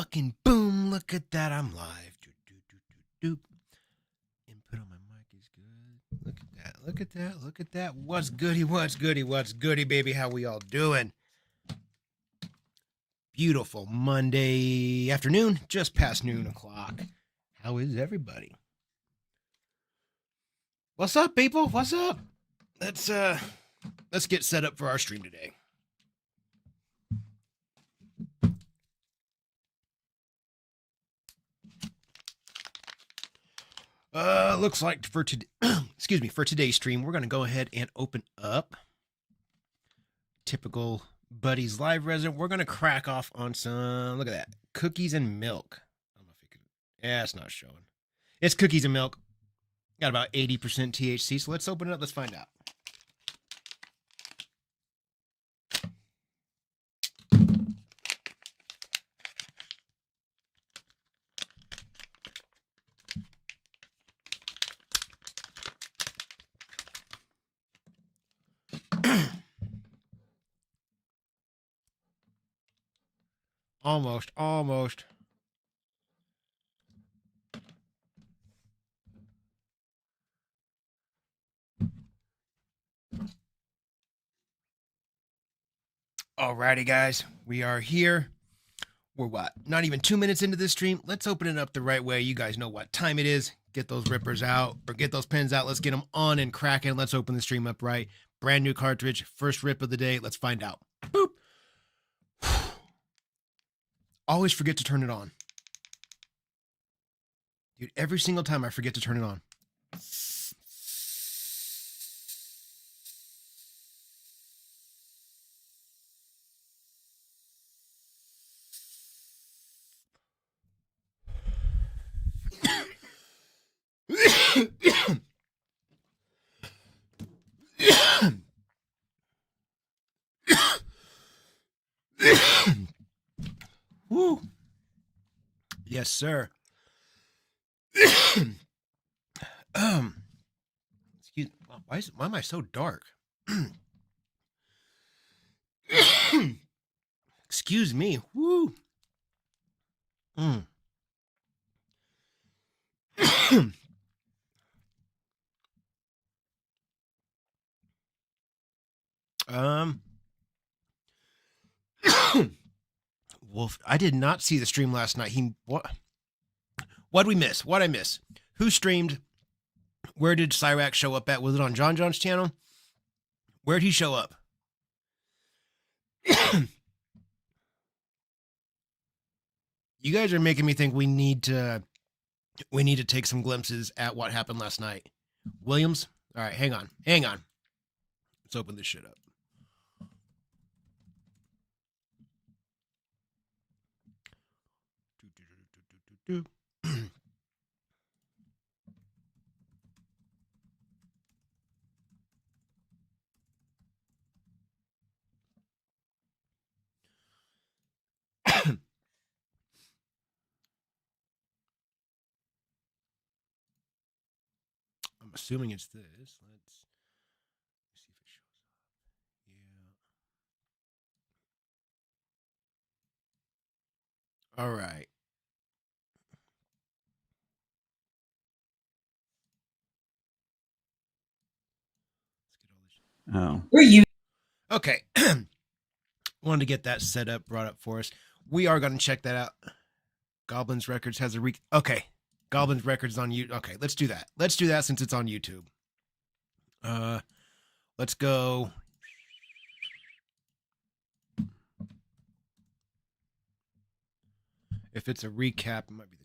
fucking boom. Look at that. I'm live. Input on my mic is good. Look at that. Look at that. Look at that. What's goody? What's goody? What's goody, baby? How we all doing? Beautiful Monday afternoon, just past noon o'clock. How is everybody? What's up, people? What's up? Let's get set up for our stream today. Looks like for today, for today's stream, we're going to go ahead and open up typical Buddy's Live resident. We're going to crack off on some, look at that, cookies and milk. I don't know if it could, yeah, it's not showing. It's cookies and milk. Got about 80% THC, so let's open it up. Let's find out. Almost. Alrighty, guys, we are here. We're what? Not even 2 minutes into this stream. Let's open it up the right way. You guys know what time it is. Get those rippers out or get those pens out. Let's get them on and cracking. Let's open the stream up right. Brand new cartridge. First rip of the day. Let's find out. Boop. Always forget to turn it on. Dude, every single time I forget to turn it on. Woo. Yes, sir. Excuse me. Why am I so dark? Excuse me. Woo. Wolf, I did not see the stream last night. What'd we miss? What'd I miss? Who streamed? Where did Cyrax show up at? Was it on John's channel? Where'd he show up? You guys are making me think we need to take some glimpses at what happened last night. Williams? All right, hang on. Let's open this shit up. I'm assuming it's this. Let's see if it shows up. Yeah. All right. Oh. Were you? Okay. Wanted to get that set up, brought up for us. We are going to check that out. Goblins Records has a okay. Goblins Records on YouTube. Okay, let's do that. Let's do that since it's on YouTube. Let's go. If it's a recap, it might be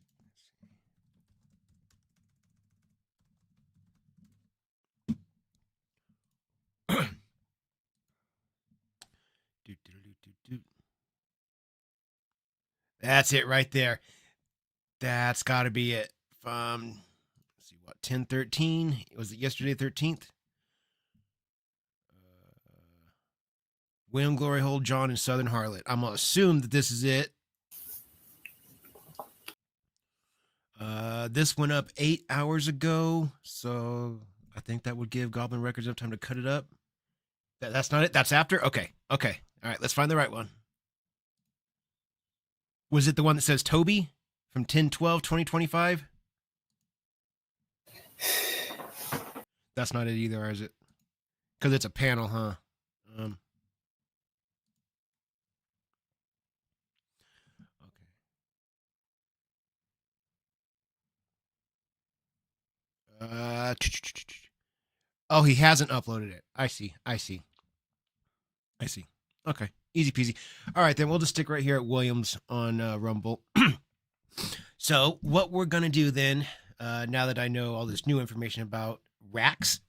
That's it right there. That's got to be it. Let's see what 10/13 was it yesterday 13th? William Glory Hole, John, and Southern Harlot. I'm gonna assume that this is it. This went up 8 hours ago, so I think that would give Goblin Records enough time to cut it up. That's not it. That's after. Okay. All right. Let's find the right one. Was it the one that says Toby from 10/12/2025? That's not it either, is it? Because it's a panel, huh? Oh, he hasn't uploaded it. I see. Okay, easy peasy. All right, then we'll just stick right here at Williams on Rumble. So what we're gonna do then, now that I know all this new information about racks,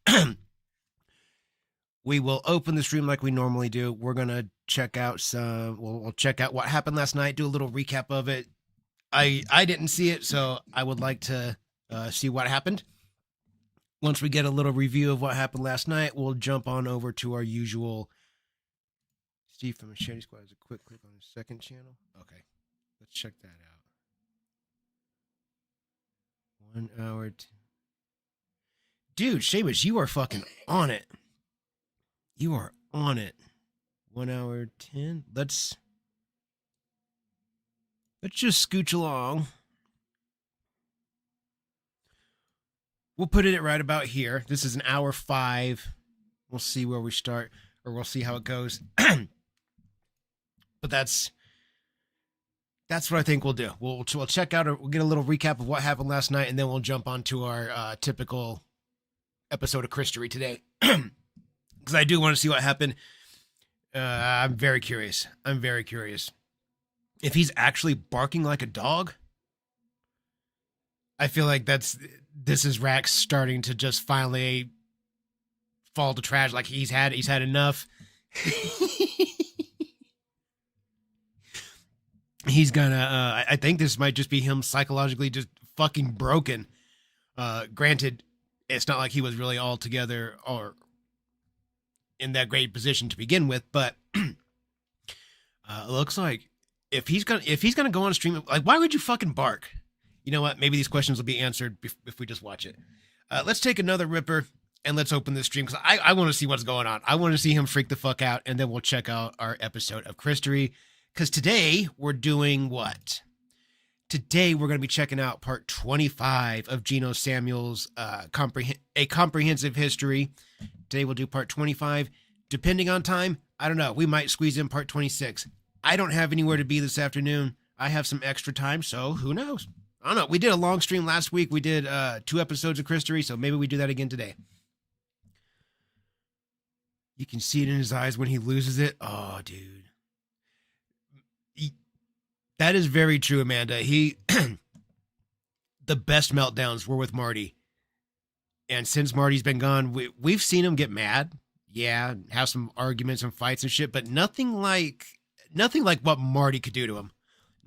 we will open the stream like we normally do. We're gonna check out some. We'll check out what happened last night. Do a little recap of it. I didn't see it, so I would like to see what happened. Once we get a little review of what happened last night, we'll jump on over to our usual. Steve from Machete Squad has a quick click on his second channel. Okay, let's check that out. 1 hour. Dude, Seamus, you are fucking on it. You are on it. 1 hour 10. Let's just scooch along. We'll put it right about here. This is an hour 5. We'll see where we start, or we'll see how it goes. But that's what I think we'll do. We'll check out, we'll get a little recap of what happened last night, and then we'll jump onto our typical episode of Christery today. Because I do want to see what happened. I'm very curious. If he's actually barking like a dog, I feel like this is Rax starting to just finally fall to trash. Like he's had enough. He's gonna, I think this might just be him psychologically just fucking broken. Granted, it's not like he was really all together or in that great position to begin with, but it looks like if he's gonna go on a stream, like, why would you fucking bark? You know what? Maybe these questions will be answered if we just watch it. Let's take another ripper and let's open this stream because I want to see what's going on. I want to see him freak the fuck out, and then we'll check out our episode of Christery. Because today we're doing what? Today we're going to be checking out part 25 of Geno Samuel's A Comprehensive History. Today we'll do part 25. Depending on time, I don't know. We might squeeze in part 26. I don't have anywhere to be this afternoon. I have some extra time, so who knows? I don't know. We did a long stream last week. We did 2 episodes of Christery, so maybe we do that again today. You can see it in his eyes when he loses it. Oh, dude. That is very true, Amanda. The best meltdowns were with Marty. And since Marty's been gone, we've seen him get mad. Yeah, have some arguments and fights and shit, but nothing like what Marty could do to him.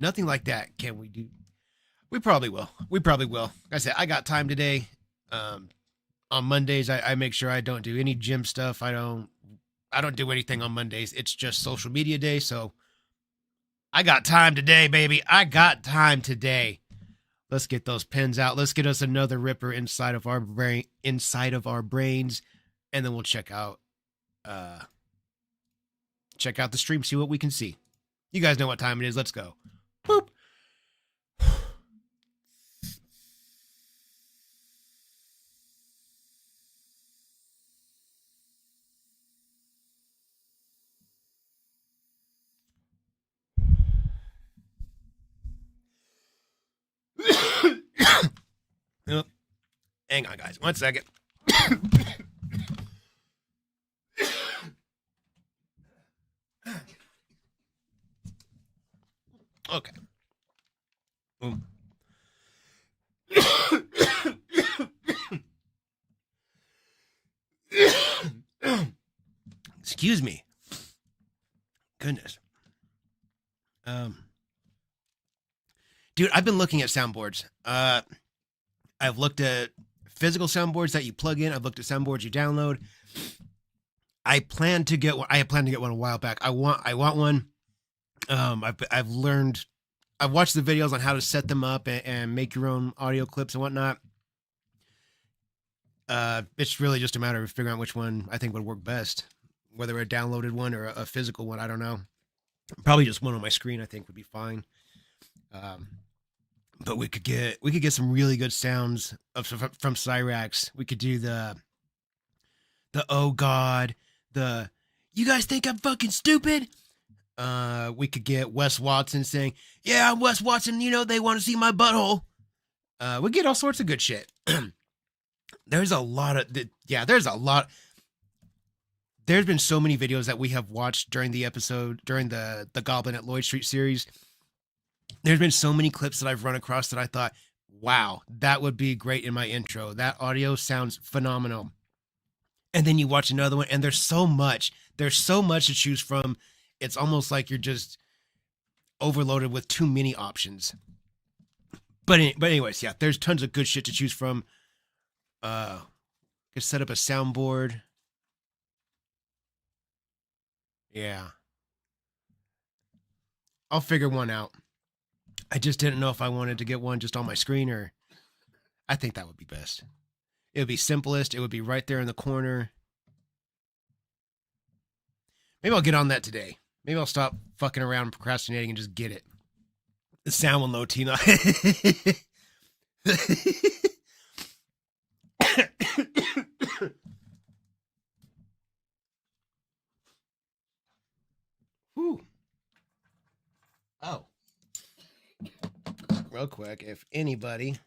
Nothing like that can we do. We probably will. Like I said, I got time today. On Mondays, I make sure I don't do any gym stuff. I don't do anything on Mondays. It's just social media day, so I got time today, baby. I got time today. Let's get those pens out. Let's get us another ripper inside of our brains, and then we'll check out the stream, see what we can see. You guys know what time it is. Let's go. Boop. Oh, hang on, guys. 1 second. Okay. Excuse me. Goodness. Dude, I've been looking at soundboards. I've looked at physical soundboards that you plug in. I've looked at soundboards you download. I plan to get one. I had planned to get one a while back. I want one. I've watched the videos on how to set them up and make your own audio clips and whatnot. It's really just a matter of figuring out which one I think would work best, whether a downloaded one or a physical one. I don't know. Probably just one on my screen, I think, would be fine. But we could get some really good sounds from Cyrax. We could do the oh god, the you guys think I'm fucking stupid. We could get Wes Watson saying, "Yeah, I'm Wes Watson. You know they want to see my butthole." We get all sorts of good shit. There's a lot of there's a lot. There's been so many videos that we have watched during the episode, during the Goblin at Lloyd Street series. There's been so many clips that I've run across that I thought, wow, that would be great in my intro. That audio sounds phenomenal. And then you watch another one, and there's so much to choose from. It's almost like you're just overloaded with too many options. But anyways, yeah, there's tons of good shit to choose from. Could set up a soundboard. Yeah. I'll figure one out. I just didn't know if I wanted to get one just on my screen, or I think that would be best. It would be simplest. It would be right there in the corner. Maybe I'll get on that today. Maybe I'll stop fucking around and procrastinating and just get it. The sound will know, Tina. Whew. Oh. Real quick, if anybody,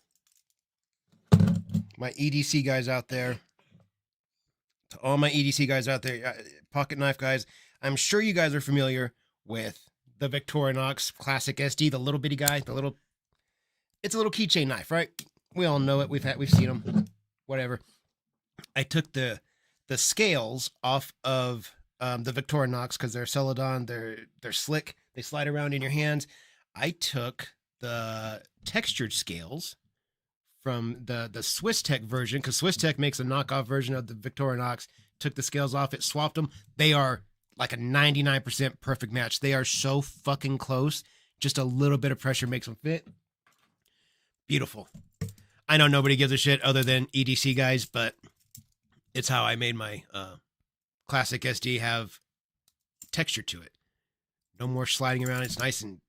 my EDC guys out there, to all my EDC guys out there, pocket knife guys, I'm sure you guys are familiar with the Victorinox Classic SD, the little bitty guy, it's a little keychain knife, right? We all know it. We've seen them, whatever. I took the scales off of the Victorinox because they're Celadon, they're slick, they slide around in your hands. I took the textured scales from the Swiss Tech version, because Swiss Tech makes a knockoff version of the Victorinox. Took the scales off it, swapped them. They are like a 99% perfect match. They are so fucking close. Just a little bit of pressure makes them fit. Beautiful. I know nobody gives a shit other than EDC guys, but it's how I made my Classic SD have texture to it. No more sliding around. It's nice and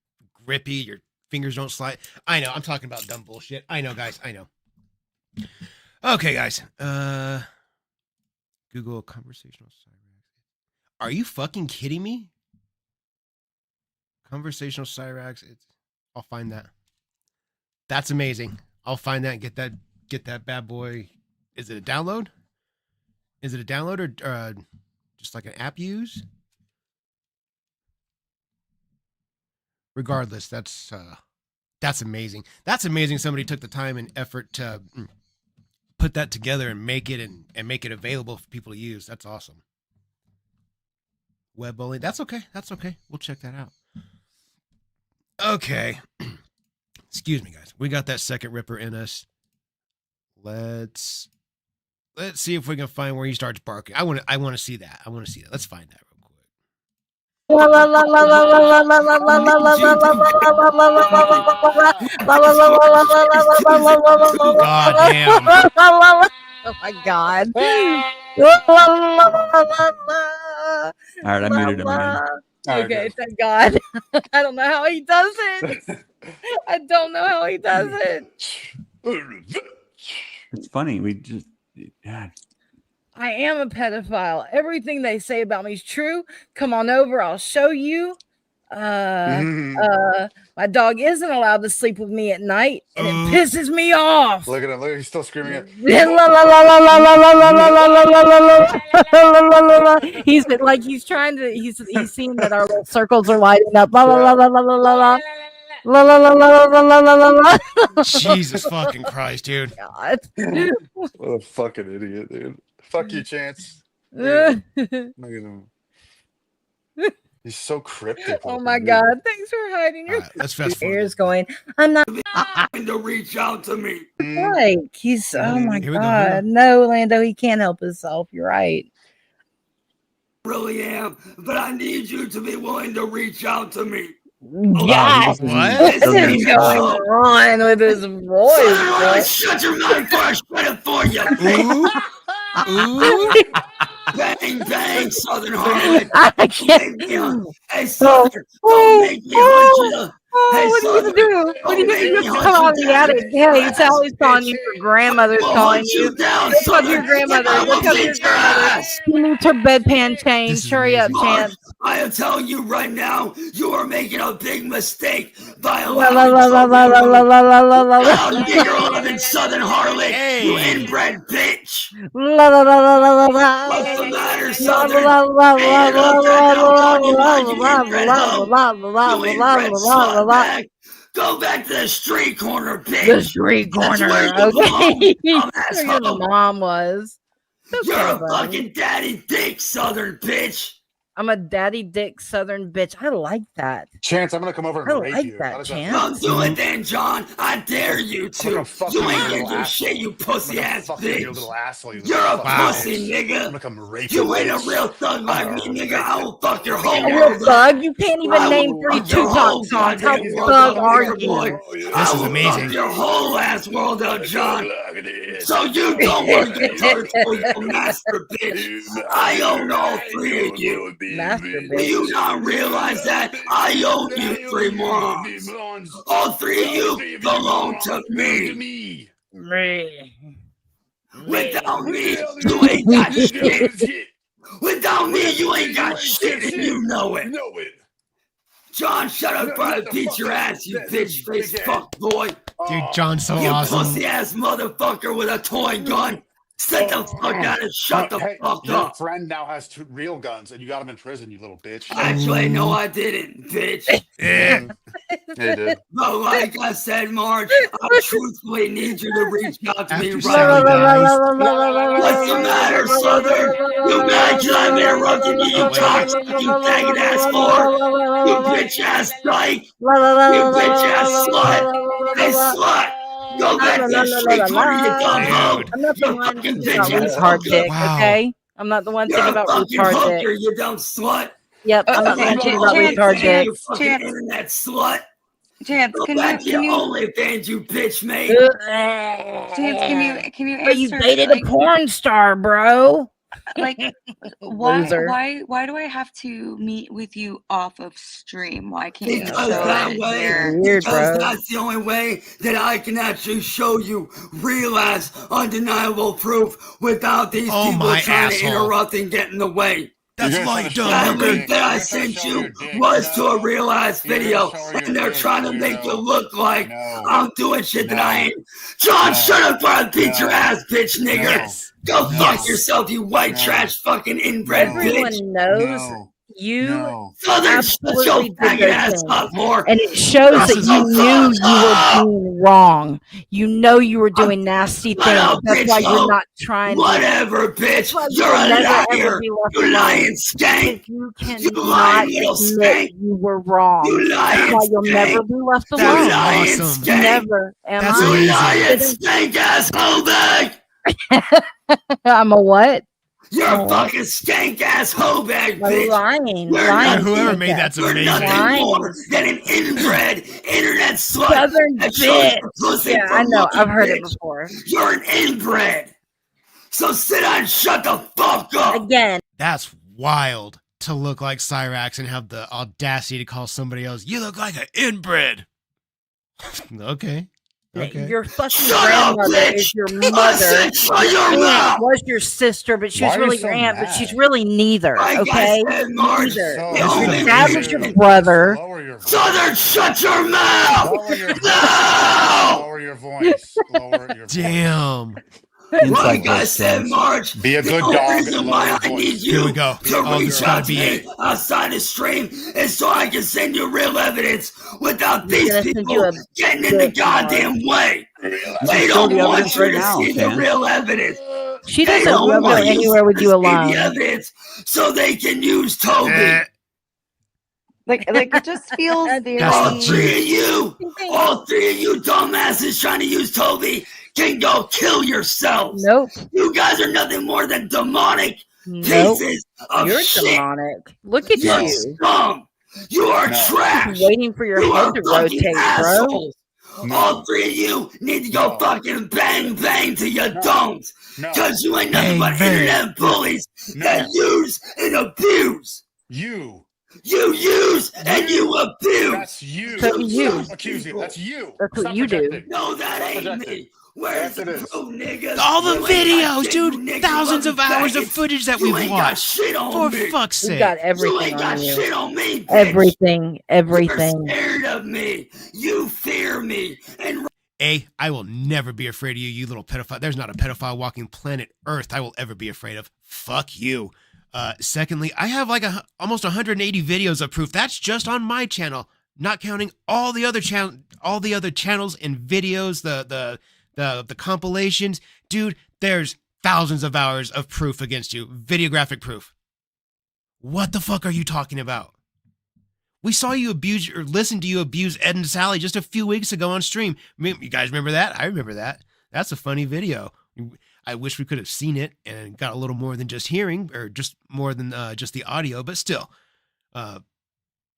grippy. Your fingers don't slide. I know. I'm talking about dumb bullshit. I know, guys. I know. Okay, guys. Google conversational Cyrax. Are you fucking kidding me? Conversational Cyrax. I'll find that. That's amazing. I'll find that and get that bad boy. Is it a download? Is it a download or just like an app use? Regardless, that's amazing. That's amazing. Somebody took the time and effort to put that together and make it available for people to use. That's awesome. Web only. That's okay. That's okay. We'll check that out. Okay. Excuse me, guys. We got that second ripper in us. Let's see if we can find where he starts barking. I want to see that. Let's find that real quick. God damn. Oh my god. All right, I muted him again. Okay, thank God. I don't know how he does it. I don't know how he does it. It's funny. We just, yeah. I am a pedophile. Everything they say about me is true. Come on over. I'll show you. My dog isn't allowed to sleep with me at night, and it pisses me off. Look at him. Look, he's still screaming at He's like he's trying to. He's seeing that our little circles are lighting up. Jesus fucking Christ, dude. God. What a fucking idiot, dude. Fuck you, Chance. Look at him. He's so cryptic. Oh my God. Thanks for hiding your let's fast forward. ears going. I'm not to reach out to me. right. He's oh my God. No, Lando, he can't help himself. You're right. Really am, but I need you to be willing to reach out to me. God, what is going on with his voice? Shut your mouth before I shut it for you. Ooh. Bang, bang, Southern Harmony. I can't. Hey, Southern, don't make me hunt you. Oh, what are you gonna do? What are you gonna do? Come out of the attic. Hey, Sally's calling you. Your grandmother's calling you. Down, Look up your grandmother. Look up your grandmother. She needs her bedpan This changed. is Hurry up, amazing. Chance. I am telling you right now, you are making a big mistake by La la allowing la la la la la la la la la la. down, nigger 11 Southern Harlot, you Hey. inbred bitch. La la la la la la What's the matter, la Southern? la la Hey, it up that now, dog, you mind, you la inbred la hoe. la la You la inbred la slut la. bag. Go back to the street corner, bitch. The street That's corner. where you belong, Okay. dumb Where your asshole. mom was. It's You're okay, a buddy. fucking daddy dick, Southern bitch. I'm a daddy dick Southern bitch. I like that. Chance, I'm gonna come over and I rape like you. that, How does Chance. Don't do it then, John. I dare you I'm to. gonna fuck You you, ain't you gonna little do asshole. shit, you pussy I'm gonna ass fuck you, you bitch. little asshole. You You're a little Wow. pussy, bitch. I'm nigga. gonna come rape you. You ain't a bitch. real thug like me, nigga. I will fuck your whole A real world up. thug? You can't even I name will 3 fuck your whole Tupac songs. How goddamn world thug up, are nigga boy. you? I This is will amazing. fuck your whole ass world up, John. So you don't want to get turned to a master bitch. I own all 3 of you. Master Do you not realize that? I own you 3 morons. All 3 of you belong to me. Without me, you ain't got shit. Without me, you ain't got shit, and you know it. John, shut up before I beat your ass, you bitch face fuck boy. Dude, John's so You awesome. pussy ass motherfucker with a toy gun. Sit the fuck down and shut the Hey, fuck your up. friend now has 2 real guns, and you got him in prison, you little bitch. Actually, no, I didn't, bitch. Eh. Yeah, you did. But like I said, Marge, I truthfully need you to reach out to me After right Sally now. dies. What's the matter, Southern? You mad 'cause I'm interrupting you, you Oh, wait. toxic, you faggot ass whore? You bitch ass dyke? You bitch ass slut? Hey, slut! Go back to the street corner, you dumb hoe! I'm not the You one fucking thinking about bitch ass retard hooker! dick, Wow. okay? I'm not the one You're thinking a about fucking retard hooker, dick. you dumb slut! Yep, I'm not the one Go thinking home about and retard stay dick. you fucking Chance. internet slut! Chance, Go can back to your you OnlyFans, you bitch, mate! Chance, can you But you answer dated like, a porn star, bro. like why Loser. why do I have to meet with you off of stream? Why can't you Because show that it way, here? Weird, because bro. that's the only way that I can actually show you real ass, undeniable proof without these Oh, people my trying to asshole. interrupt and get in the way. That's You're why gonna you show dumb That your hooker. link that I You're gonna sent show you your dick. was to a No. real ass You're gonna video, show your and they're dick, trying to so you make you know. look like No. I'm doing shit that No. I ain't. John, No. shut up before I beat your No. ass, bitch nigger. Yes. Go fuck Yes. yourself, you white No. trash fucking inbred No. bitch. Everyone knows No. you No. Southern, shut your absolutely did faggot those ass things. up, whore. And it shows This that is you a- knew you were doing wrong. You know you were doing nasty Shut things. up, That's bitch, why you're hoe. not trying to. Whatever, bitch. That's why You're you'll a never ever liar. be left You alone. lying skank. Because you You cannot lying little admit skank. you were wrong. You That's lying why you'll never skank. be left You That's alone. lying awesome. skank. Never. Am That's You I? lying skank ass hoe bag. I'm a what? You're Oh. a fucking skank ass hoe bag, A bitch. lying. You're Lying. Whoever skank made ass. that's You're amazing. nothing more than an inbred internet slut Southern that shows bitch. your pussy Yeah, for I know. money, I've heard bitch. it before. You're an inbred. So sit down and shut the fuck up. Again. That's wild to look like Cyrax and have the audacity to call somebody else, you look like an inbred. Okay. Okay. Your fucking Shut up, grandmother bitch. is your I mother. said shut your Aunt mouth. was your sister, but she Why was are you really so your aunt, but mad? she's really neither. Like Okay? I said, Marge, Neither. So the This is only Your dad was amazing. your brother. Lower your voice. Southern, shut your mouth. Lower your voice. No. Lower your voice. Lower your voice. Damn. Like I said, Marge, Be a the good only dog reason and why lower I your need voice. you Here we go. to Oh, this reach gotta out to be me it. outside the stream is so I can send you real evidence without these gonna send people you a getting in the dick, goddamn way. They show don't the want evidence you right to now, see the Chance. real evidence. She They doesn't don't go want anywhere with to you see alone. the evidence so they can use Toby. Eh, Like it just feels very All That's three of you, all 3 of you dumbasses trying to use Toby can go kill yourselves. Nope. You guys are nothing more than demonic Nope. pieces of You're shit. demonic. Look at You're you. scum. You are No. trash. Waiting for your You head are to fucking rotate, bro. assholes. No. All 3 of you need to go No. fucking bang bang to your No. don'ts. No. Because you ain't nothing Bang, but bang. internet bullies No. that use and abuse. You You use and you abuse. That's you. So you. Stop accusing. That's you. That's what Stop you do. projecting. No, that Stop ain't projecting. me. Where's Yes, it the is. proof, niggas? All the You ain't got videos, shit, you dude. niggas Thousands of fucking hours of faggots. footage that You we've ain't got watched. shit on For me. fuck's We've sake. got You everything ain't on got you. shit on me, bitch. Everything. You're Everything. scared of me. You fear me. And I will never be afraid of you, you little pedophile. There's not a pedophile walking planet Earth I will ever be afraid of. Fuck you. Secondly, I have like almost 180 videos of proof. That's just on my channel, not counting all the other channels and videos, the compilations. Dude, there's thousands of hours of proof against you. Videographic proof. What the fuck are you talking about? We saw you abuse or listen to you abuse Ed and Sally just a few weeks ago on stream. You guys remember that? I remember that. That's a funny video. I wish we could have seen it and got a little more than just hearing or just more than just the audio, but still.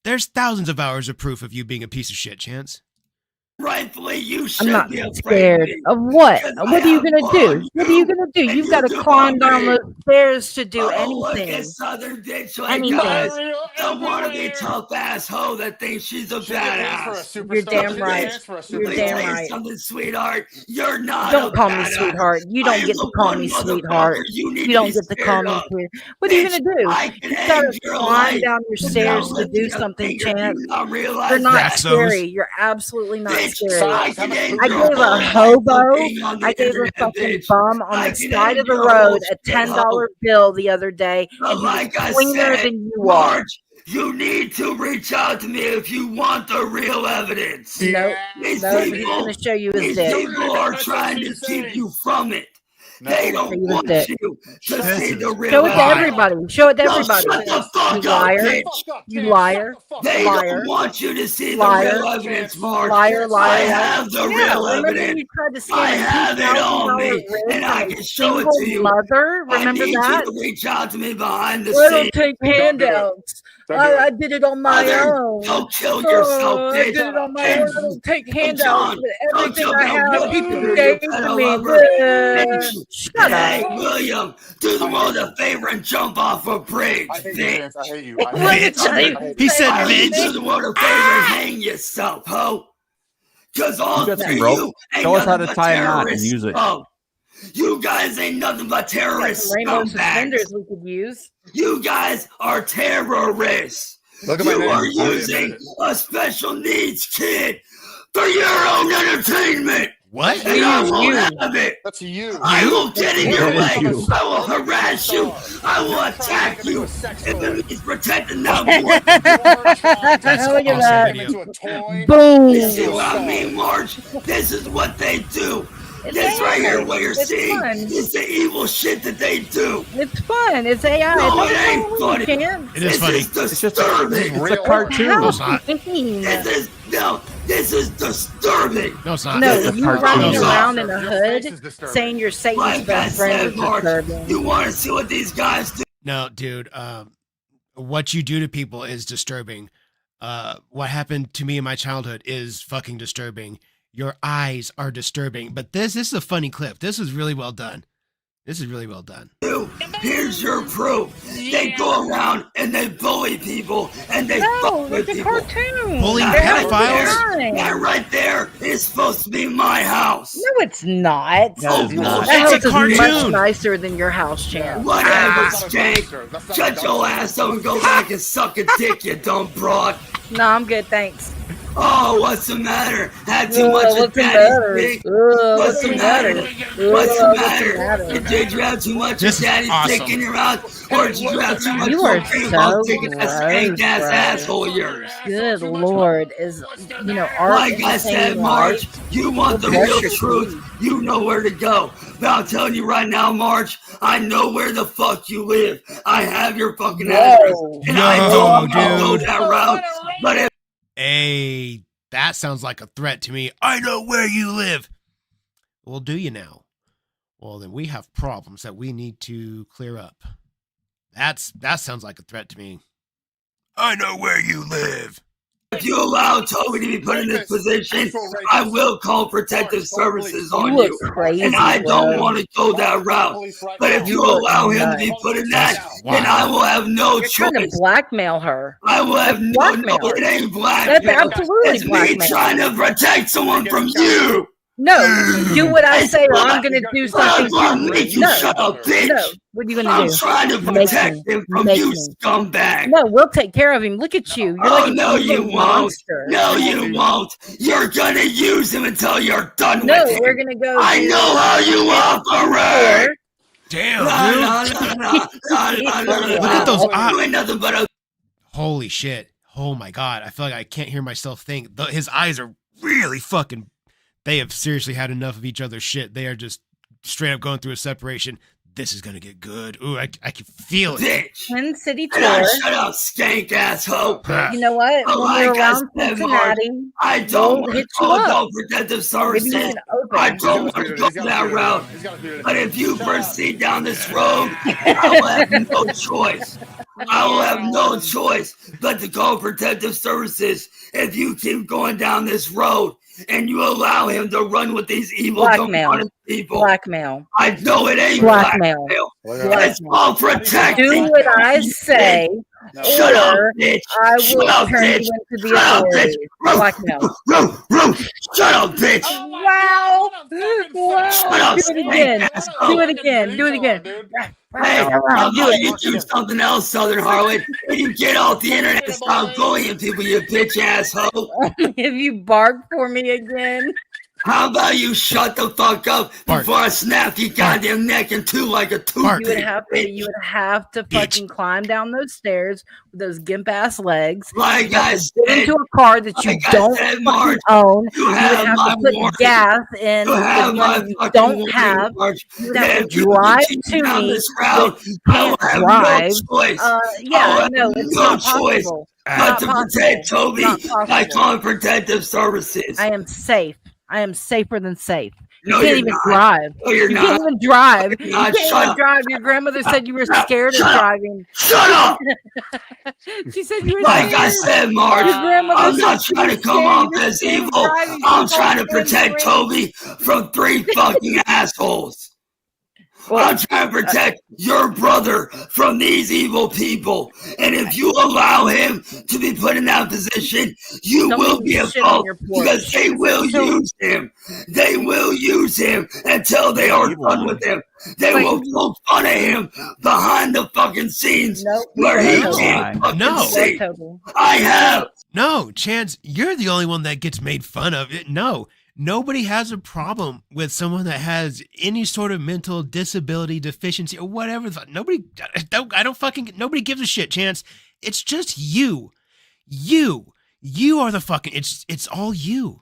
There's thousands of hours of proof of you being a piece of shit, Chance. rightfully, you should I'm not be afraid scared of me. of what? Because I What are you have gonna do? fun, What are you gonna do? and You've you got to do climb on down me. those stairs to do Oh, look anything. at Southern bitch like Anything. guys. Diarrhea Don't want to be everywhere. tough asshole that thinks she's a Shake your hands for a badass. superstar. You're damn Shake your right. hands for a You're Let me damn tell you right. something, sweetheart. You're not Don't a call me badass. sweetheart. You I don't am get to the call one me motherfucker sweetheart. you need You to don't be get to call scared me of. sweetheart. What are you Bitch, gonna do? I can You've got to end your climb life down your without stairs to lifting do a something, finger. Do Chance. you not You're realize not that? Braxos. scary. You're absolutely not Bitch, scary. I Size, how can much end food I do you your gave have? a whole life for hobo. being on the I gave a internet, fucking bitch. bum on I the can side end of the your whole road a shit $10 hoe. bill the other day, But and he was like I cleaner said, than you are. Marge, you need to reach out to me if you want the real evidence. Nope. These Nope. He's people, gonna show you his these dick. people are trying to keep you from it. They No. Show don't you his want dick. you to This see is the real Show it to wild. evidence. everybody. Show it to No, everybody. shut the You fuck up, liar. bitch. You liar. They Liar. don't want you to see the Liar. real evidence, Marge. Liar, I liar, liar. have the Yeah, real remember evidence. you tried to I scan a have it on $2,000 me, rig and I from a can show it single to you. mother? I Remember need that? you to reach out to me behind the I don't scenes. take Don't do it. handouts. Don't do I it. did it on my Mother, own. go kill yourself, Oh, I bitch. did it on my And own. I don't take handouts, John, but go everything jump I in a have, wheelchair, people you gave to pedo me. lover. Bleh. Shut Hey, up. William, do the I hate world you. a favor and jump off a bridge, I hate you, bitch. Chance. I hate you. I Let me hate you. tell you. I hate He you. said Why don't you bitch. do the world a favor and hang yourself, ho? Because all You got three some of rope? you ain't Show us how nothing to but tie a knot and terrorists. use it. Oh, you guys ain't nothing but We got terrorist some rainbow scumbags. suspenders we could use. You guys are terrorists. Look at my You name. are I already using admitted it. a special needs kid for your own entertainment. What? And I use won't you. have it. That's you. I will get in your That is way. you. I will harass you. I will You're trying to attack make him into you. a sex If toy. it means protecting that You boy. are trying That's to Look at awesome that. make him video. into a toy. Boom. You Into see a what I star. mean, Marge? This is what they do. It's This right AI. here, what you're It's seeing, fun. is the evil shit that they do. It's fun. It's AI. No, It's it ain't Halloween, funny. Chance. It is This funny. is It's just disturbing. This is It's a real art. cartoon. No, it's not. Halloween. This is disturbing. No, it's not. No, It's a you cartoon. running No, around in a Your face hood is disturbing. saying you're Satan's Like I best friend said, is Marge, disturbing. you want to see what these guys do? No, dude. What you do to people is disturbing. What happened to me in my childhood is fucking disturbing. Your eyes are disturbing. But this is a funny clip. This is really well done. This is really well done. Here's your proof. They go around and they bully people and they No, fuck with it's a people. cartoon. Bullying They're pedophiles? fine. That right there is supposed to be my house. No, it's not. That is not. That It's house a is much cartoon. nicer than your house, Chance. Whatever, That's not a Stank. dumpster. That's not a Shut your dumpster. ass up and go back and suck a dick, you dumb broad. No, I'm good, thanks. Oh, what's the matter? Had too much of What's the daddy's matter? dick? What's What's the the matter? matter? What's the What's matter? the matter? Did you have too much This of is daddy's dick awesome. in your mouth? Or did you have too much You are cocaine so while taking that gross, stank ass bro. asshole of yours? Good Lord, is art Like I said, entertaining Marge, life? you want the Brush real your truth, teeth. you know where to go. But I'm telling you right now, Marge, I know where the fuck you live. I have your fucking address. Whoa. And I No, don't go dude. that route. But if Hey, that sounds like a threat to me. I know where you live. Well, do you now? Well, then we have problems that we need to clear up. That sounds like a threat to me. I know where you live. If you allow Toby to be put in this position, I will call protective services on look you. crazy, And I don't bro. want to go that route. But if you look allow him to nuts. be put in that, Wow. then I will have no You're trying to choice. blackmail her. I will have That's no, blackmail. it ain't That's blackmail. absolutely It's me blackmail. trying to protect someone from you. No, do what I say, or I'm gonna do something I'll to you. make you No, shut up, bitch. no. What are you gonna I'm do? trying to Make protect me. him from Make you, me. scumbag. No, we'll take care of him. Look at you. You're Oh, like a no, you little won't. monster. No, you won't. You're gonna use him until you're done No, with him. we're gonna go. I do know how you operate. Or- Damn, Look Look at those eyes. You ain't nothing but a Holy shit. Oh my God. I feel like I can't hear myself think. His eyes are really fucking. They have seriously had enough of each other's shit. They are just straight up going through a separation. This is going to get good. Ooh, I can feel it. bitch. Twin City And I tour. shut up, skank asshole. You know what? Oh, When like we're I around said, Cincinnati, I don't we'll want hit to you go up. adult protective maybe you services. can I open. don't want to go that route. But if you proceed down this road, I will have no choice. I will have no choice but to call protective services if you keep going down this road and you allow him to run with these evil Blackmail. demonic people. Blackmail. I know it ain't Blackmail. blackmail. It's all protecting. Do what I say, Shut up, or bitch. I Shut will up, turn bitch. you into the Shut up, bitch. authorities. Blackmail. Shut up, bitch. Wow! Wow! Shut up, Do it again. Do it again. Do it again. Hey, how Do about it. you do something else, Southern Harlot? And you get off the internet and stop bullying people, you bitch asshole. If you bark for me again, How about you shut the fuck up Bart. before I snap your goddamn neck in two like a Bart. you would toothpick? have to. You would have to fucking climb down those stairs with those gimp ass legs. Like You I have to get said, into a car that you like I don't said, fucking Marge, own. you You would have have my to put warning. gas in You have with my money you fucking don't warning, have. Marge. You would have And to if you drive continue to down me, this route, which you I will can't have drive. no choice. I Yeah, will have no, it's no not choice possible. but Not to possible. protect Toby Not by possible. calling protective services. I am safe. I am safer than safe. You No, can't you're even not. drive. No, you're You not. can't even drive. You're You not. can't Shut even up. drive. Your grandmother said you were scared of Shut up. driving. Shut up! She said you were Like scared. I said, Marge, Your grandmother I'm said not she trying was to come scared. off You were as scared of evil. driving. She I'm told trying to you in the protect rain. Toby from three fucking assholes. I'm trying to protect your brother from these evil people. And if you allow him to be put in that position, you Don't will even be a shit on fault your porch. because they will use him. They will use him until they are done with him. They Like- will poke fun at him behind the fucking scenes Nope. where he Nope. can't fucking No. see. Toby. I have. No, Chance, you're the only one that gets made fun of. No, nobody has a problem with someone that has any sort of mental disability, deficiency, or whatever. Nobody gives a shit, Chance. It's just you. You are the fucking, it's all you.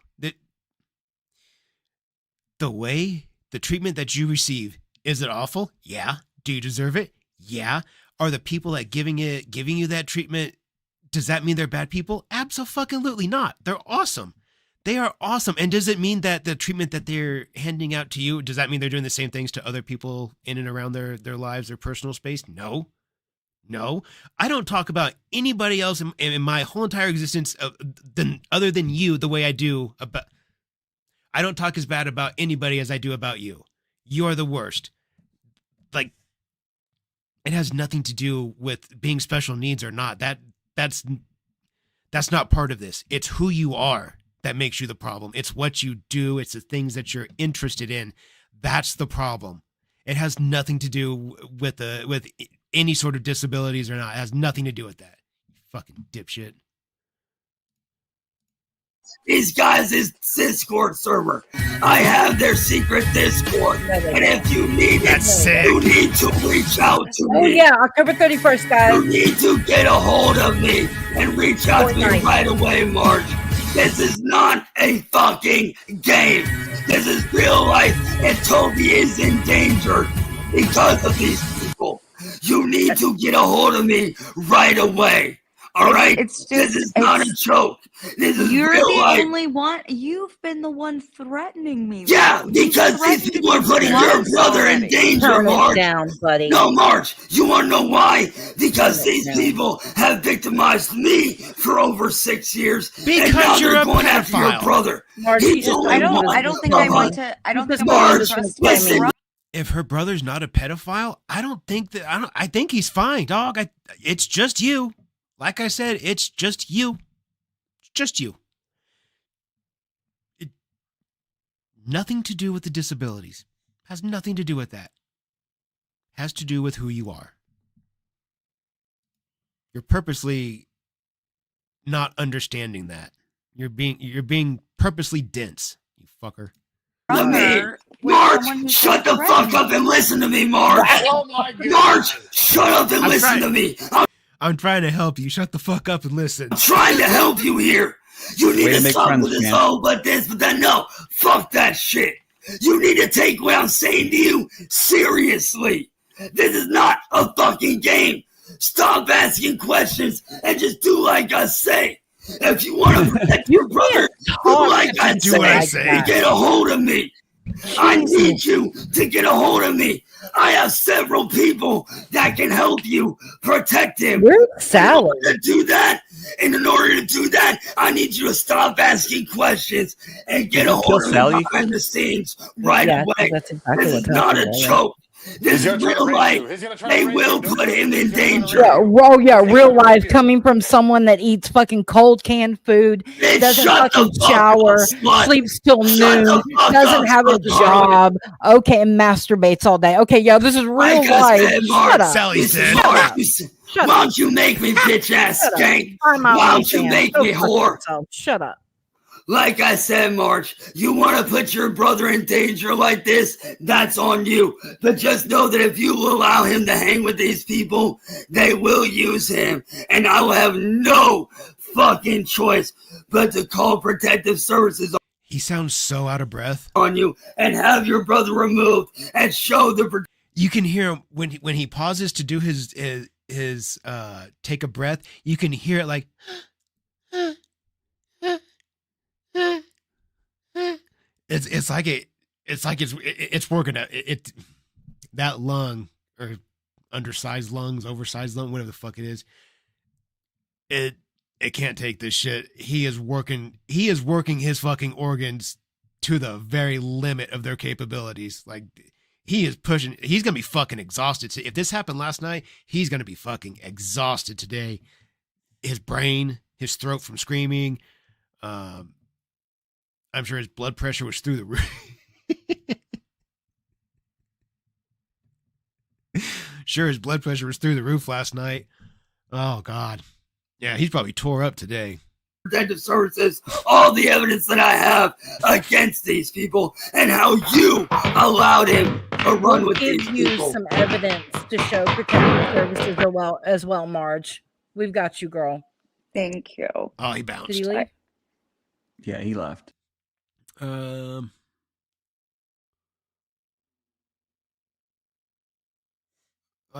The treatment that you receive, is it awful? Yeah. Do you deserve it? Yeah. Are the people that giving you that treatment, does that mean they're bad people? Absolutely not. They're awesome. They are awesome. And does it mean that the treatment that they're handing out to you, does that mean they're doing the same things to other people in and around their lives, their personal space? No. I don't talk about anybody else in my whole entire existence other than you the way I do about. I don't talk as bad about anybody as I do about you. You're the worst. Like, it has nothing to do with being special needs or not. That's not part of this. It's who you are that makes you the problem. It's what you do. It's the things that you're interested in. That's the problem. It has nothing to do with any sort of disabilities or not. It has nothing to do with that. Fucking dipshit. These guys is Discord server. I have their secret Discord. And if you need it, you need to reach out to Oh me. yeah, October 31st, guys. You need to get a hold of me and reach out to me Fortnite. right away, Marge. This is not a fucking game. This is real life, and Toby is in danger because of these people. You need to get a hold of me right away. All right, It's this is not a joke. This is You're real the life. only one. You've been the one threatening me. Yeah, though. You because these threatened people are me putting your once brother in already. danger, Turn it Marge. down, buddy. No, Marge, you want to know why? Because Turn it these down. people have victimized me for over 6 years, and now Because you're they're a going after your pedophile. brother. Marge, He's he just only I don't. one. I don't think I Come want on. to. I don't Because think I want Marge, to trust listen. my If her brother's not a pedophile, I think he's fine, dog. It's just you. Like I said, it's just you. It's just you. Nothing to do with the disabilities. Has nothing to do with that. Has to do with who you are. You're purposely not understanding that. You're being purposely dense, you fucker. brother with someone Marge, who's shut the threatening fuck up me. and listen to me, Marge. Oh my god. Marge, shut up and I'm listen trying. to me. I'm trying to help you. Shut the fuck up and listen. I'm trying to help you here. You need Way to to make stop friends, with this Chance. whole but this, but that. No, fuck that shit. You need to take what I'm saying to you seriously. This is not a fucking game. Stop asking questions and just do like I say. If you want to protect your brother, do like I Do what I say. Get a hold of me. I need you to get a hold of me. I have several people that can help you protect him. We're salad. To do that, and in order to do that, I need you to stop asking questions and get a hold of me Sally? behind the scenes right Yeah, away. that's exactly This what's is not a happening. joke. This He's is gonna try to real rape life. you. He's gonna try to They rape will you. Don't put do it. him in He's gonna try to danger. rape Yeah, you. well, yeah, He's real gonna rape life you. coming from someone that eats fucking cold canned food, Bitch, doesn't shut the fucking fuck shower, up, slut. sleeps till Shut noon, the fuck doesn't up, have a slut Harley. job, okay, and masturbates all day. Okay, yo, this is real Like I life. said, Shut Mark, up. Sally this is said. Mark. up. You Shut Why up. don't you make me bitch ass Shut up. skank? I'm my Why own don't you fan. make Go me fuck whore? yourself. Shut up. Like I said, March, you want to put your brother in danger like this, that's on you. But just know that if you allow him to hang with these people, they will use him. And I will have no fucking choice but to call protective services He sounds so out of breath. on you and have your brother removed and show the You can hear him when he pauses to do his take a breath. You can hear it like it's working out. It that lung or undersized lungs, oversized lung, whatever the fuck it is. It can't take this shit. He is working his fucking organs to the very limit of their capabilities. Like he is pushing. He's gonna be fucking exhausted. If this happened last night, he's gonna be fucking exhausted today. His brain, his throat from screaming. I'm sure his blood pressure was through the roof. Sure, his blood pressure was through the roof last night. Oh God, yeah, he's probably tore up today. protective services, all the evidence that I have against these people and how you allowed him to run We'll with give these you people. some evidence to show protective services as well, Marge. We've got you, girl. Thank you. Oh, he Did bounced. he leave? Yeah, he left. All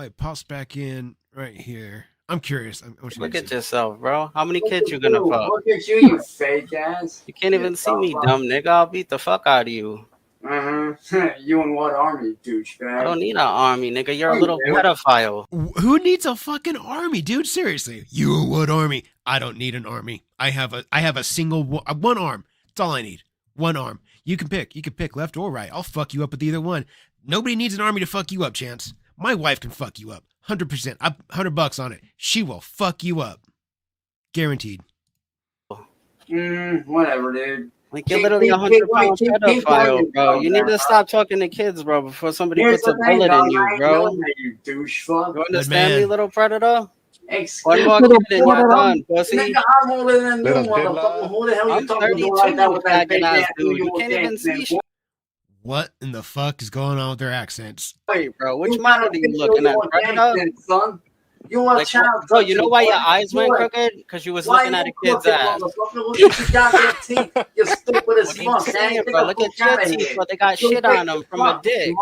right, pops back in right here. I'm curious. Look at yourself, bro. How many kids you gonna fuck? Look at you, you fake ass. You can't even see me, dumb nigga. I'll beat the fuck out of you. You in what army, douchebag? I don't need an army, nigga. You're a Oh, little yeah. pedophile. Who needs a fucking army, dude? Seriously, you what army? I don't need an army. I have a single one arm. That's all I need. One arm. You can pick. You can pick left or right. I'll fuck you up with either one. Nobody needs an army to fuck you up, Chance. My wife can fuck you up. 100%. $100 on it. She will fuck you up. Guaranteed. Whatever, dude. Like, you're literally a 100-pound pedophile, bro. You need to stop talking to kids, bro, before somebody puts a bullet in you, bro. You douche fuck. You understand me, man. little predator? Excuse One more Little kid and you're done, pussy. Nigga, I'm older than you, Little motherfucker. Who the hell you I'm talking 32, to like that with that big faggot-ass ass dude. You New can't York even accent? see shit. What in the fuck is going on with their accents? Wait, bro. Which You model gotta are you fix looking your at, New York predator? accent, son. You want Like, a child? bro, you know why your touching, eyes went boy? crooked? Because you was Why looking at a you kid's crooked, ass. motherfucker? Look at your goddamn teeth. You're stupid as What are you fuck, saying, man. bro? Look at your teeth, bro. They got shit on them from a dick.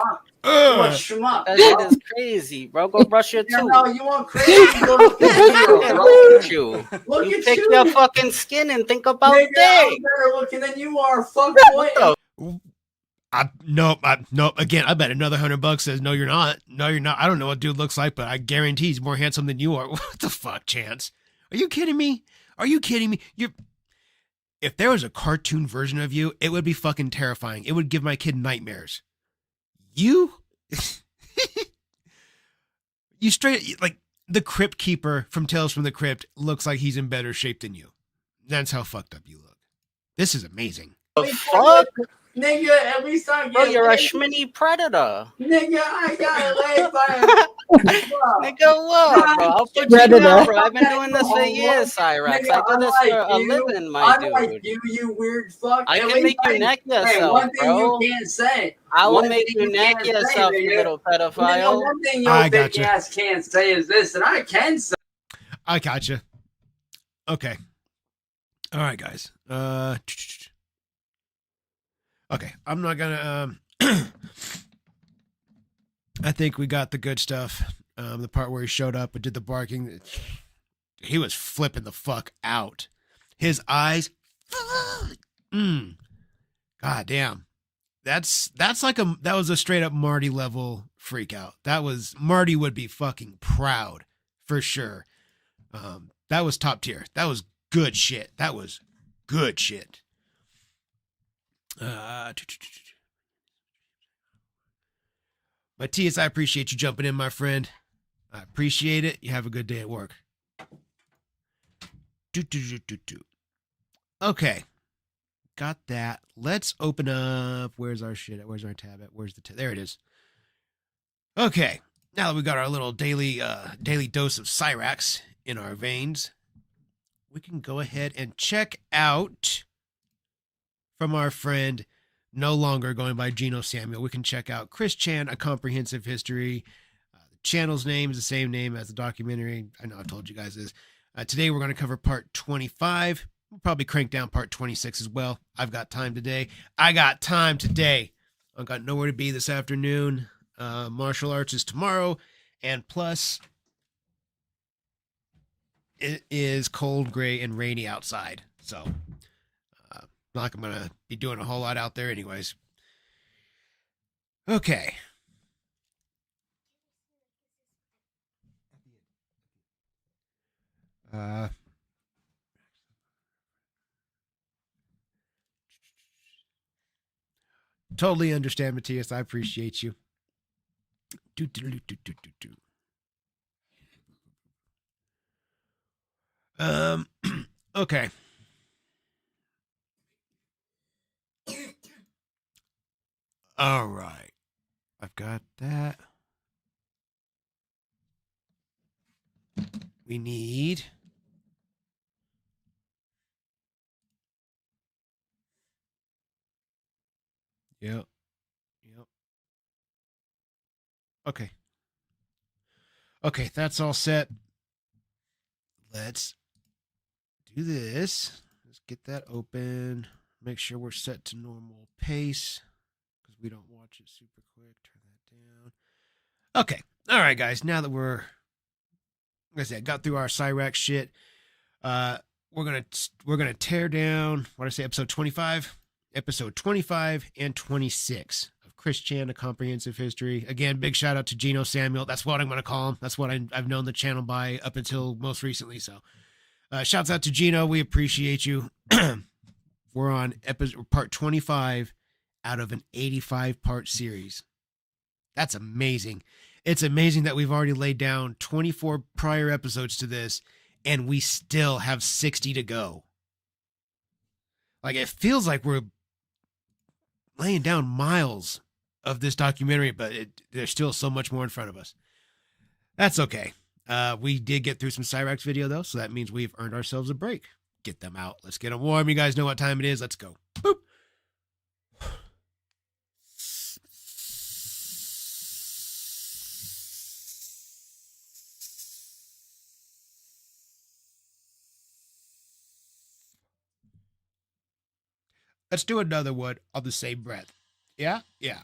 want shmup? That shit is crazy, bro. Go brush your Yeah, tooth. no, you want crazy? Go look at you, Yeah, bro. look at you. Look You at pick you. your fucking skin and think about Nigga, I'm dick. better looking than you are, fuck What boy. the? Nope. Again, I bet another $100 says no, you're not. No, you're not. I don't know what dude looks like, but I guarantee he's more handsome than you are. What the fuck, Chance? Are you kidding me? Are you kidding me? If there was a cartoon version of you, it would be fucking terrifying. It would give my kid nightmares. You, you straight like the Crypt Keeper from Tales from the Crypt looks like he's in better shape than you. That's how fucked up you look. This is amazing. The fuck? Nigga, at least I get Bro, you're a laid. schminny predator. Nigga, I got laid by Nigga, what, bro? I'll put you Predator. down, bro. I've been doing this for years, Cyrax. Nigga, I do this for a living, my unlike dude. you weird fuck. I At can least make you neck Hey, yourself, one thing bro. you can't say. I will One make thing you you neck can't say, yourself, you nigga. little Nigga, pedophile. one thing I your big gotcha. ass can't say is this, and I can say. I gotcha. Okay. All right, guys. Okay, I'm not gonna. I think we got the good stuff. The part where he showed up and did the barking. He was flipping the fuck out. His eyes. God damn. That was a straight up Marty level freak out. Marty would be fucking proud for sure. That was top tier. That was good shit. Matthias, I appreciate you jumping in, my friend. I appreciate it. You have a good day at work. Okay. Got that. Let's open up. Where's our shit at? Where's our tab at? Where's the tab? There it is. Okay. Now that we got our little daily dose of Cyrax in our veins, we can go ahead and check out from our friend, no longer going by Gino Samuel. We can check out Chris Chan, A Comprehensive History. The channel's name is the same name as the documentary. I know I've told you guys this. Today we're going to cover part 25. We'll probably crank down part 26 as well. I've got time today. I've got nowhere to be this afternoon. Martial arts is tomorrow. And plus, it is cold, gray, and rainy outside. So, not like I'm going to be doing a whole lot out there anyways. Okay. Totally understand, Matthias. I appreciate you. Okay. All right. I've got that. We need Yep. Okay. Okay, that's all set. Let's do this. Let's get that open. Make sure we're set to normal pace because we don't watch it super quick. Turn that down. Okay. All right, guys. Now that we're, like I said, got through our Cyrax shit, we're gonna tear down. What did I say? Episode 25 and 26 of Chris Chan, A Comprehensive History. Again, big shout out to Gino Samuel. That's what I'm going to call him. That's what I've known the channel by up until most recently. So shouts out to Gino. We appreciate you. We're on part 25 out of an 85-part series. That's amazing. It's amazing that we've already laid down 24 prior episodes to this, and we still have 60 to go. Like, it feels like we're laying down miles of this documentary, but there's still so much more in front of us. That's okay. We did get through some Cyrax video, though, so that means we've earned ourselves a break. Get them out. Let's get them warm. You guys know what time it is. Let's go. Boop. Let's do another one on the same breath. Yeah? Yeah.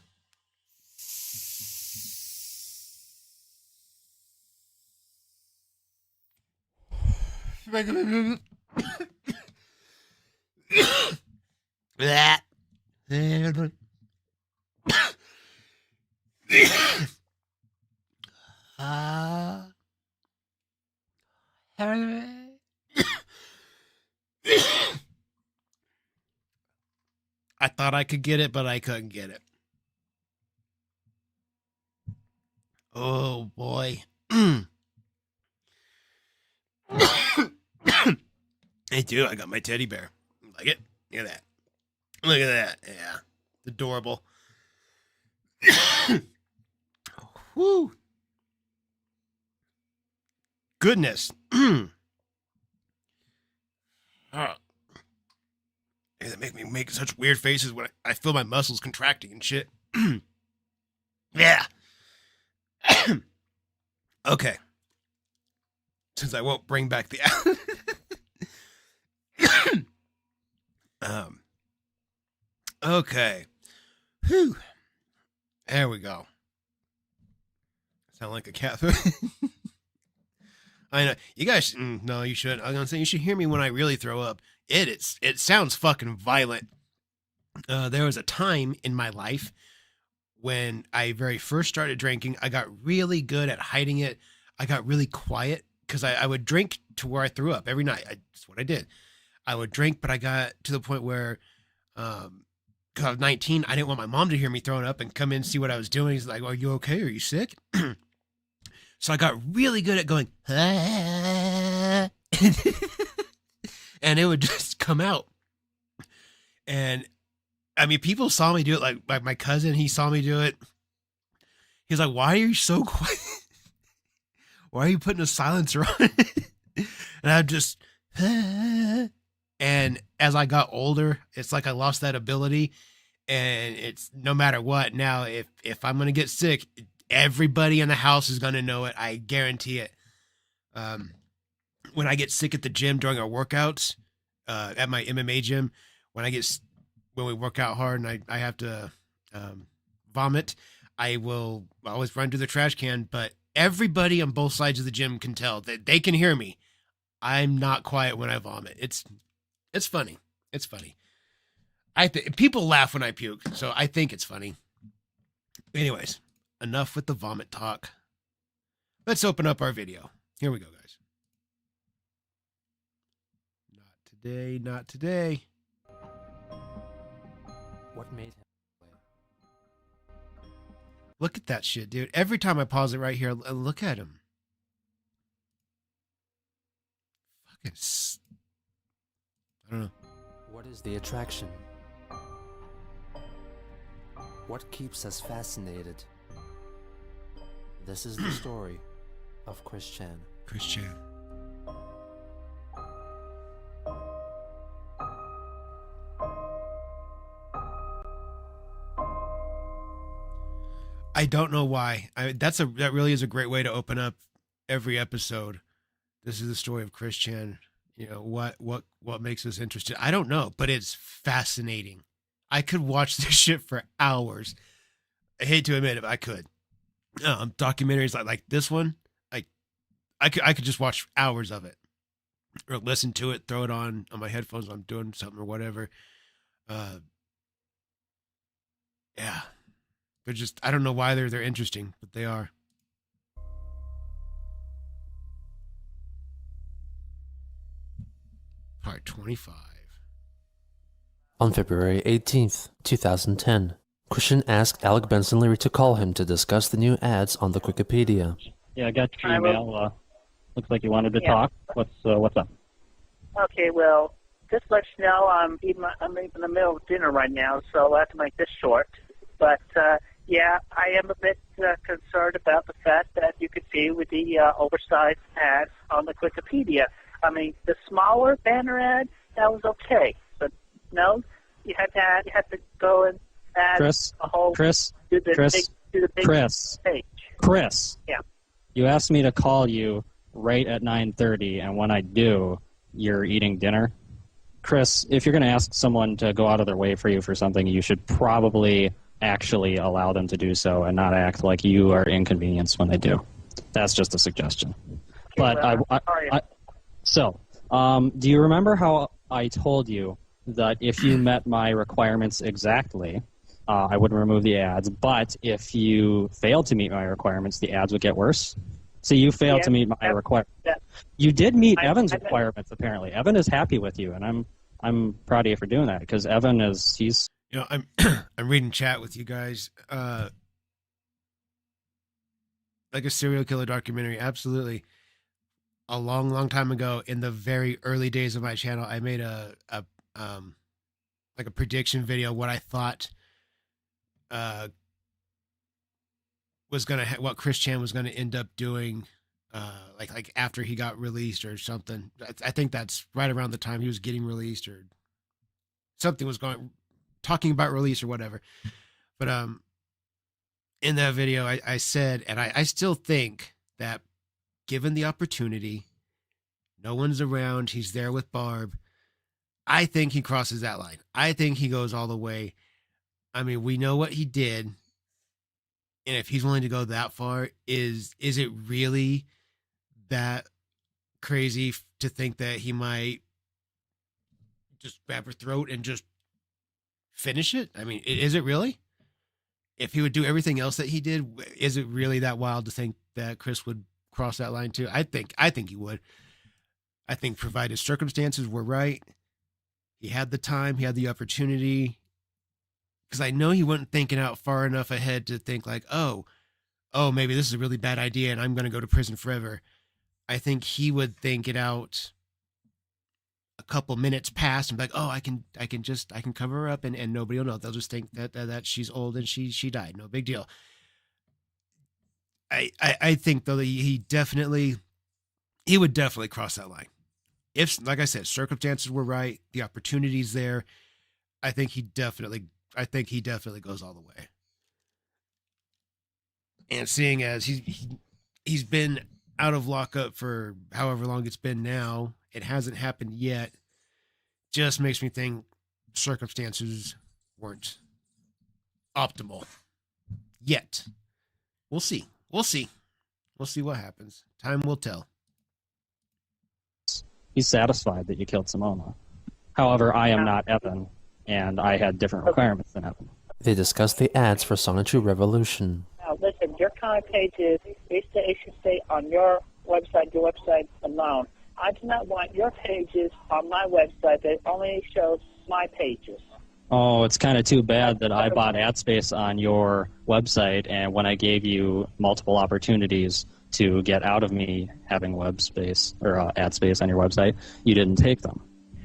That. I thought I could get it, but I couldn't get it. Oh boy. Hey dude, I got my teddy bear. Like it? Look at that. Look at that. Yeah. It's adorable. Woo. Goodness. They make me make such weird faces when I feel my muscles contracting and shit. Yeah. Okay. Since I won't bring back the okay. Whew. There we go. Sound like a cat. I know. You guys, no, you shouldn't. I was going to say, you should hear me when I really throw up. It sounds fucking violent. There was a time in my life when I very first started drinking. I got really good at hiding it. I got really quiet because I would drink to where I threw up every night. That's what I did. I would drink, but I got to the point where, because I was 19, I didn't want my mom to hear me throwing up and come in and see what I was doing. He's like, "Are you okay? Are you sick?" So I got really good at going, ah. And it would just come out. And I mean, people saw me do it. Like my cousin, he saw me do it. He's like, "Why are you so quiet? Why are you putting a silencer on?" And I just, ah. And as I got older, it's like I lost that ability. And it's no matter what. Now, if I'm going to get sick, everybody in the house is going to know it. I guarantee it. When I get sick at the gym during our workouts, at my MMA gym, when we work out hard and I have to vomit, I will always run to the trash can. But everybody on both sides of the gym can tell that they can hear me. I'm not quiet when I vomit. It's funny. It's funny. People laugh when I puke, so I think it's funny. Anyways, enough with the vomit talk. Let's open up our video. Here we go, guys. Not today, not today. What made him play? Look at that shit, dude. Every time I pause it right here, look at him. Fucking I don't know. What is the attraction? What keeps us fascinated? This is the story of Chris Chan. Chris Chan. I don't know why. That really is a great way to open up every episode. This is the story of Chris Chan. You know, what makes us interested? I don't know, but it's fascinating. I could watch this shit for hours. I hate to admit it, but I could. Documentaries like this one, I could just watch hours of it, or listen to it, throw it on my headphones when I'm doing something or whatever. Yeah, they're just, I don't know why they're interesting, but they are. Part 25. On February 18th, 2010, Christian asked Alec Benson Leary to call him to discuss the new ads on the Wikipedia. Yeah, I got your email. Looks like you wanted to talk. What's up? Okay, well, just let you know I'm in the middle of dinner right now, so I'll have to make this short. But, yeah, I am a bit concerned about the fact that you could see with the oversized ads on the Wikipedia. I mean, the smaller banner ad, that was okay. But, no, you had to go and add a whole... Chris. Do the big page. Chris. Yeah. You asked me to call you right at 9:30, and when I do, you're eating dinner. Chris, if you're going to ask someone to go out of their way for you for something, you should probably actually allow them to do so and not act like you are inconvenienced when they do. That's just a suggestion. Okay, But well, so Do you remember how I told you that if you met my requirements exactly, I would remove the ads, but if you failed to meet my requirements, the ads would get worse? So you failed to meet my requirements. You did meet Evan's requirements, apparently. Evan is happy with you, and I'm proud of you for doing that, because Evan he's... You know, I'm I'm reading chat with you guys. Like a serial killer documentary, absolutely. A long time ago, in the very early days of my channel, I made a prediction video what I thought was gonna what Chris Chan was gonna end up doing, like after he got released or something. I think that's right around the time he was getting released or something was talking about release or whatever. But in that video, I said, and I still think that given the opportunity, no one's around, he's there with Barb, I think he crosses that line. I think he goes all the way. I mean, we know what he did, and if he's willing to go that far, is it really that crazy to think that he might just grab her throat and just finish it? I mean, is it really? If he would do everything else that he did, is it really that wild to think that Chris would cross that line too? I think he would. I think provided circumstances were right, he had the time, he had the opportunity, because I know he wasn't thinking out far enough ahead to think like, oh, maybe this is a really bad idea and I'm going to go to prison forever. I think he would think it out a couple minutes past and be like, oh, I can cover her up and nobody will know. They'll just think that she's old and she died. No big deal. I think though that he would definitely cross that line. If, like I said, circumstances were right, the opportunity's there, I think he definitely goes all the way. And seeing as he's been out of lockup for however long it's been now, it hasn't happened yet, just makes me think circumstances weren't optimal yet. We'll see what happens. Time will tell. He's satisfied that you killed Simona. However, I am not Evan, and I had different requirements than Evan. They discuss the ads for Sonetry Revolution. Now, listen, your comic pages, they should stay on your website alone. I do not want your pages on my website that only shows my pages. Oh, it's kind of too bad that I bought ad space on your website, and when I gave you multiple opportunities to get out of me having web space or ad space on your website, you didn't take them.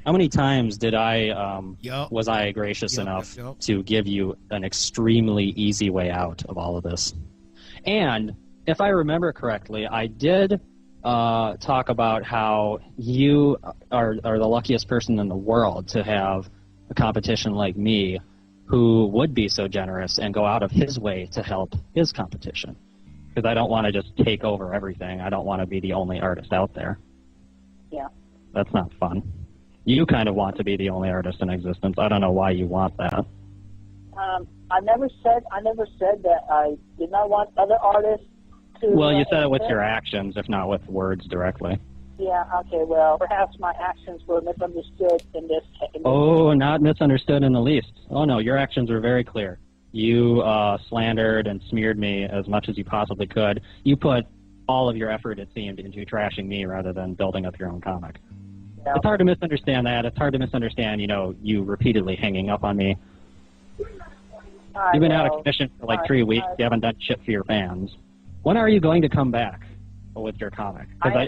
How many times did was I gracious enough to give you an extremely easy way out of all of this? And if I remember correctly, I did talk about how you are the luckiest person in the world to have a competition like me who would be so generous and go out of his way to help his competition. Because I don't want to just take over everything. I don't want to be the only artist out there. Yeah. That's not fun. You kind of want to be the only artist in existence. I don't know why you want that. I never said that I did not want other artists to... Well, you said it with your actions, if not with words directly. Yeah, okay, well, perhaps my actions were misunderstood in this case. Oh, not misunderstood in the least. Oh, no, your actions were very clear. You slandered and smeared me as much as you possibly could. You put all of your effort, it seemed, into trashing me rather than building up your own comic. Yeah. It's hard to misunderstand that. It's hard to misunderstand, you repeatedly hanging up on me. You've been out of commission for like 3 weeks. You haven't done shit for your fans. When are you going to come back with your comic? Because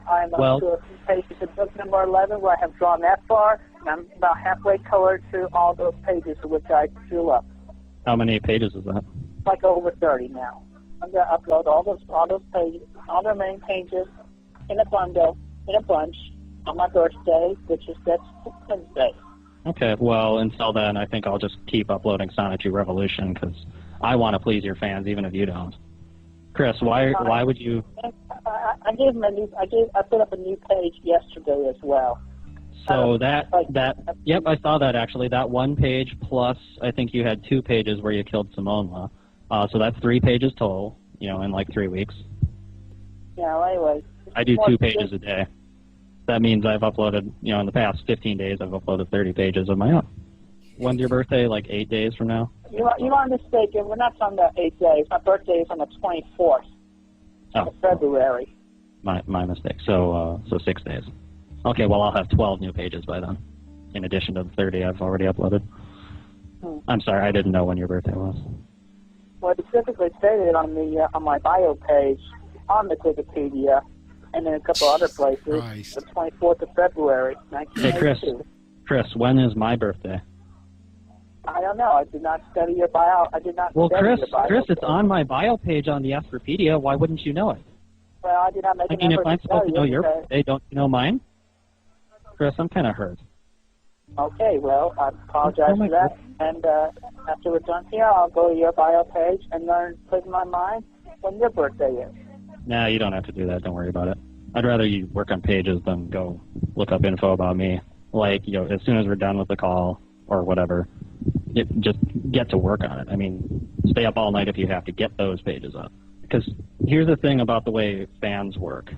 I'm up to a few pages in book number 11 where I have drawn that far, and I'm about halfway colored through all those pages which I drew up. How many pages is that? Like over 30 now. I'm going to upload all those pages, all the remaining pages in a bundle, in a bunch, on my birthday, which is next Wednesday. Okay, well, until then, I think I'll just keep uploading Sonetry Revolution because I want to please your fans, even if you don't. Chris, why would you? I put up a new page yesterday as well. So yep, I saw that actually. That one page plus, I think you had 2 pages where you killed Simona. So that's 3 pages total, in like 3 weeks. Yeah, well, anyway. I do 2 pages a day. That means I've uploaded, in the past 15 days, I've uploaded 30 pages of my own. When's your birthday? Like 8 days from now? You are mistaken. We're not talking about 8 days. My birthday is on the 24th of February. My mistake. So 6 days. Okay, well, I'll have 12 new pages by then, in addition to the 30 I've already uploaded. I'm sorry, I didn't know when your birthday was. Well, it specifically stated on the on my bio page on the Wikipedia, and in a couple other places, the 24th of February, Hey, 1982. Chris, when is my birthday? I don't know. I did not study your bio. I did not Well, study Chris, your bio. Chris, it's on my bio page on the Astropedia. Why wouldn't you know it? Well, I did not make I an mean, if effort I'm to tell supposed to know you your because- birthday, don't you know mine? Chris, I'm kind of hurt. Okay, well, I apologize for that. And after we're done here, I'll go to your bio page and learn, put in my mind when your birthday is. Nah, you don't have to do that. Don't worry about it. I'd rather you work on pages than go look up info about me. Like, as soon as we're done with the call or whatever, just get to work on it. I mean, stay up all night if you have to get those pages up. Because here's the thing about the way fans work.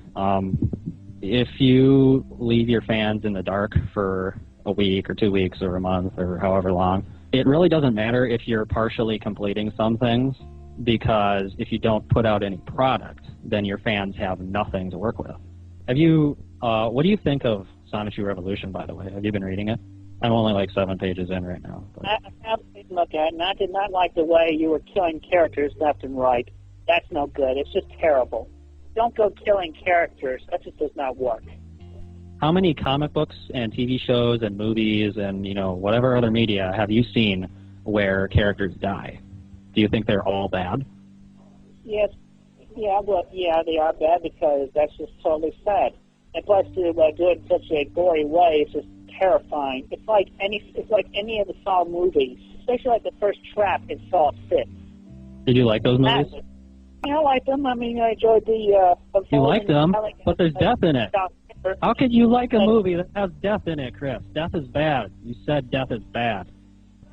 If you leave your fans in the dark for a week or 2 weeks or a month or however long, it really doesn't matter if you're partially completing some things, because if you don't put out any product, then your fans have nothing to work with. Have you, what do you think of Sonichu Revolution, by the way? Have you been reading it? I'm only like 7 pages in right now. But. I have to look at it, and I did not like the way you were killing characters left and right. That's no good. It's just terrible. Don't go killing characters. That just does not work. How many comic books and TV shows and movies and, whatever other media have you seen where characters die? Do you think they're all bad? Yes. Yeah, well, yeah, they are bad because that's just totally sad. And plus, to do it in such a gory way, it's just terrifying. It's like any of the Saw movies, especially like the first Trap in Saw 6. Did you like those movies? Yeah, I like them. I mean, I enjoyed the... You like them, but there's death in it. How could you like a movie that has death in it, Chris? Death is bad. You said death is bad.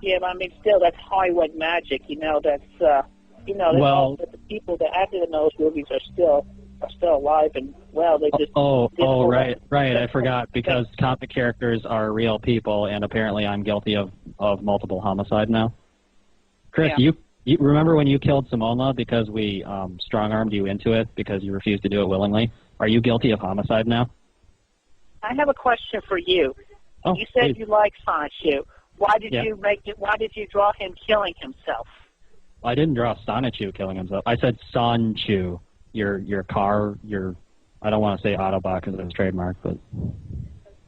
Yeah, but I mean, still, that's Hollywood magic. That's well, that the people that acted in those movies are still alive and well. They just right. I forgot, because comic characters are real people, and apparently I'm guilty of multiple homicide now. Chris, yeah. You remember when you killed Simona because we strong-armed you into it because you refused to do it willingly? Are you guilty of homicide now? I have a question for you. Oh, you said please. you like Sonichu. Why did Yeah. you Why did you draw him killing himself? I didn't draw Sonichu killing himself. I said Sonchu. Your car. I don't want to say Autobot because it's trademark, but.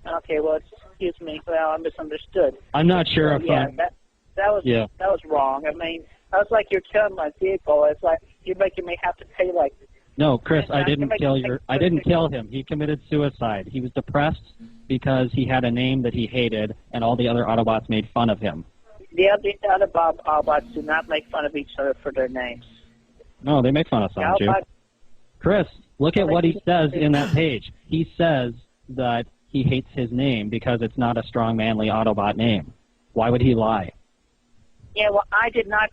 Okay, well, excuse me. Well, I misunderstood. I'm not sure if yeah, I'm. that was wrong. I mean, I was like, you're killing my vehicle. It's like you're making me have to pay like. No, Chris, I didn't kill I didn't kill him. He committed suicide. He was depressed because he had a name that he hated, and all the other Autobots made fun of him. The other Autobots do not make fun of each other for their names. No, they make fun of Sonichu. Chris, look at what he says in that page. He says that he hates his name because it's not a strong, manly Autobot name. Why would he lie? Yeah, well, I did not.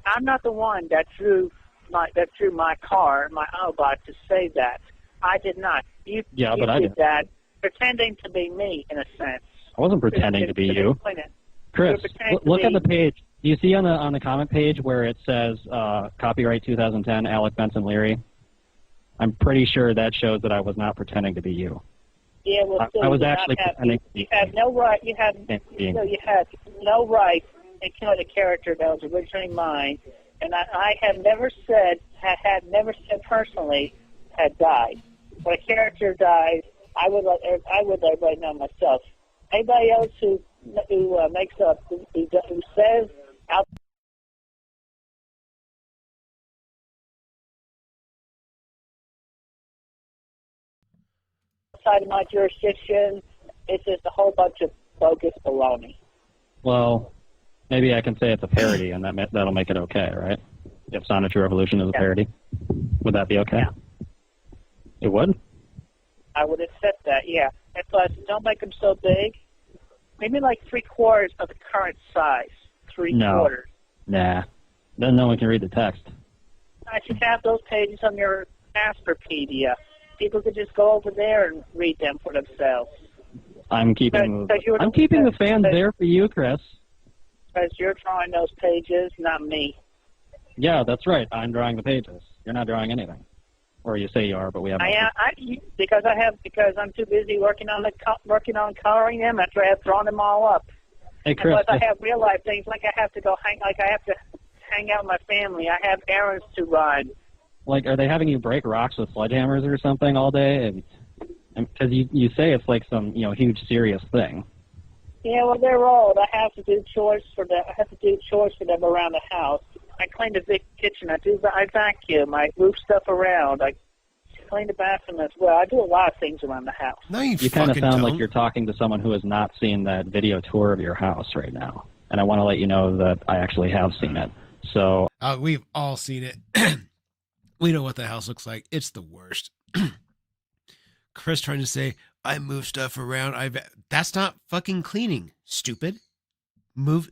I'm not the one that drew my car, my Autobot, to say that. I did not. You but I did. that, pretending to be me in a sense. I wasn't pretending to be you. Chris, look at the page. Do you see on the comment page where it says copyright 2010 Alec Benson Leary? I'm pretty sure that shows that I was not pretending to be you. Yeah, well, still, I was you actually pretending to be you had no right. You had no right in killing a character that was originally mine, and I have never said personally had died. When a character dies, I would let everybody know myself. Anybody else who makes up who says out. Outside of my jurisdiction, it's just a whole bunch of bogus baloney. Well, maybe I can say it's a parody, and that'll make it okay, right? If Sonichu Revolution is a parody, would that be okay? Yeah. It would? I would accept that, yeah. And plus, don't make them so big. Maybe like 3/4 of the current size. 3/4. Nah. Then no one can read the text. I should have those pages on your Astropedia. people could just go over there and read them for themselves. I'm keeping the fans there for you, Chris. Because you're drawing those pages, not me. Yeah, that's right. I'm drawing the pages. You're not drawing anything. Or you say you are, but we haven't. Because I'm too busy working on coloring them after I have drawn them all up. Hey, Chris. And plus, I have real life things I have to hang out with my family. I have errands to run. Like, are they having you break rocks with sledgehammers or something all day? Because you say it's like some huge serious thing. Yeah, well, they're old. I have to do chores for them. I have to do chores for them around the house. I clean the big kitchen. I vacuum. I move stuff around. I clean the bathroom as well. I do a lot of things around the house. No, you kind of sound like you're talking to someone who has not seen that video tour of your house right now. And I want to let you know that I actually have seen it. So we've all seen it. We know what the house looks like. It's the worst. Chris trying to say, I move stuff around. That's not fucking cleaning, stupid. You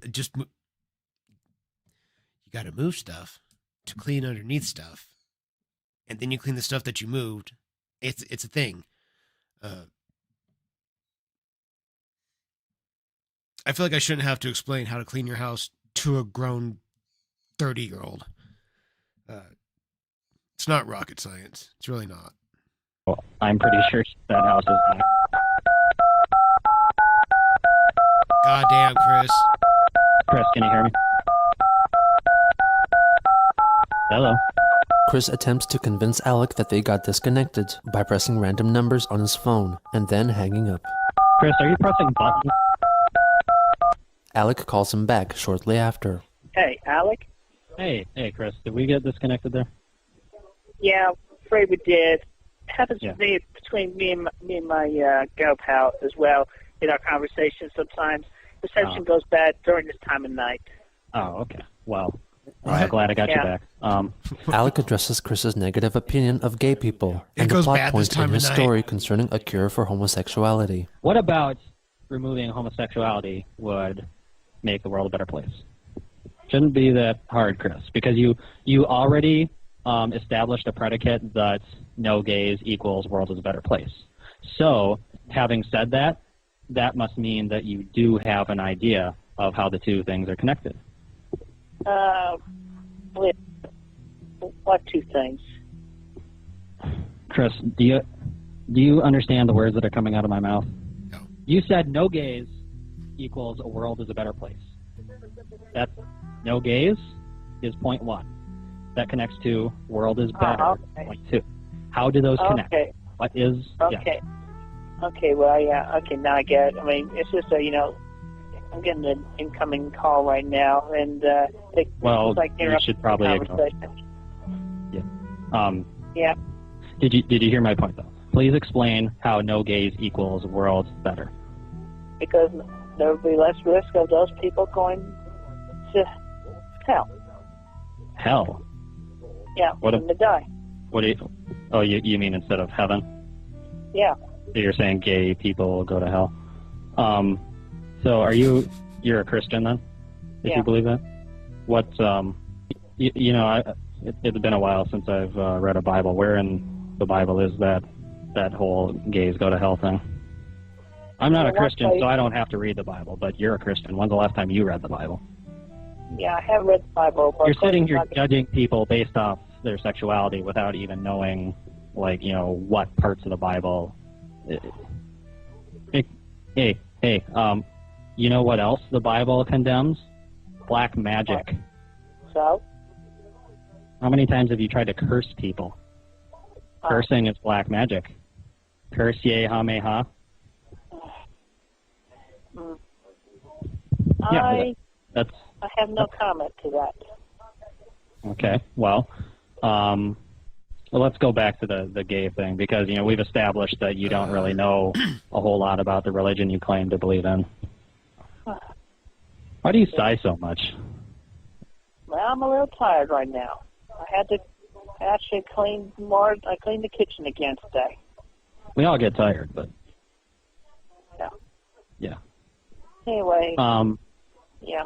got to move stuff to clean underneath stuff. And then you clean the stuff that you moved. It's a thing. I feel like I shouldn't have to explain how to clean your house to a grown 30-year-old. It's not rocket science. It's really not. Well, I'm pretty sure that house is not. Goddamn, Chris. Chris, can you hear me? Hello. Chris attempts to convince Alec that they got disconnected by pressing random numbers on his phone and then hanging up. Chris, are you pressing buttons? Alec calls him back shortly after. Hey, Alec? Hey, Chris, did we get disconnected there? Yeah, afraid we did. It happens to me between me and my girl pal as well in our conversations sometimes. Reception goes bad during this time of night. Oh, okay. Well, I'm glad I got you back. Alec addresses Chris's negative opinion of gay people and the plot points in his story concerning a cure for homosexuality. What about removing homosexuality would make the world a better place? Shouldn't be that hard, Chris, because you already established a predicate that no gays equals world is a better place. So, having said that, that must mean that you do have an idea of how the two things are connected. What two things? Chris, do you understand the words that are coming out of my mouth? No. You said no gays equals a world is a better place. That's no gays is point 1. That connects to world is better, point 2. How do those connect? What is... Okay. Yeah. Okay, well, yeah, okay, now I get it. I mean, it's just I'm getting an incoming call right now, and well, like you should probably ignore it. Yeah. Yeah. Did you hear my point, though? Please explain how no gays equals world better. Because there will be less risk of those people going to hell. Hell? Yeah, for them to die. What do you... Oh, you mean instead of heaven? Yeah. So you're saying gay people go to hell? So you're a Christian then? If you believe that? What, it's been a while since I've read a Bible. Where in the Bible is that whole gays go to hell thing? I'm not a Christian, so I don't have to read the Bible, but you're a Christian. When's the last time you read the Bible? Yeah, I have read the Bible. But you're sitting here judging people based off their sexuality without even knowing, what parts of the Bible... Hey, you know what else the Bible condemns? Black magic. So? How many times have you tried to curse people? Cursing is black magic. Curse ye ha me ha. I that's. I have no comment to that. Okay, well, let's go back to the gay thing, because, we've established that you don't really know a whole lot about the religion you claim to believe in. Why do you sigh so much? Well, I'm a little tired right now. I had to actually clean more. I cleaned the kitchen again today. We all get tired, but... Yeah. Anyway. Yeah.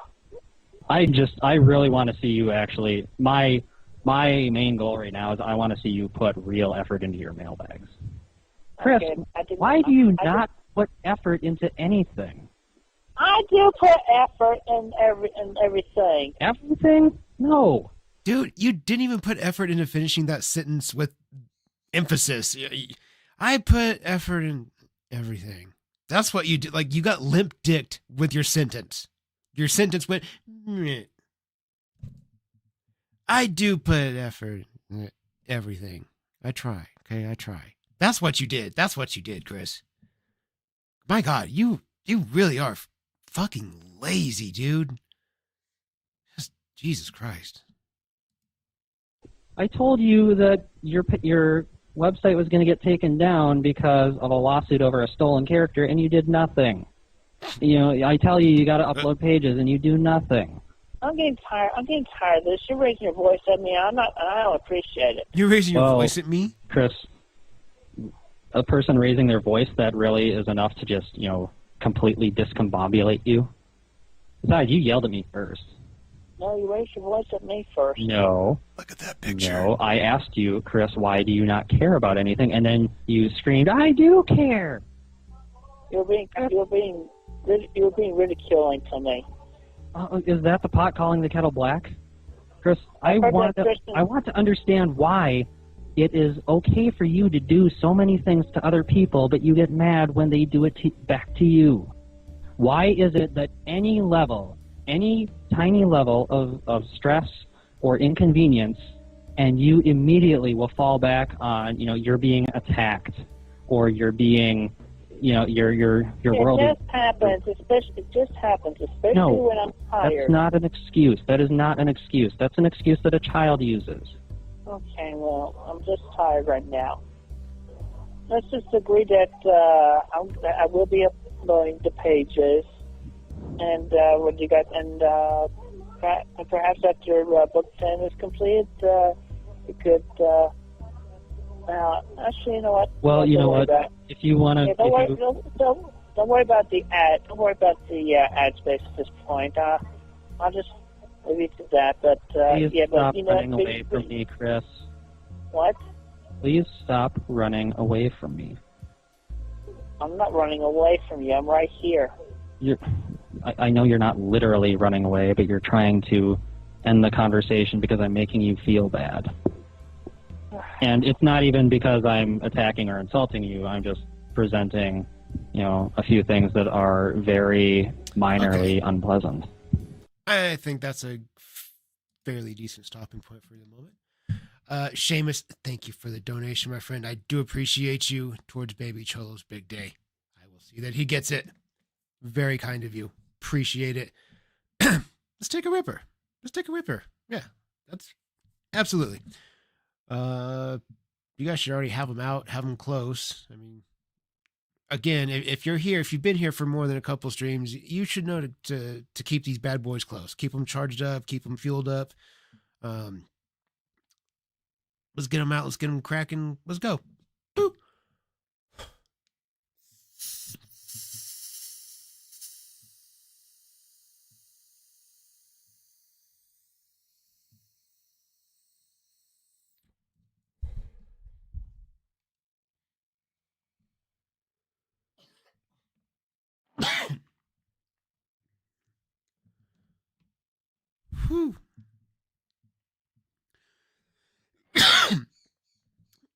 I really want to see you actually... My main goal right now is I want to see you put real effort into your mailbags. Chris, Okay, I didn't- why do you I not put effort into anything? I do put effort in everything. Everything? No. Dude, you didn't even put effort into finishing that sentence with emphasis. I put effort in everything. That's what you did. Like, you got limp-dicked with your sentence. Your sentence went, meh. I do put effort in everything. I try. Okay, I try. That's what you did. That's what you did, Chris. My God, you really are fucking lazy, dude. Just, Jesus Christ. I told you that your website was going to get taken down because of a lawsuit over a stolen character, and you did nothing. You know, I tell you, you got to upload pages, and you do nothing. I'm getting tired. I'm getting tired of this. You're raising your voice at me. I don't appreciate it. You're raising your voice at me? Chris, a person raising their voice, that really is enough to just, completely discombobulate you. Besides, you yelled at me first. No, you raised your voice at me first. No. Look at that picture. No, I asked you, Chris, why do you not care about anything? And then you screamed, I do care. You're being ridiculing to me. Is that the pot calling the kettle black? Chris, I want to understand why it is okay for you to do so many things to other people, but you get mad when they do it back to you. Why is it that any tiny level of stress or inconvenience, and you immediately will fall back on, you're being attacked, or you're being, your world is... It just happens, especially No, when I'm tired. that's not an excuse. That is not an excuse. That's an excuse that a child uses. Okay, well, I'm just tired right now. Let's just agree that I will be uploading the pages, and what you got, and perhaps after book 10 is completed, you could. Actually, you know what? Well, you know what? If you want to, Don't worry about the ad. Don't worry about the ad space at this point. I'll just leave you to that. But please yeah, stop but running away from me, Chris. What? Please stop running away from me. I'm not running away from you. I'm right here. I know you're not literally running away, but you're trying to end the conversation because I'm making you feel bad. And it's not even because I'm attacking or insulting you. I'm just presenting, a few things that are very minorly unpleasant. I think that's a fairly decent stopping point for the moment. Seamus, thank you for the donation, my friend. I do appreciate you towards Baby Cholo's big day. I will see that he gets it. Very kind of you. Appreciate it. Let's take a ripper. Yeah, that's absolutely. You guys should already have them out, have them close. I mean, again, if you're here, if you've been here for more than a couple streams, you should know to keep these bad boys close. Keep them charged up, keep them fueled up. Let's get them out. Let's get them cracking. Let's go. Boop. Whew.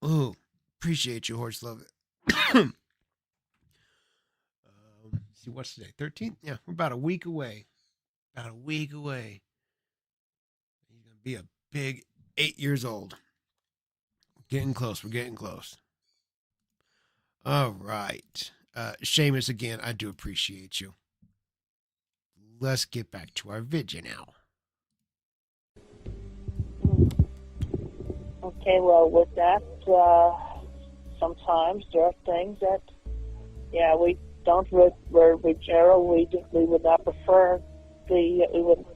Oh, appreciate you, horse. Love it. See, what's today? 13th? Yeah, we're about a week away. He's going to be a big 8 years old. We're getting close. All right. Seamus, again, I do appreciate you. Let's get back to our video now. Okay, well, with that, sometimes there are things that, we don't. We would not prefer we would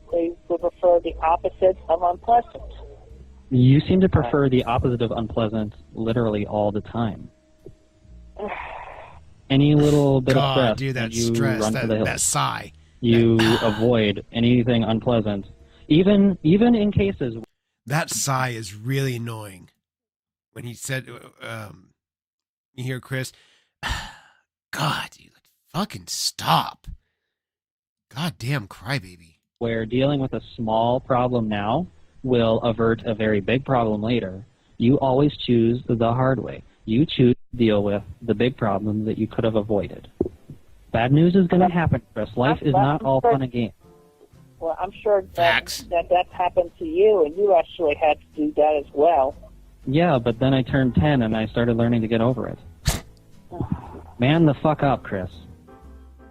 prefer the opposite of unpleasant. You seem to prefer the opposite of unpleasant literally all the time. Any little bit of stress, dude, that you stress, run for the hills. that sigh. You avoid anything unpleasant, even in cases. That sigh is really annoying. When he said, You hear Chris? God, dude, fucking stop. Goddamn crybaby. Where dealing with a small problem now will avert a very big problem later. You always choose the hard way. You choose to deal with the big problem that you could have avoided. Bad news is going to happen, Chris. Life is not all fun and games. Well, I'm sure that's happened to you, and you actually had to do that as well. Yeah, but then I turned 10 and I started learning to get over it. Man the fuck up, Chris.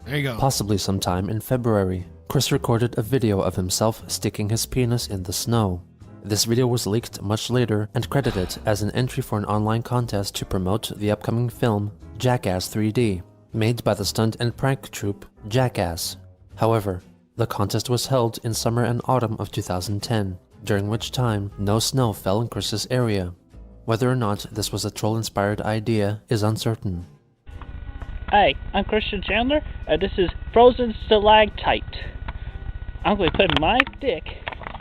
There you go. Possibly sometime in February, Chris recorded a video of himself sticking his penis in the snow. This video was leaked much later and credited as an entry for an online contest to promote the upcoming film Jackass 3D, made by the stunt and prank troupe Jackass. However, the contest was held in summer and autumn of 2010, during which time no snow fell in Chris's area. Whether or not this was a troll-inspired idea is uncertain. Hey, I'm Christian Chandler, and this is Frozen Stalactite. I'm going to put my dick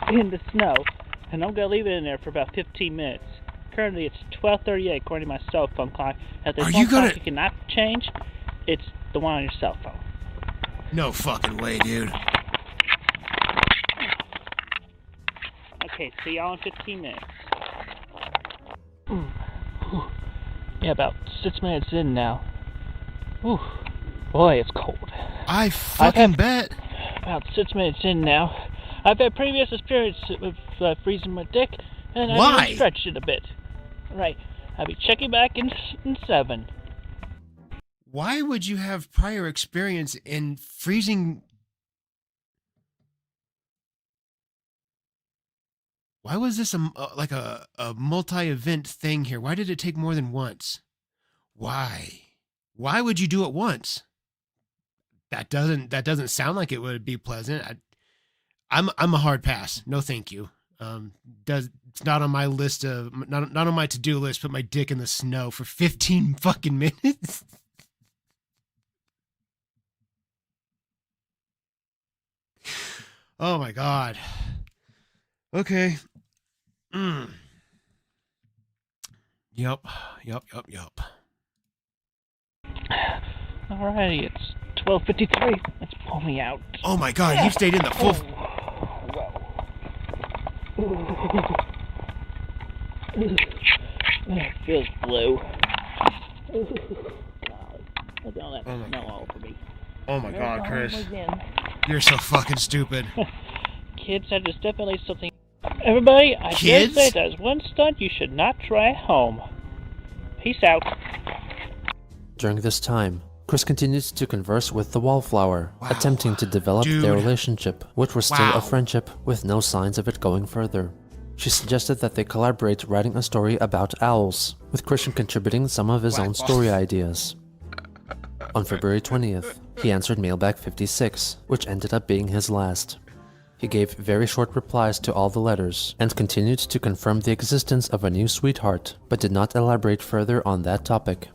in the snow, and I'm going to leave it in there for about 15 minutes. Currently, it's 12:38 according to my cell phone clock. If there's one clock you cannot change, it's the one on your cell phone. No fucking way, dude. Okay, see y'all in 15 minutes. Yeah, about 6 minutes in now. Ooh, boy, it's cold. I fucking bet. About 6 minutes in now. I've had previous experience with freezing my dick, and Why? I've stretched it a bit. Right, I'll be checking back in 7. Why would you have prior experience in freezing? Why was this like a multi-event thing here? Why did it take more than once? Why? Why would you do it once? That doesn't sound like it would be pleasant. I'm a hard pass. No, thank you. It's not on my list of not on my to-do list. Put my dick in the snow for 15 fucking minutes. Oh my God. Okay. Yep. Alrighty, it's 12:53. Let's pull me out. Oh my God, you stayed in the full. It feels blue. Look at all that snow all over me. Oh my God, Chris. Again. You're so fucking stupid. Kids, that is definitely something. Everybody, I Kids? dare say that is one stunt you should not try at home. Peace out. During this time, Chris continued to converse with the Wallflower, attempting to develop their relationship, which was still a friendship with no signs of it going further. She suggested that they collaborate writing a story about owls, with Christian contributing some of his own story ideas. On February 20th, he answered Mailbag 56, which ended up being his last. He gave very short replies to all the letters, and continued to confirm the existence of a new sweetheart, but did not elaborate further on that topic.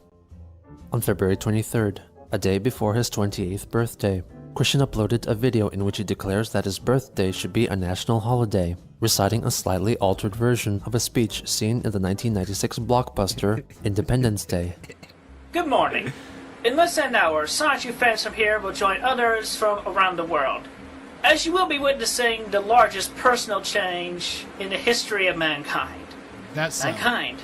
On February 23rd, a day before his 28th birthday, Christian uploaded a video in which he declares that his birthday should be a national holiday, reciting a slightly altered version of a speech seen in the 1996 blockbuster Independence Day. Good morning. In less than an hour, Sanchi fans from here will join others from around the world, as you will be witnessing the largest personal change in the history of mankind. Mankind.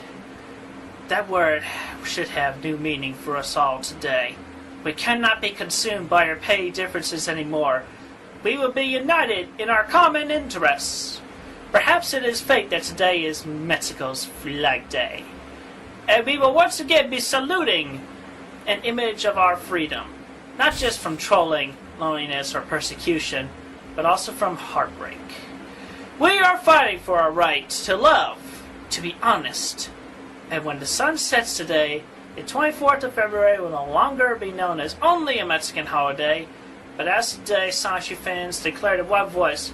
That word should have new meaning for us all today. We cannot be consumed by our petty differences anymore. We will be united in our common interests. Perhaps it is fate that today is Mexico's Flag Day. And we will once again be saluting an image of our freedom, not just from trolling, loneliness, or persecution, but also from heartbreak. We are fighting for our right to love, to be honest. And when the sun sets today, the 24th of February will no longer be known as only a Mexican holiday, but as today Sanchi fans declared in one voice,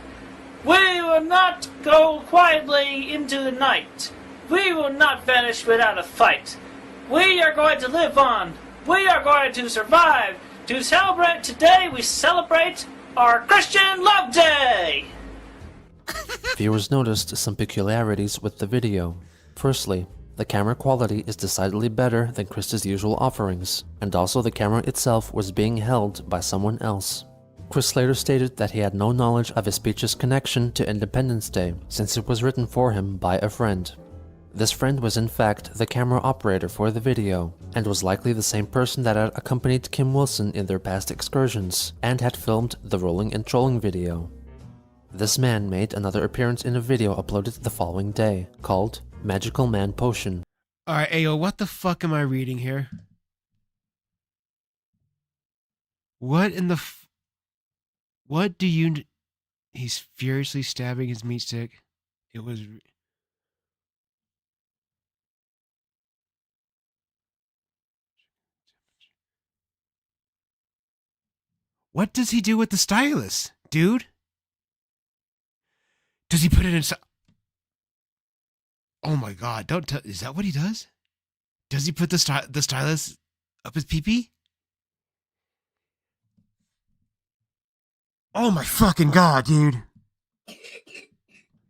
we will not go quietly into the night. We will not vanish without a fight. We are going to live on. We are going to survive. To celebrate today, we celebrate our Christian Love Day! Viewers noticed some peculiarities with the video. Firstly, The camera quality is decidedly better than Krista's usual offerings, and also the camera itself was being held by someone else. Chris later stated that he had no knowledge of his speech's connection to Independence Day, since it was written for him by a friend. This friend was in fact the camera operator for the video, and was likely the same person that had accompanied Kim Wilson in their past excursions, and had filmed the rolling and trolling video. This man made another appearance in a video uploaded the following day, called Magical Man Potion. Alright, Ayo, what the fuck am I reading here? What in the what do you... He's furiously stabbing his meat stick. It was... What does he do with the stylus, dude? Does he put it in... Oh my god, don't tell... Is that what he does? Does he put the stylus up his pee-pee? Oh my fucking god, dude.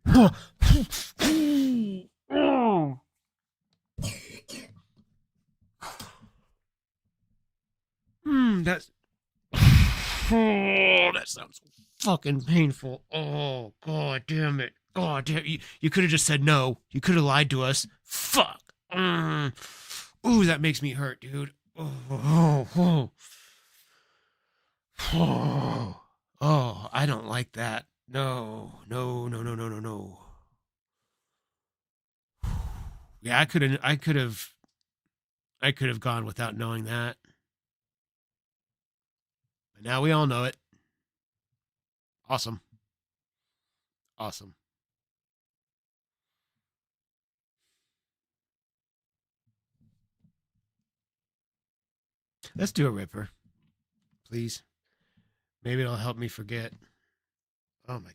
That's... Oh, that sounds fucking painful. Oh, god damn it. God damn it. You could have just said no. You could have lied to us. Fuck. Ooh, that makes me hurt, dude. Oh, I don't like that. No. Yeah, I could have gone without knowing that. But now we all know it. Awesome. Let's do a Ripper. Please. Maybe it'll help me forget. Oh my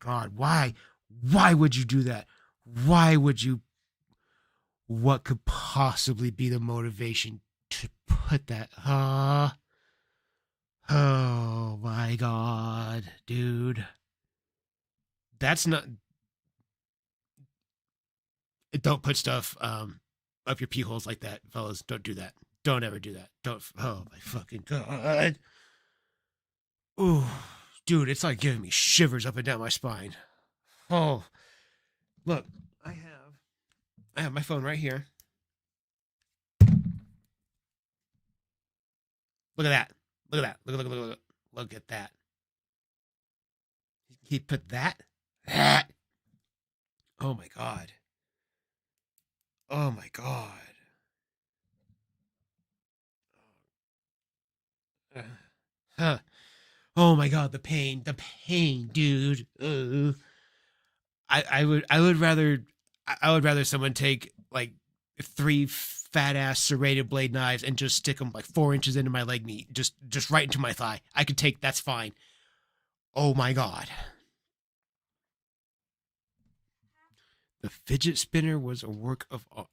god. Why would you do that? Why would you... What could possibly be the motivation to put that... Oh my god, dude. That's not... Don't put stuff up your pee holes like that, fellas. Don't do that. Don't ever do that. Don't... Oh my fucking god. Ooh, dude, it's like giving me shivers up and down my spine. Oh, look, I have my phone right here. Look at that. Look at that. Look at that. He put that? Oh my god. Oh my god. Oh my god, the pain, dude. I would rather someone take like 3 fat ass serrated blade knives and just stick them like 4 inches into my leg meat, just right into my thigh. I could take, that's fine. Oh my god. The fidget spinner was a work of art.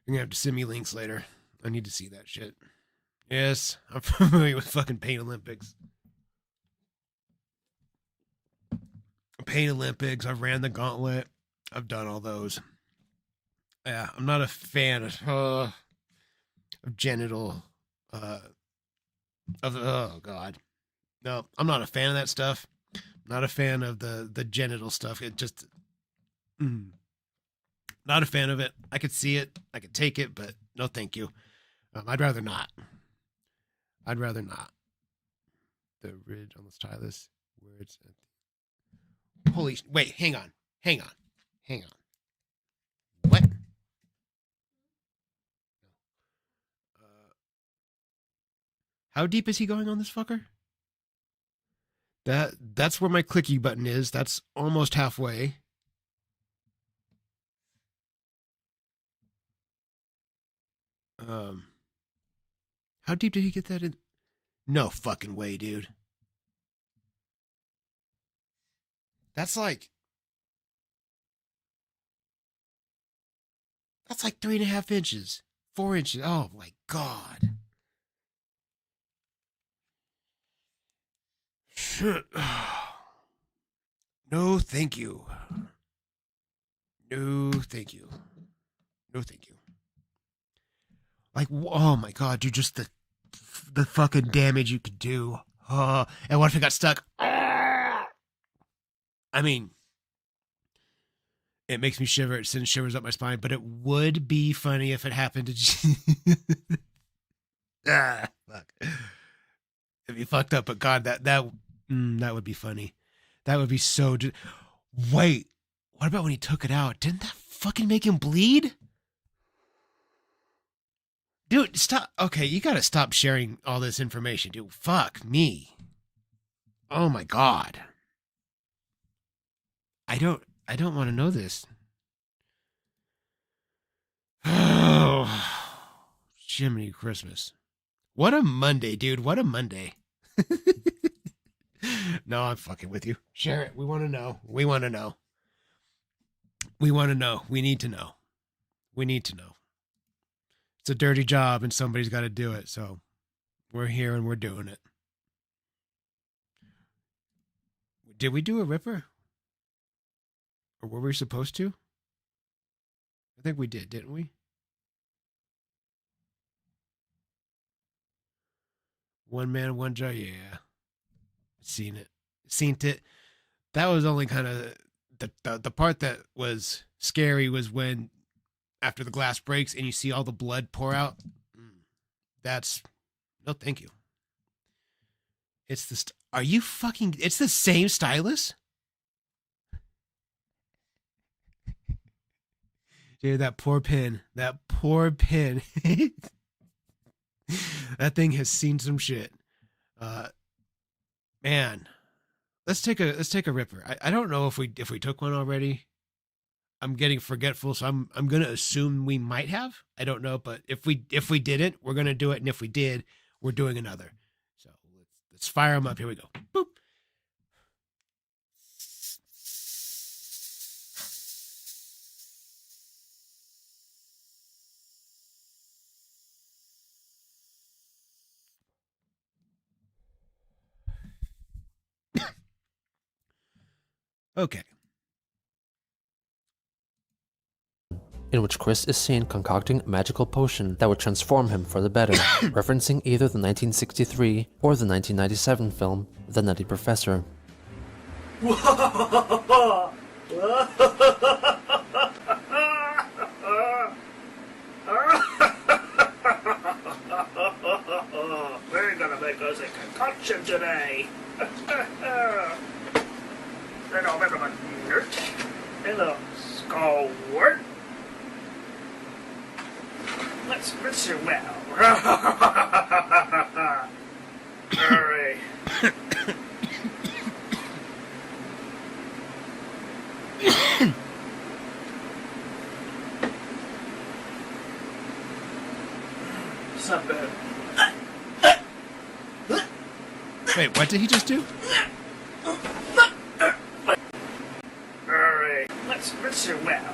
You're gonna have to send me links later. I need to see that shit. Yes, I'm familiar with fucking Pain Olympics. Pain Olympics, I've ran the gauntlet. I've done all those. Yeah, I'm not a fan of genital, oh god. No, I'm not a fan of that stuff. Not a fan of the genital stuff. It just, not a fan of it. I could see it, I could take it, but no thank you. I'd rather not. The ridge on the stylus, words. Holy, wait, hang on. What? How deep is he going on this fucker? That's where my clicky button is. That's almost halfway. How deep did he get that in? No fucking way, dude. That's like 3.5 inches, 4 inches. Oh my god. Shit. No, thank you. No, thank you. No, thank you. Like, oh my god, dude, just the fucking damage you could do. Oh, and what if it got stuck? I mean, it makes me shiver. It sends shivers up my spine, but it would be funny if it happened to fuck. It'd be fucked up, but god, that would be funny. That would be so... Wait, what about when he took it out? Didn't that fucking make him bleed? Dude, stop. Okay, you gotta stop sharing all this information, dude. Fuck me. Oh my god. I don't want to know this. Oh, Jiminy Christmas. What a Monday, dude. What a Monday. No, I'm fucking with you. Share it. We want to know. We want to know. We want to know. We need to know. We need to know. It's a dirty job and somebody's got to do it. So we're here and we're doing it. Did we do a ripper? Or were we supposed to? I think we did, didn't we? One man, one jar. Yeah. Seen it. Seen it. That was only kind of the part that was scary was when after the glass breaks and you see all the blood pour out. That's no thank you. It's the are you fucking it's the same stylus? Dude, that poor pin. That poor pin. That thing has seen some shit. Man. Let's take a ripper. I don't know if we took one already. I'm getting forgetful, so I'm gonna assume we might have. I don't know, but if we didn't, we're gonna do it, and if we did, we're doing another. So let's fire them up. Here we go. Boop. Okay. In which Chris is seen concocting a magical potion that would transform him for the better, referencing either the 1963 or the 1997 film, The Nutty Professor. We're gonna make us a concoction today. Then I'll make them a nerd and a stalwart. Let's rinse her well. Alright. It's not bad. Wait, what did he just do? Alright. Let's rinse her well.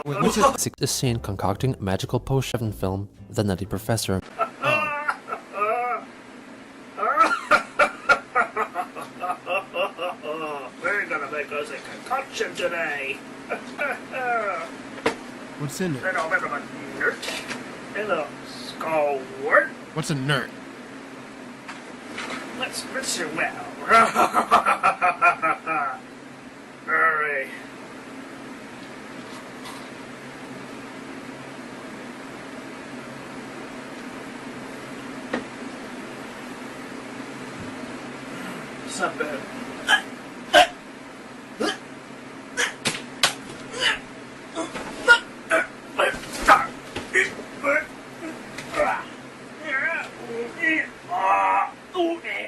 Wait, what's it? Is seen concocting a magical potion film, The Nutty Professor. We're gonna make us a concoction today. What's in it? Then I'll make them a nerd and a stalwart. What's a nerd? Let's rinse her well. Alright. It's not bad.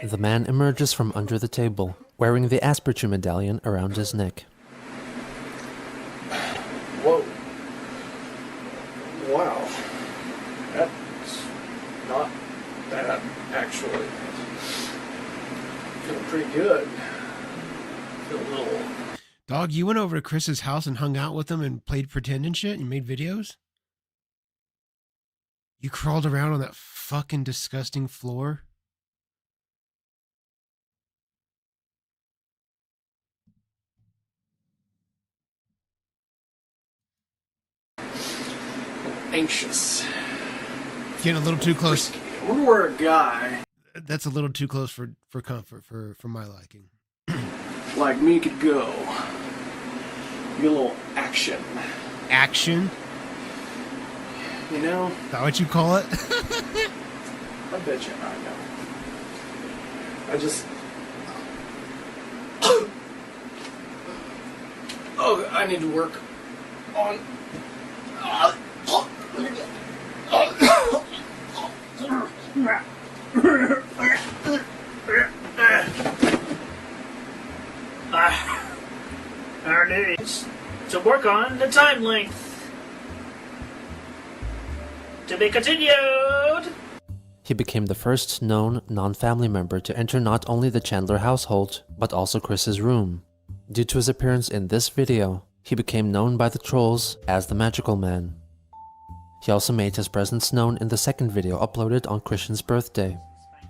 The man emerges from under the table, wearing the Asperger medallion around his neck. Whoa. Wow. That's not bad, actually. Feeling pretty good. Feel a little... Dog, you went over to Chris's house and hung out with him and played pretend and shit and made videos? You crawled around on that fucking disgusting floor? anxious. Getting a little too close. I wonder where a guy That's a little too close for comfort for my liking. like me could go. Get a little action. Action? You know? Is that what you call it? I bet you I know. I just... Oh, I need to work on... Our needs to work on the time length. To be continued. He became the first known non-family member to enter not only the Chandler household, but also Chris's room. Due to his appearance in this video, he became known by the trolls as the Magical Man. He also made his presence known in the second video uploaded on Christian's birthday.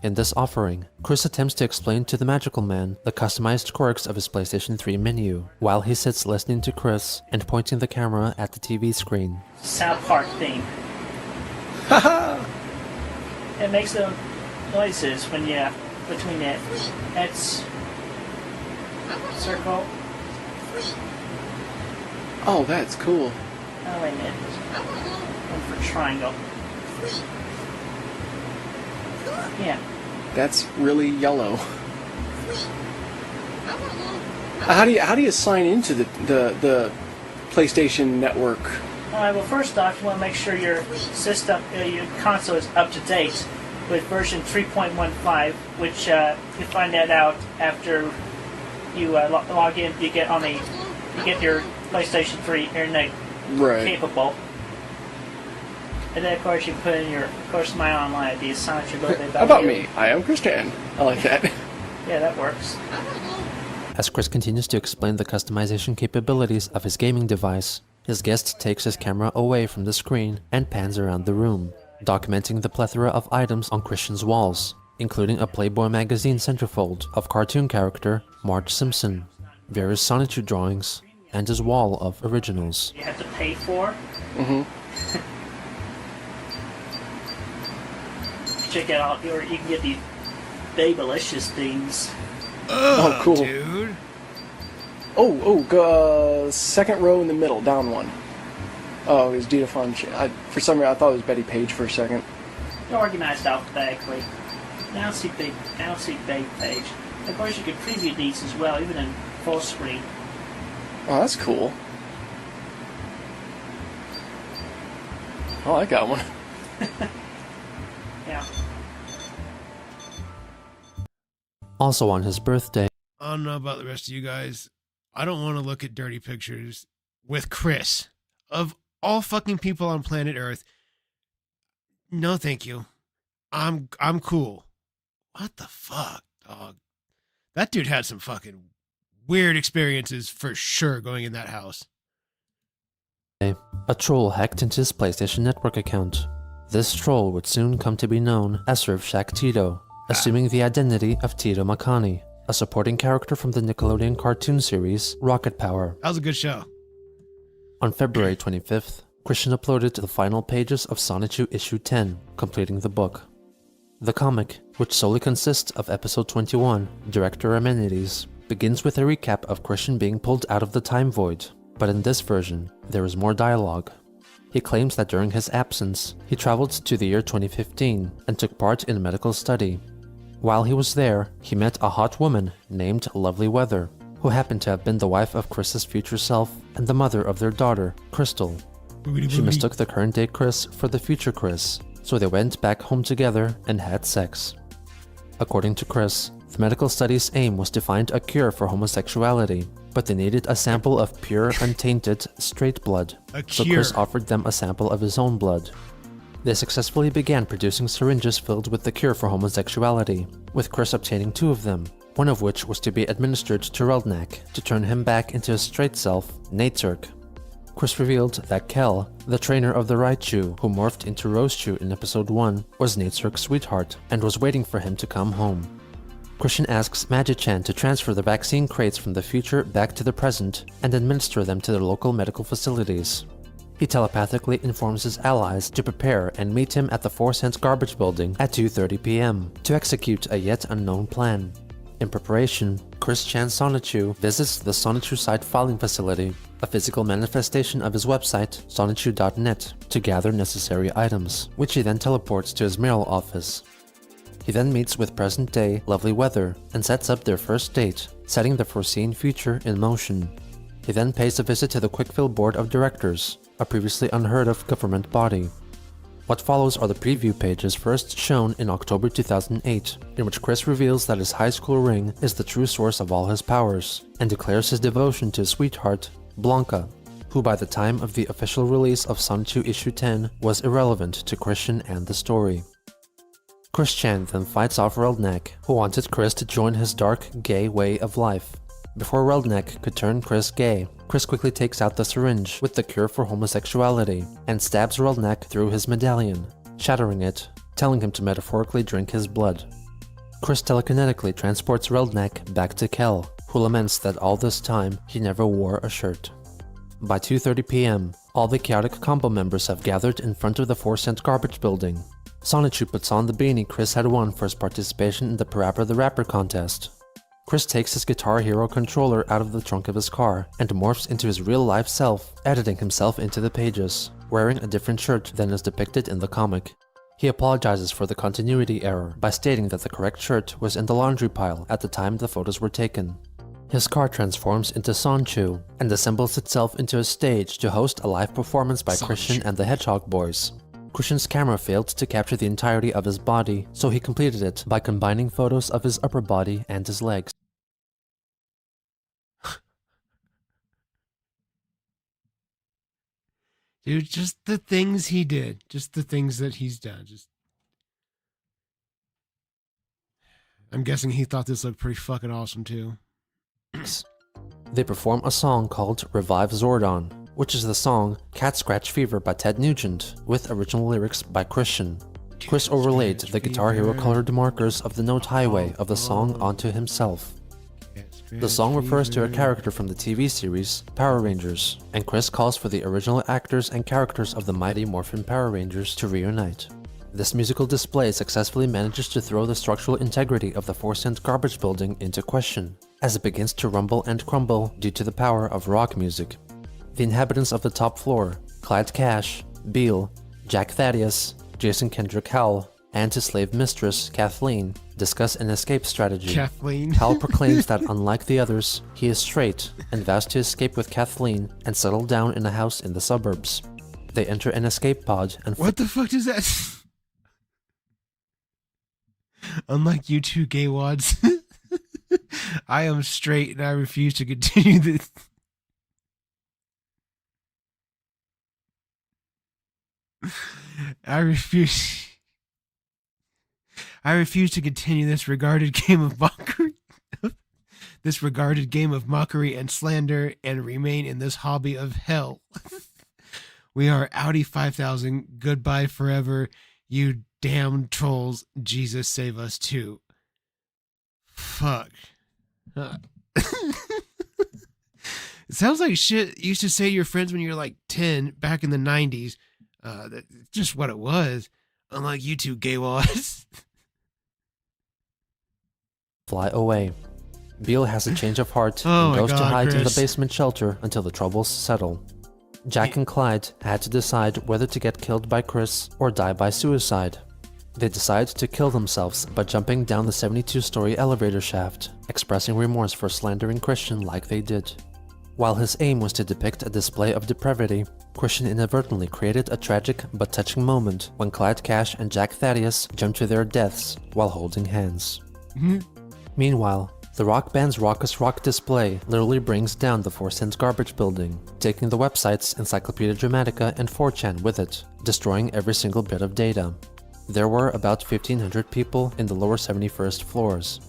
In this offering, Chris attempts to explain to the Magical Man the customized quirks of his PlayStation 3 menu, while he sits listening to Chris and pointing the camera at the TV screen. South Park theme. It makes the noises when you between it. It's circle. Oh, that's cool. Oh wait a minute. One for triangle. Yeah. That's really yellow. How do you sign into the PlayStation Network? Alright, well first off, you want to make sure your system, your console is up to date with version 3.15, which you find that out after you log in. You get your PlayStation 3 internet capable. And then of course you put in your, my online ID, sign your little bit How about me? I am Christian. I like that. Yeah, that works. As Chris continues to explain the customization capabilities of his gaming device, his guest takes his camera away from the screen and pans around the room, documenting the plethora of items on Christian's walls, including a Playboy magazine centerfold of cartoon character Marge Simpson, various Sonichu drawings, and his wall of originals. You have to pay for. Check it out, or you can get these Babylicious things. Oh, cool. Dude. Second row in the middle, down one. Oh, it was Dita Fun. For some reason, I thought it was Betty Page for a second. Organized alphabetically. Now see big page. Of course, you can preview these as well, even in full screen. Oh, that's cool. Oh, I got one. Yeah. Also on his birthday, I don't know about the rest of you guys. I don't want to look at dirty pictures with Chris. Of all fucking people on planet Earth. No, thank you. I'm cool. What the fuck, dog? That dude had some fucking weird experiences for sure going in that house. a troll hacked into his PlayStation Network account. This troll would soon come to be known as Surfshack Tito, assuming the identity of Tito Makani, a supporting character from the Nickelodeon cartoon series Rocket Power. That was a good show. On February 25th, Christian uploaded the final pages of Sonichu Issue 10, completing the book. The comic, which solely consists of Episode 21, Director Amenities, begins with a recap of Christian being pulled out of the time void, but in this version, there is more dialogue. He claims that during his absence, he traveled to the year 2015 and took part in a medical study. While he was there, he met a hot woman named Lovely Weather, who happened to have been the wife of Chris's future self and the mother of their daughter, Crystal. She mistook the current day Chris for the future Chris, so they went back home together and had sex. According to Chris, the medical study's aim was to find a cure for homosexuality, but they needed a sample of pure, untainted, straight blood, so Chris offered them a sample of his own blood. They successfully began producing syringes filled with the cure for homosexuality, with Chris obtaining 2 of them, one of which was to be administered to Reldnak to turn him back into his straight self, Naturk. Chris revealed that Kel, the trainer of the Raichu who morphed into Rosechu in episode 1, was Naturk's sweetheart and was waiting for him to come home. Christian asks Magi-chan to transfer the vaccine crates from the future back to the present and administer them to the local medical facilities. He telepathically informs his allies to prepare and meet him at the 4 Cent Garbage Building at 2:30 p.m. to execute a yet unknown plan. In preparation, Chris Chan Sonichu visits the Sonichu site filing facility, a physical manifestation of his website, sonichu.net, to gather necessary items, which he then teleports to his mail office. He then meets with present-day lovely weather and sets up their first date, setting the foreseen future in motion. He then pays a visit to the Quickfill Board of Directors, a previously unheard-of government body. What follows are the preview pages first shown in October 2008, in which Chris reveals that his high school ring is the true source of all his powers, and declares his devotion to his sweetheart, Blanca, who by the time of the official release of Sonichu Issue 10 was irrelevant to Christian and the story. Chris Chan then fights off Reldnak, who wanted Chris to join his dark, gay way of life. Before Reldnak could turn Chris gay, Chris quickly takes out the syringe with the cure for homosexuality and stabs Reldnak through his medallion, shattering it, telling him to metaphorically drink his blood. Chris telekinetically transports Reldnak back to Kel, who laments that all this time he never wore a shirt. By 2:30 p.m., all the Chaotic Combo members have gathered in front of the 4 Cent Garbage Building. Sonichu puts on the beanie Chris had won for his participation in the Parappa the Rapper contest. Chris takes his Guitar Hero controller out of the trunk of his car and morphs into his real-life self, editing himself into the pages, wearing a different shirt than is depicted in the comic. He apologizes for the continuity error by stating that the correct shirt was in the laundry pile at the time the photos were taken. His car transforms into Sonchu and assembles itself into a stage to host a live performance by Christian and the Hedgehog Boys. Christian's camera failed to capture the entirety of his body, so he completed it by combining photos of his upper body and his legs. Dude, just the things he did. Just the things that he's done. I'm guessing he thought this looked pretty fucking awesome, too. They perform a song called Revive Zordon, which is the song Cat Scratch Fever by Ted Nugent, with original lyrics by Christian. Chris overlaid the Guitar Hero colored markers of the note highway of the song onto himself. The song refers to a character from the TV series Power Rangers, and Chris calls for the original actors and characters of the Mighty Morphin Power Rangers to reunite. This musical display successfully manages to throw the structural integrity of the 4 Cent Garbage Building into question, as it begins to rumble and crumble due to the power of rock music. The inhabitants of the top floor, Clyde Cash, Beale, Jack Thaddeus, Jason Kendrick Howell, and his slave mistress, Kathleen, discuss an escape strategy. Kathleen. Howell proclaims that unlike the others, he is straight and vows to escape with Kathleen and settle down in a house in the suburbs. They enter an escape pod and... What the fuck is that? Unlike you two gay wads, I am straight and I refuse to continue this. I refuse to continue this regarded game of mockery and slander and remain in this hobby of hell. We are Audi 5000. Goodbye forever, you damn trolls. Jesus save us too. Fuck. It sounds like shit you used to say to your friends when you were like 10 back in the 90s. That's just what it was. Unlike you two gay wads. fly away. Beale has a change of heart Oh and my goes to God, hide in the Chris. basement shelter until the troubles settle. Jack and Clyde had to decide whether to get killed by Chris or die by suicide. They decide to kill themselves by jumping down the 72-story elevator shaft, expressing remorse for slandering Christian like they did. While his aim was to depict a display of depravity, Christian inadvertently created a tragic but touching moment when Clyde Cash and Jack Thaddeus jumped to their deaths while holding hands. Meanwhile, the rock band's raucous rock display literally brings down the 4 Cent Garbage Building, taking the websites Encyclopedia Dramatica and 4chan with it, destroying every single bit of data. There were about 1,500 people in the lower 71st floors.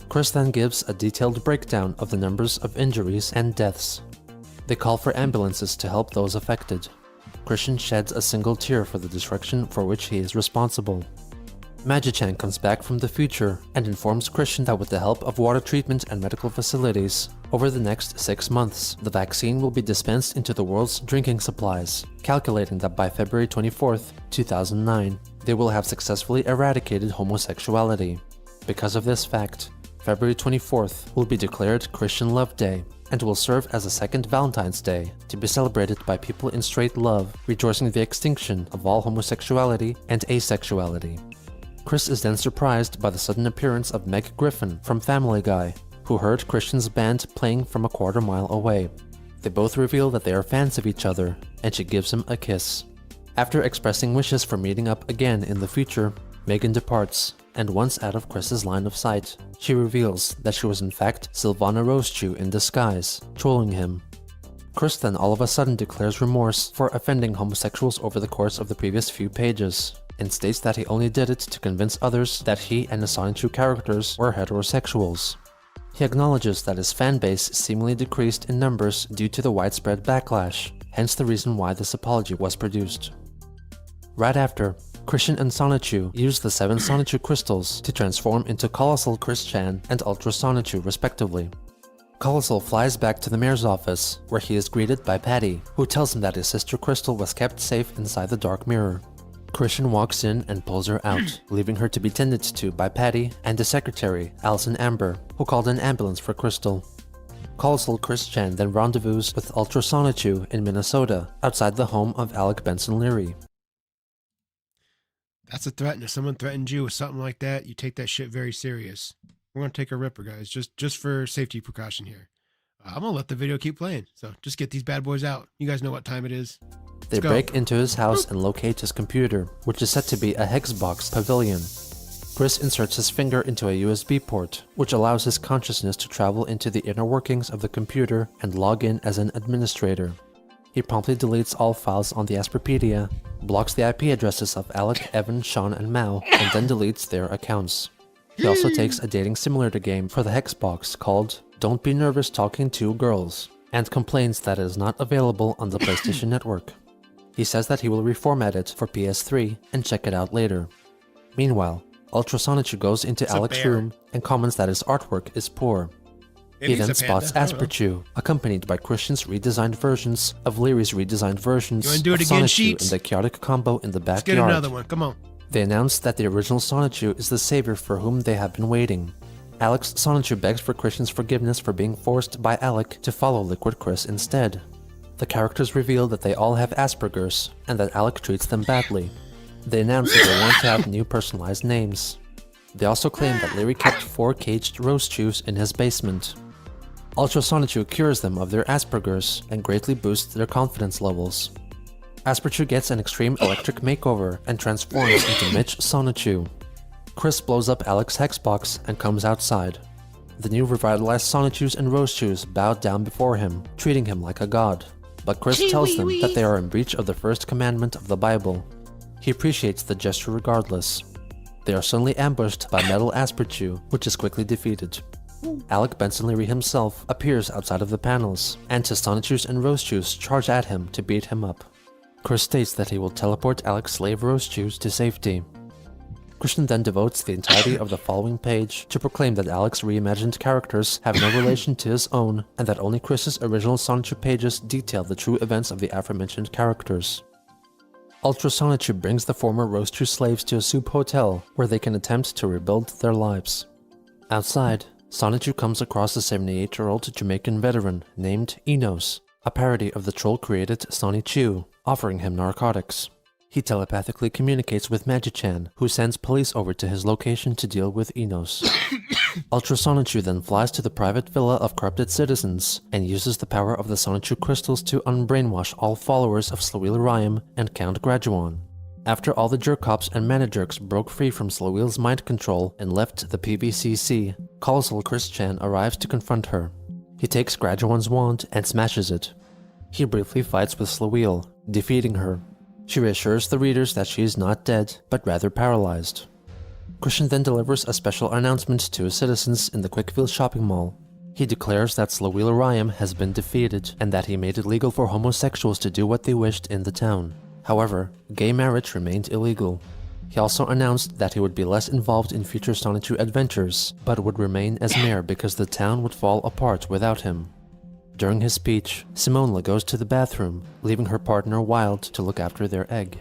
Chris then gives a detailed breakdown of the numbers of injuries and deaths. They call for ambulances to help those affected. Christian sheds a single tear for the destruction for which he is responsible. Magi-chan comes back from the future and informs Christian that with the help of water treatment and medical facilities, Over the next 6 months, the vaccine will be dispensed into the world's drinking supplies, calculating that by February 24th, 2009, they will have successfully eradicated homosexuality. Because of this fact, February 24th will be declared Christian Love Day and will serve as a second Valentine's Day to be celebrated by people in straight love, rejoicing the extinction of all homosexuality and asexuality. Chris is then surprised by the sudden appearance of Meg Griffin from Family Guy, who heard Christian's band playing from a quarter mile away. They both reveal that they are fans of each other, and she gives him a kiss. After expressing wishes for meeting up again in the future, Megan departs, and once out of Chris's line of sight, she reveals that she was in fact Sylvana Rosechew in disguise, trolling him. Chris then all of a sudden declares remorse for offending homosexuals over the course of the previous few pages, and states that he only did it to convince others that he and the Sonichu characters were heterosexuals. He acknowledges that his fanbase seemingly decreased in numbers due to the widespread backlash, hence the reason why this apology was produced. Right after, Christian and Sonichu use the 7 Sonichu crystals to transform into Colossal Chris-chan and Ultra Sonichu respectively. Colossal flies back to the mayor's office, where he is greeted by Patty, who tells him that his sister Crystal was kept safe inside the Dark Mirror. Christian walks in and pulls her out, leaving her to be tended to by Patty and the secretary, Alison Amber, who called an ambulance for Crystal. Colossal Chris-chan then rendezvous with Ultra Sonichu in Minnesota, outside the home of Alec Benson Leary. That's a threat, and if someone threatened you with something like that, you take that shit very serious. We're going to take a ripper, guys, just for safety precaution here. I'm going to let the video keep playing, so just get these bad boys out. You guys know what time it is. They break into his house and locate his computer, which is said to be a Hexbox Pavilion. Chris inserts his finger into a USB port, which allows his consciousness to travel into the inner workings of the computer and log in as an administrator. He promptly deletes all files on the Asperpedia, blocks the IP addresses of Alec, Evan, Sean, and Mao, and then deletes their accounts. He also takes a dating simulator game for the Hexbox called Don't Be Nervous Talking to Girls, and complains that it is not available on the PlayStation Network. He says that he will reformat it for PS3 and check it out later. Meanwhile, Ultra Sonichu goes into Alec's room and comments that his artwork is poor. He then spots Asperchew, accompanied by Christian's redesigned versions of Leary's redesigned versions of Sonichu in the chaotic combo in the backyard. Let's get another one, come on. They announce that the original Sonichu is the savior for whom they have been waiting. Alex Sonichu begs for Christian's forgiveness for being forced by Alec to follow Liquid Chris instead. The characters reveal that they all have Asperger's, and that Alec treats them badly. They announce that they want to have new personalized names. They also claim that Leary kept 4 caged Rosechews in his basement. Ultra Sonichu cures them of their Asperger's and greatly boosts their confidence levels. Asperchew gets an extreme electric makeover and transforms into Mitch Sonichu. Chris blows up Alec's Hexbox and comes outside. The new revitalized Sonichus and Rosechews bow down before him, treating him like a god. But Chris tells them that they are in breach of the first commandment of the Bible. He appreciates the gesture regardless. They are suddenly ambushed by Metal Asperchew, which is quickly defeated. Alec Benson Leary himself appears outside of the panels, and his Sonichus and Rosechews charge at him to beat him up. Chris states that he will teleport Alec's slave Rosechews to safety. Christian then devotes the entirety of the following page to proclaim that Alec's reimagined characters have no relation to his own, and that only Chris's original Sonichu pages detail the true events of the aforementioned characters. Ultra Sonichu brings the former Rosechew slaves to a soup hotel, where they can attempt to rebuild their lives. Outside, Sonichu comes across a 78-year-old Jamaican veteran named Enos, a parody of the troll-created Sonichu, offering him narcotics. He telepathically communicates with Magi-chan, who sends police over to his location to deal with Enos. Ultra Sonichu then flies to the private villa of corrupted citizens, and uses the power of the Sonichu crystals to unbrainwash all followers of Slawil Rayam and Count Graduan. After all the jerk-cops and mana-jerks broke free from Slawil's mind control and left the PVCC, Colossal Chris-chan arrives to confront her. He takes Graduan's wand and smashes it. He briefly fights with Slawil, defeating her. She reassures the readers that she is not dead, but rather paralyzed. Christian then delivers a special announcement to his citizens in the Quickfield shopping mall. He declares that Slawil Rayam has been defeated, and that he made it legal for homosexuals to do what they wished in the town. However, gay marriage remained illegal. He also announced that he would be less involved in future Sonichu adventures, but would remain as mayor because the town would fall apart without him. During his speech, Simonla goes to the bathroom, leaving her partner Wild to look after their egg.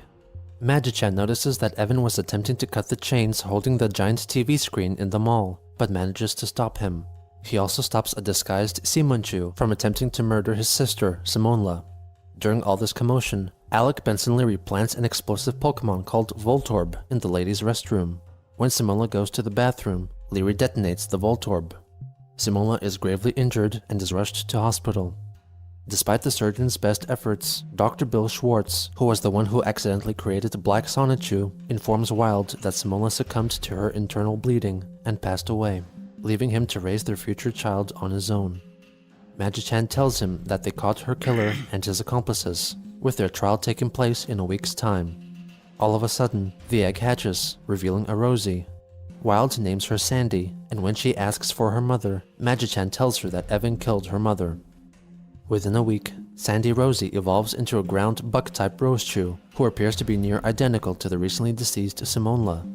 Magi-chan notices that Evan was attempting to cut the chains holding the giant TV screen in the mall, but manages to stop him. He also stops a disguised Simonchu from attempting to murder his sister, Simonla. During all this commotion, Alec Benson Leary plants an explosive Pokemon called Voltorb in the ladies' restroom. When Simonla goes to the bathroom, Leary detonates the Voltorb. Simonla is gravely injured and is rushed to hospital. Despite the surgeon's best efforts, Dr. Bill Schwartz, who was the one who accidentally created Black Sonichu, informs Wild that Simonla succumbed to her internal bleeding and passed away, leaving him to raise their future child on his own. Magi-chan tells him that they caught her killer and his accomplices, with their trial taking place in a week's time. All of a sudden, the egg hatches, revealing a Rosie. Wild names her Sandy, and when she asks for her mother, Magi-chan tells her that Evan killed her mother. Within a week, Sandy Rosie evolves into a ground buck-type Rosechew, who appears to be near identical to the recently deceased Simonla.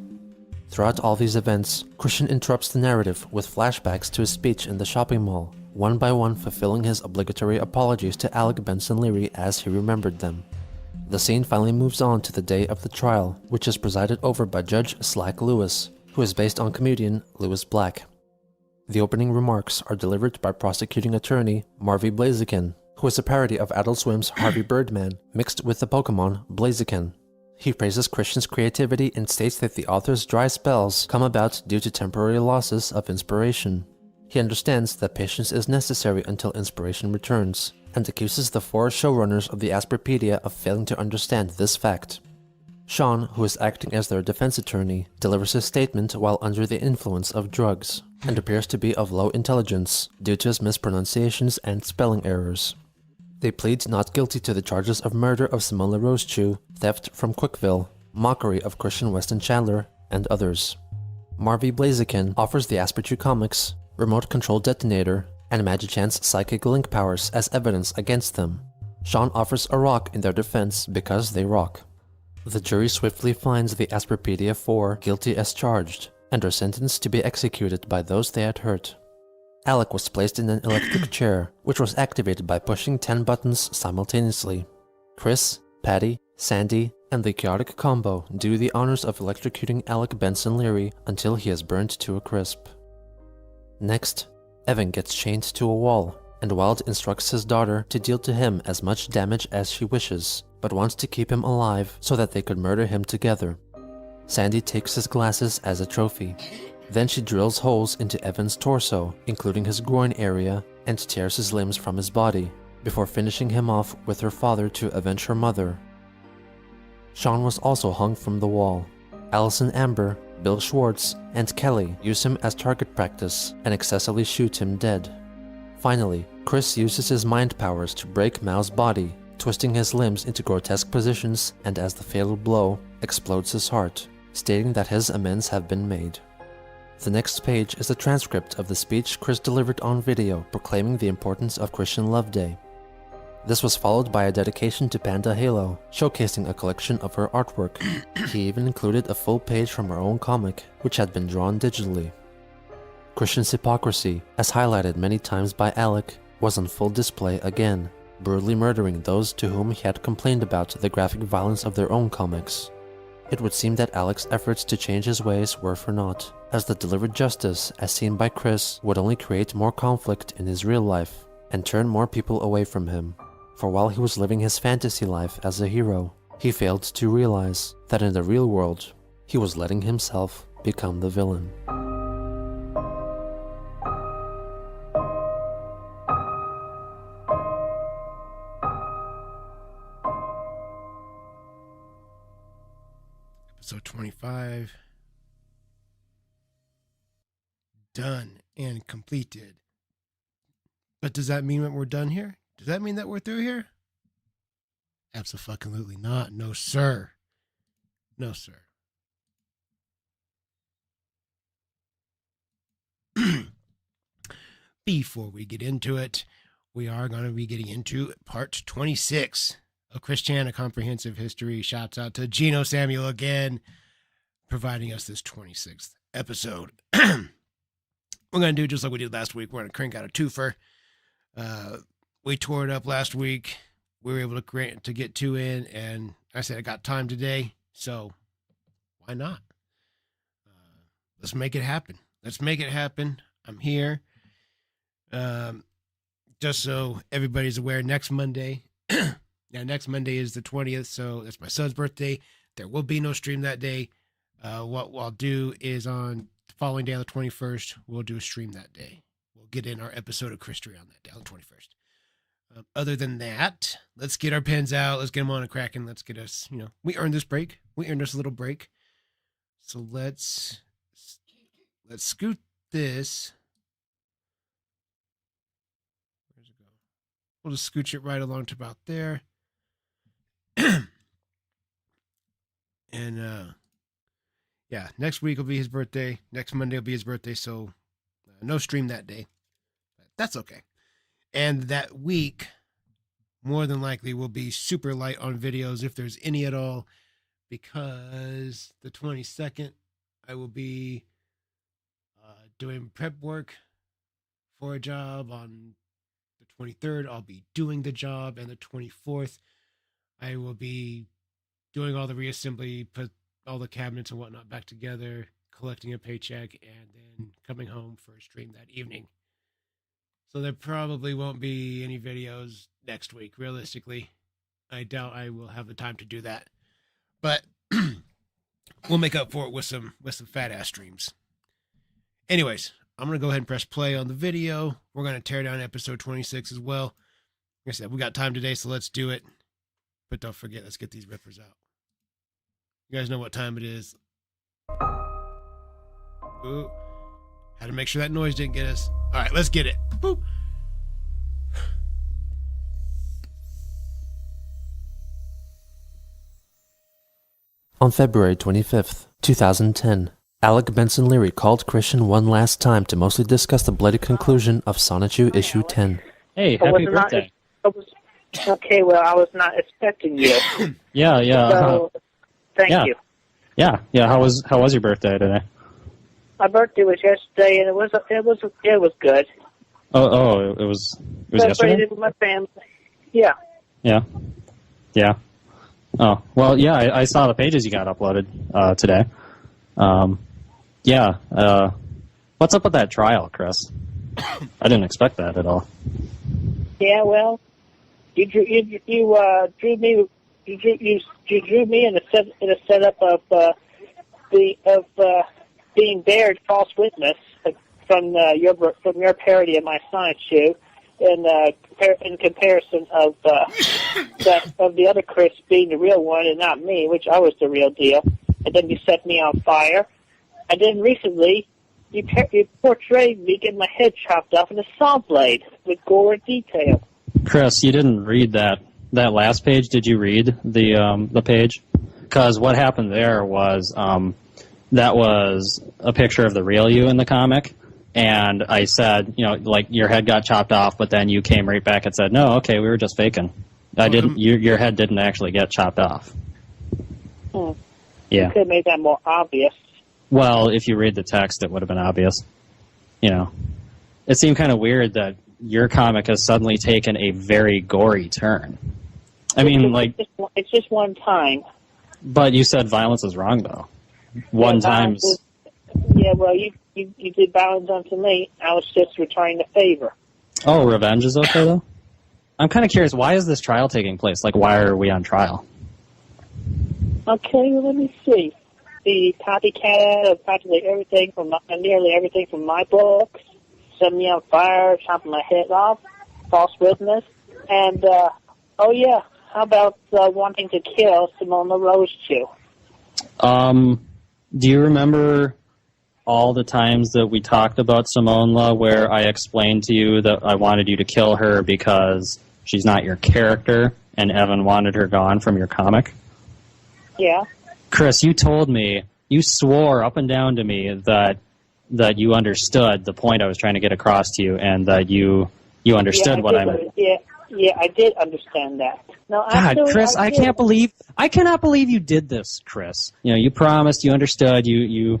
Throughout all these events, Christian interrupts the narrative with flashbacks to his speech in the shopping mall, one by one fulfilling his obligatory apologies to Alec Benson Leary as he remembered them. The scene finally moves on to the day of the trial, which is presided over by Judge Slack Lewis, who is based on comedian Lewis Black. The opening remarks are delivered by prosecuting attorney Marvy Blaziken, who is a parody of Adult Swim's Harvey Birdman mixed with the Pokemon Blaziken. He praises Christian's creativity and states that the author's dry spells come about due to temporary losses of inspiration. He understands that patience is necessary until inspiration returns, and accuses the 4 showrunners of the Asperpedia of failing to understand this fact. Sean, who is acting as their defense attorney, delivers his statement while under the influence of drugs, and appears to be of low intelligence due to his mispronunciations and spelling errors. They plead not guilty to the charges of murder of Simonla Rosechew, theft from Quickville, mockery of Christian Weston Chandler, and others. Marvy Blaziken offers the Asperchew comics, remote control detonator, and Magi-chan's psychic link powers as evidence against them. Sean offers a rock in their defense because they rock. The jury swiftly finds the Asperpedia 4 guilty as charged, and are sentenced to be executed by those they had hurt. Alec was placed in an electric chair, which was activated by pushing 10 buttons simultaneously. Chris, Patty, Sandy, and the chaotic combo do the honors of electrocuting Alec Benson Leary until he is burned to a crisp. Next, Evan gets chained to a wall, and Wild instructs his daughter to deal to him as much damage as she wishes, but wants to keep him alive so that they could murder him together. Sandy takes his glasses as a trophy. Then she drills holes into Evan's torso, including his groin area, and tears his limbs from his body, before finishing him off with her father to avenge her mother. Sean was also hung from the wall. Allison Amber, Bill Schwartz, and Kelly use him as target practice and excessively shoot him dead. Finally, Chris uses his mind powers to break Mao's body, twisting his limbs into grotesque positions, and as the fatal blow, explodes his heart, stating that his amends have been made. The next page is a transcript of the speech Chris delivered on video proclaiming the importance of Christian Love Day. This was followed by a dedication to Panda Halo, showcasing a collection of her artwork. He even included a full page from her own comic, which had been drawn digitally. Christian's hypocrisy, as highlighted many times by Alec, was on full display again, brutally murdering those to whom he had complained about the graphic violence of their own comics. It would seem that Alec's efforts to change his ways were for naught, as the delivered justice, as seen by Chris, would only create more conflict in his real life, and turn more people away from him. For while he was living his fantasy life as a hero, he failed to realize that in the real world, he was letting himself become the villain. Episode 25. Done and completed. But does that mean that we're done here? Does that mean that we're through here? Absolutely not. No, sir. No, sir. Before we get into it, we are going to be getting into part 26 of Christiana Comprehensive History. Shouts out to Gino Samuel again. providing us this 26th episode. We're going to do just like we did last week. We're going to crank out a twofer. We tore it up last week. We were able to get 2 in, and I said I got time today, so why not? Let's make it happen. Let's make it happen. I'm here. Just so everybody's aware, next Monday, next Monday is the 20th, so that's my son's birthday. There will be no stream that day. What I'll do is on the following day on the 21st, we'll do a stream that day. We'll get in our episode of Christery on that day, on the 21st. Other than that, let's get our pens out. Let's get them on and cracking. Let's get us, we earned this break. We earned us a little break. So let's scoot this. Where's it go? We'll just scooch it right along to about there. And yeah, next week will be his birthday. Next Monday will be his birthday, so no stream that day. But that's okay. And that week, more than likely, will be super light on videos, if there's any at all, because the 22nd, I will be doing prep work for a job. On the 23rd, I'll be doing the job, and the 24th, I will be doing all the reassembly, put all the cabinets and whatnot back together, collecting a paycheck, and then coming home for a stream that evening. So there probably won't be any videos next week, realistically. I doubt I will have the time to do that. But we'll make up for it with some fat-ass streams. Anyways, I'm going to go ahead and press play on the video. We're going to tear down episode 26 as well. Like I said, we got time today, so let's do it. But don't forget, let's get these rippers out. You guys know what time it is. Ooh. Had to make sure that noise didn't get us. All right, let's get it. Boop. On February 25th, 2010, Alec Benson Leary called Christian one last time to mostly discuss the bloody conclusion of Sonichu Issue 10. Hey, happy birthday. Okay, well, I was not expecting you. Yeah. So, thank you. Yeah. How was your birthday today? My birthday was yesterday, and it was good. Oh, it was yesterday? Celebrated with my family. Yeah. Yeah. Oh, well, yeah, I saw the pages you got uploaded today. What's up with that trial, Chris? I didn't expect that at all. Yeah, well, you drew me in a setup of being bared false witness from your parody of my science show, in comparison of the other Chris being the real one and not me, which I was the real deal. And then you set me on fire. And then recently, you portrayed me getting my head chopped off in a saw blade with gore and detail. Chris, you didn't read that last page. Did you read the page? Because what happened there was that was a picture of the real you in the comic. And I said, like your head got chopped off, but then you came right back and said, no, okay, we were just faking. Your head didn't actually get chopped off. Yeah. You could have made that more obvious. Well, if you read the text, it would have been obvious. It seemed kind of weird that your comic has suddenly taken a very gory turn. It's just one time. But you said violence is wrong, though. One time's... Yeah, well, you did violence unto me. I was just returning the favor. Oh, revenge is okay, though? I'm kind of curious, why is this trial taking place? Like, why are we on trial? Okay, well, let me see. The copycat of practically everything nearly everything from my books, set me on fire, chopping my head off, false witness, and, how about wanting to kill Simone LaRoche, too? Do you remember all the times that we talked about Simone La where I explained to you that I wanted you to kill her because she's not your character and Evan wanted her gone from your comic? Yeah. Chris, you told me, you swore up and down to me that you understood the point I was trying to get across to you and that you understood what I meant. Yeah, Yeah, I did understand that. No, God, actually, Chris, I cannot believe you did this, Chris. You know, you promised, you understood, you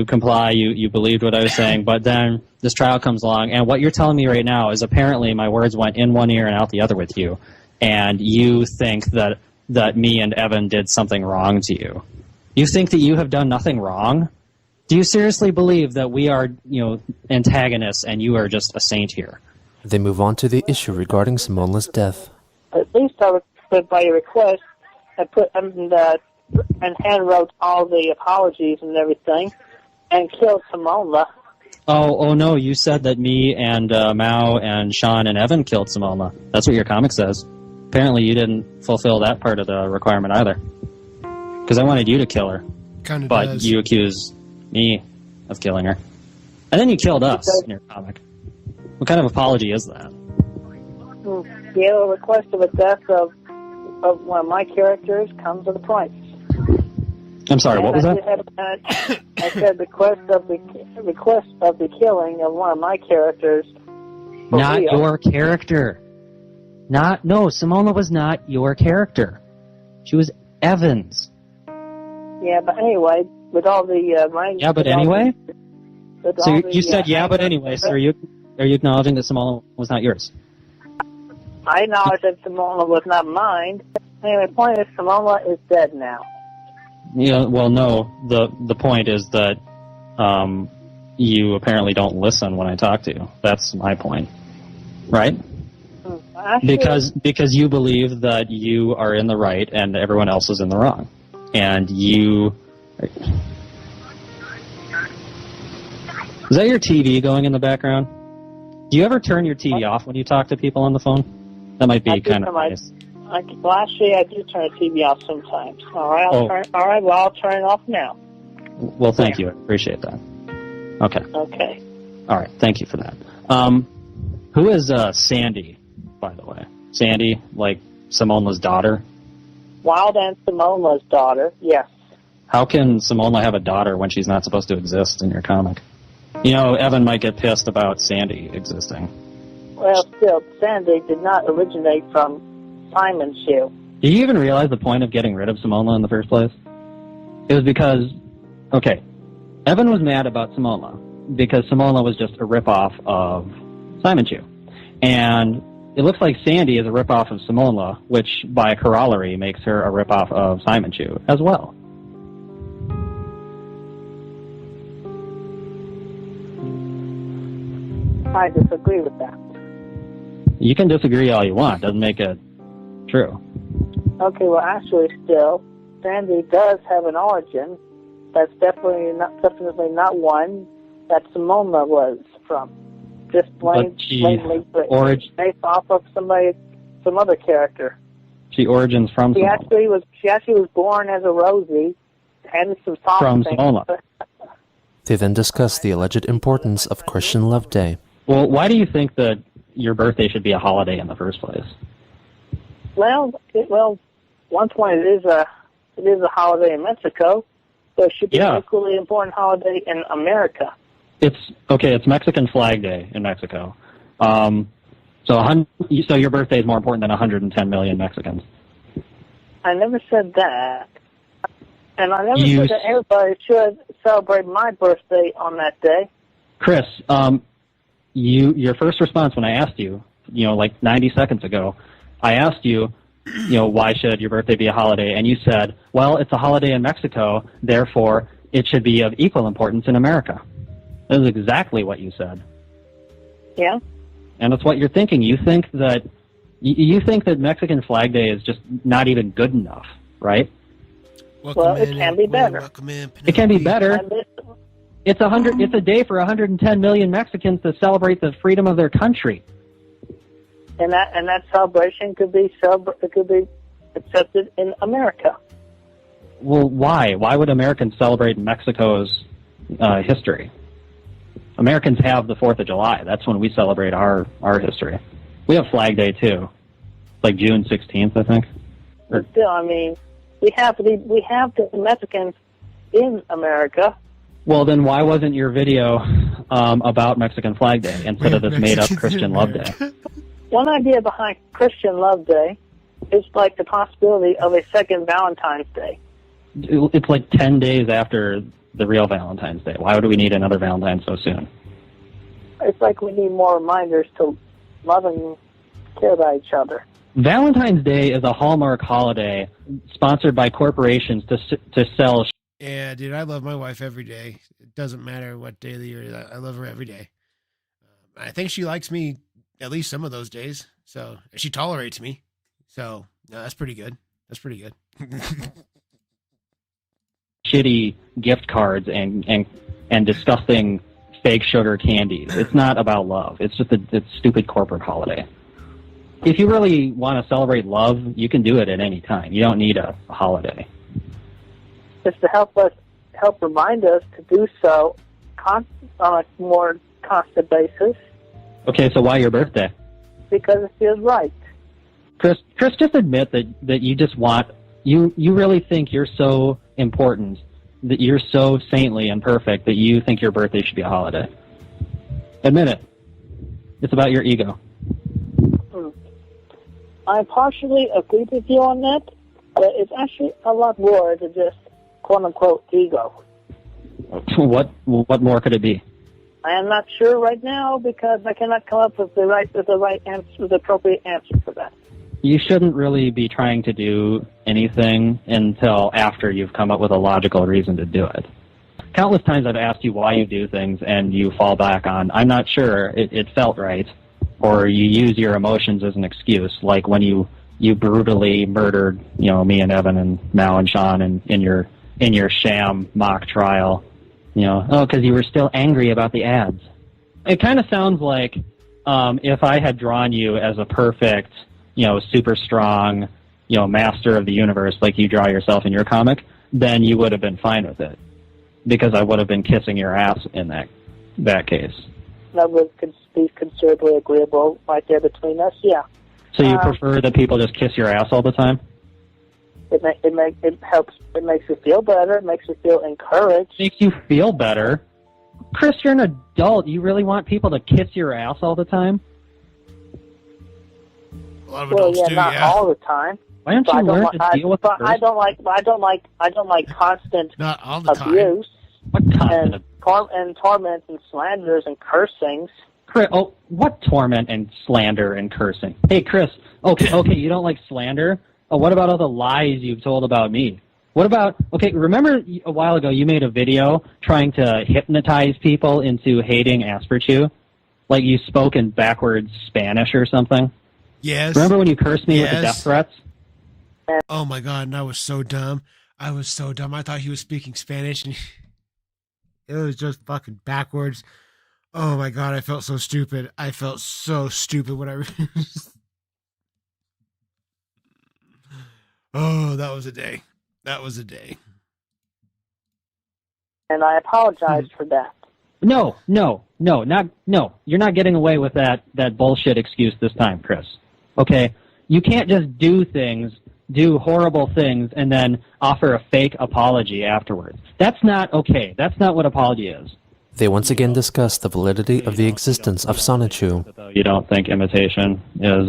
comply, you believed what I was saying, but then this trial comes along, and what you're telling me right now is apparently my words went in one ear and out the other with you, and you think that me and Evan did something wrong to you. You think that you have done nothing wrong? Do you seriously believe that we are, antagonists and you are just a saint here? They move on to the issue regarding Simonla's death. At least I would, by your request, I put and hand wrote all the apologies and everything, and killed Simonla. Oh no! You said that me and Mao and Sean and Evan killed Simonla. That's what your comic says. Apparently, you didn't fulfill that part of the requirement either. Because I wanted you to kill her, but you accused me of killing her, and then you killed us in your comic. What kind of apology is that? The request of a death of one of my characters comes at a price. I'm sorry, what was that? I said the request of the killing of one of my characters. Not your character. No, Simonla was not your character. She was Evan's. Yeah, but anyway, with all the yeah, but anyway. So you said yeah, but anyway. So are you acknowledging that Simonla was not yours? I acknowledge that Simonla was not mine. Anyway, the point is Simonla is dead now. Yeah, well, no. The point is that you apparently don't listen when I talk to you. That's my point, right? Actually, because you believe that you are in the right and everyone else is in the wrong, and you. Is that your TV going in the background? Do you ever turn your TV off when you talk to people on the phone? That might be kind of nice. Well, actually, I do turn the TV off sometimes. All right, I'll turn it off now. Well, thank you. I appreciate that. Okay. Okay. All right. Thank you for that. Who is Sandy, by the way? Sandy, like Simonla's daughter? Wild and Simonla's daughter, yes. How can Simonla have a daughter when she's not supposed to exist in your comic? You know, Evan might get pissed about Sandy existing. Well, still, Sandy did not originate from Simon's shoe. Do you even realize the point of getting rid of Simonla in the first place? It was because, okay, Evan was mad about Simonla because Simonla was just a ripoff of Simon Chew. And it looks like Sandy is a ripoff of Simonla, which by corollary makes her a ripoff of Simon Chew as well. I disagree with that. You can disagree all you want. Doesn't make it true. Okay, well, actually, still, Sandy does have an origin that's definitely not one that Simonla was from. Just blatantly based off of some other character. She origins from Simonla. She actually was born as a Rosie, and some soft from things. Simonla. They then discuss the alleged importance of Christian Love Day. Well, why do you think that your birthday should be a holiday in the first place? Well, one point it is a holiday in Mexico, so it should be an equally important holiday in America. It's Mexican Flag Day in Mexico. So your birthday is more important than 110 million Mexicans. I never said that, and I never said that everybody should celebrate my birthday on that day. Chris, your first response when I asked you, like 90 seconds ago, I asked you, why should your birthday be a holiday? And you said, well, it's a holiday in Mexico, therefore it should be of equal importance in America. That is exactly what you said. Yeah. And that's what you're thinking. You think that Mexican Flag Day is just not even good enough, right? Well, it can be better. It can be better. It's a day for 110 million Mexicans to celebrate the freedom of their country. And that celebration could be accepted in America. Well, why? Why would Americans celebrate Mexico's history? Americans have the 4th of July. That's when we celebrate our history. We have Flag Day too, like June 16th, I think. But still, I mean, we have the Mexicans in America. Well, then why wasn't your video about Mexican Flag Day instead of this made-up Christian Love Day? one idea behind Christian Love Day is like the possibility of a second Valentine's Day. It's like 10 days after the real Valentine's Day. Why would we need another Valentine so soon? It's like we need more reminders to love and care about each other. Valentine's Day is a Hallmark holiday sponsored by corporations to sell. Yeah, dude, I love my wife every day. It doesn't matter what day of the year. I love her every day. I think she likes me at least some of those days. So she tolerates me. So no, that's pretty good. That's pretty good. Shitty gift cards and disgusting fake sugar candies. It's not about love. It's just a stupid corporate holiday. If you really want to celebrate love, you can do it at any time. You don't need a holiday. Just to help remind us to do so on a more constant basis. Okay, so why your birthday? Because it feels right. Chris, just admit that you just want, you really think you're so important, that you're so saintly and perfect that you think your birthday should be a holiday. Admit it. It's about your ego. I partially agree with you on that, but it's actually a lot more than just quote-unquote ego. What more could it be? I am not sure right now because I cannot come up with the appropriate answer for that. You shouldn't really be trying to do anything until after you've come up with a logical reason to do it. Countless times I've asked you why you do things and you fall back on, I'm not sure, it felt right. Or you use your emotions as an excuse, like when you brutally murdered, me and Evan and Mal and Sean in your sham mock trial, because you were still angry about the ads. It kind of sounds like if I had drawn you as a perfect, super strong, master of the universe like you draw yourself in your comic, then you would have been fine with it, because I would have been kissing your ass in that case. That would be considerably agreeable right there between us, yeah. So you prefer that people just kiss your ass all the time? It helps. It makes you feel better. It makes you feel encouraged. Makes you feel better? Chris, you're an adult. You really want people to kiss your ass all the time? A lot of adults do, not all the time. Why don't you learn to deal with it? I don't like constant not all the time. abuse. What constant and torment and slanders and cursings. Chris, what torment and slander and cursing? Hey, Chris, okay, you don't like slander? Oh, what about all the lies you've told about me? What about, remember a while ago you made a video trying to hypnotize people into hating Asperchew? Like you spoke in backwards Spanish or something? Yes. Remember when you cursed me with the death threats? Oh my God, and I was so dumb. I thought he was speaking Spanish, and it was just fucking backwards. Oh my God, I felt so stupid. I felt so stupid when I... Oh, that was a day. That was a day. And I apologize for that. No. You're not getting away with that bullshit excuse this time, Chris. Okay? You can't just do horrible things, and then offer a fake apology afterwards. That's not okay. That's not what apology is. They once again discuss the validity of the existence of Sonichu. You don't think imitation is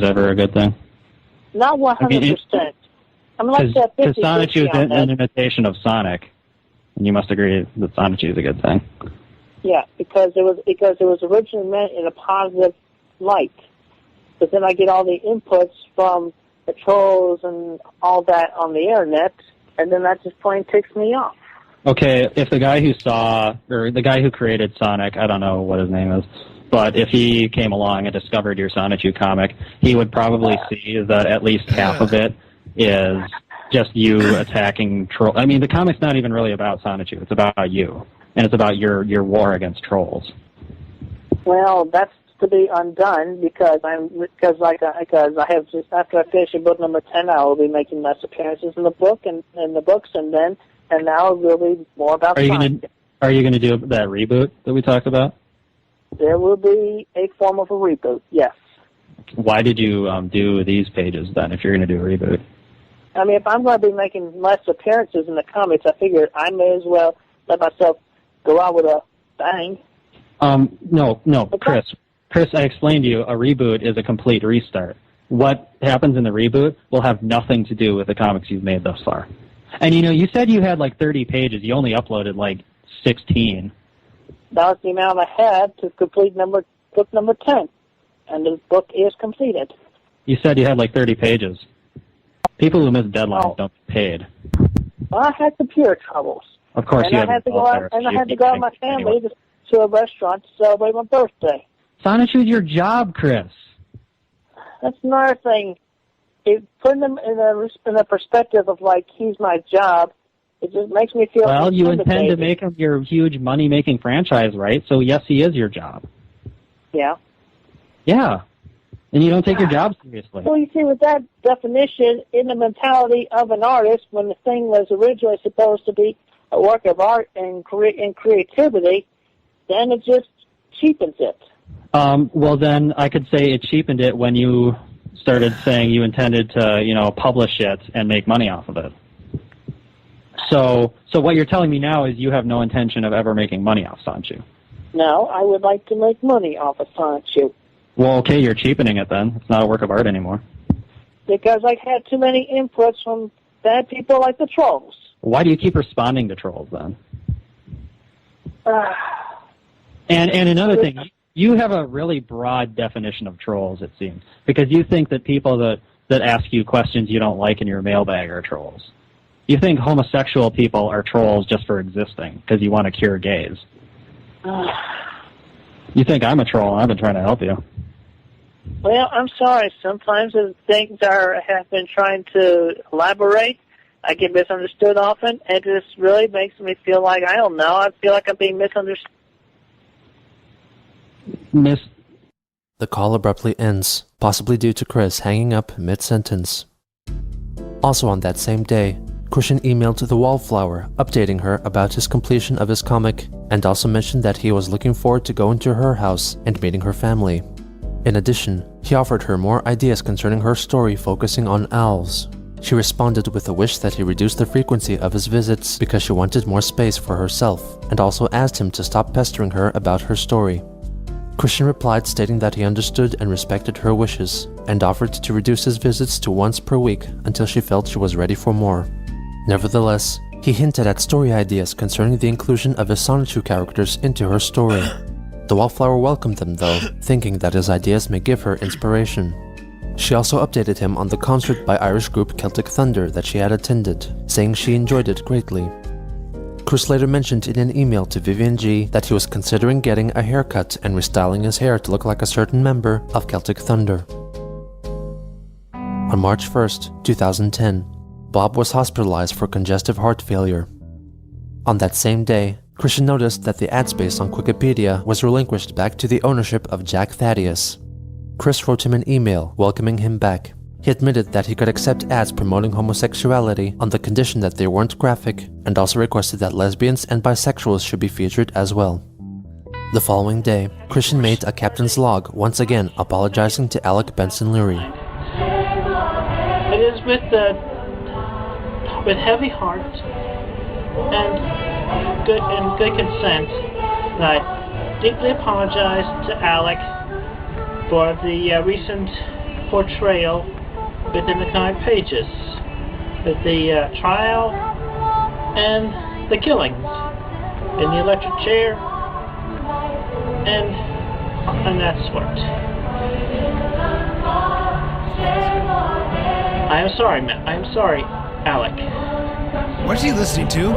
ever a good thing? Not 100%. I'm like that 50-50 Sonichu is on an that. imitation of Sonic, and you must agree that Sonichu is a good thing. Yeah, because it was originally meant in a positive light. But then I get all the inputs from the trolls and all that on the internet, and then that just plain ticks me off. Okay, if the guy who created Sonic, I don't know what his name is, but if he came along and discovered your Sonichu comic, he would probably see that at least half of it is just you attacking trolls. I mean, the comic's not even really about Sonichu. It's about you, and it's about your war against trolls. Well, that's to be undone because I have just after I finish book number 10, I will be making less appearances in the book and in the books, and now it will be more about Sonic. Are you gonna do that reboot that we talked about? There will be a form of a reboot, yes. Why did you do these pages then, if you're going to do a reboot? I mean, if I'm going to be making less appearances in the comics, I figured I may as well let myself go out with a bang. No, Chris. Chris, I explained to you, a reboot is a complete restart. What happens in the reboot will have nothing to do with the comics you've made thus far. And you said you had like 30 pages. You only uploaded like 16. That was the amount I had to complete book number 10. And the book is completed. You said you had like 30 pages. People who miss deadlines don't get paid. Well, I had computer troubles. Of course, and you I had to go out, and I had to go out with my family to a restaurant to celebrate my birthday. Sonic was your job, Chris. That's another thing. Putting him in a perspective of like he's my job, it just makes me feel. Well, you intend to make him your huge money-making franchise, right? So yes, he is your job. Yeah. Yeah. And you don't take your job seriously. Well, you see, with that definition, in the mentality of an artist, when the thing was originally supposed to be a work of art and creativity, then it just cheapens it. Well, then I could say it cheapened it when you started saying you intended to, publish it and make money off of it. So what you're telling me now is you have no intention of ever making money off Sanchu. No, I would like to make money off of Sanchu. Well, okay, you're cheapening it then. It's not a work of art anymore. Because I had too many inputs from bad people like the trolls. Why do you keep responding to trolls then? And another thing, you have a really broad definition of trolls, it seems, because you think that people that ask you questions you don't like in your mailbag are trolls. You think homosexual people are trolls just for existing because you want to cure gays. You think I'm a troll and I've been trying to help you. Well, I'm sorry. Sometimes as things have been trying to elaborate, I get misunderstood often, and it just really makes me feel like, I don't know, I feel like I'm being misunderstood. The call abruptly ends, possibly due to Chris hanging up mid-sentence. Also on that same day, Christian emailed to the Wallflower, updating her about his completion of his comic, and also mentioned that he was looking forward to going to her house and meeting her family. In addition, he offered her more ideas concerning her story focusing on owls. She responded with a wish that he reduce the frequency of his visits because she wanted more space for herself, and also asked him to stop pestering her about her story. Christian replied stating that he understood and respected her wishes, and offered to reduce his visits to once per week until she felt she was ready for more. Nevertheless, he hinted at story ideas concerning the inclusion of his Sonichu characters into her story. The Wallflower welcomed them though, thinking that his ideas may give her inspiration. She also updated him on the concert by Irish group Celtic Thunder that she had attended, saying she enjoyed it greatly. Chris later mentioned in an email to Vivian G that he was considering getting a haircut and restyling his hair to look like a certain member of Celtic Thunder. On March 1st, 2010, Bob was hospitalized for congestive heart failure. On that same day, Christian noticed that the ad space on Wikipedia was relinquished back to the ownership of Jack Thaddeus. Chris wrote him an email welcoming him back. He admitted that he could accept ads promoting homosexuality on the condition that they weren't graphic, and also requested that lesbians and bisexuals should be featured as well. The following day, Christian made a captain's log, once again apologizing to Alec Benson Leary. It is with heavy heart and good consent that I deeply apologize to Alec for the recent portrayal within the comic pages, with the trial and the killings in the electric chair and that sort. I'm sorry, Alec. What's he listening to?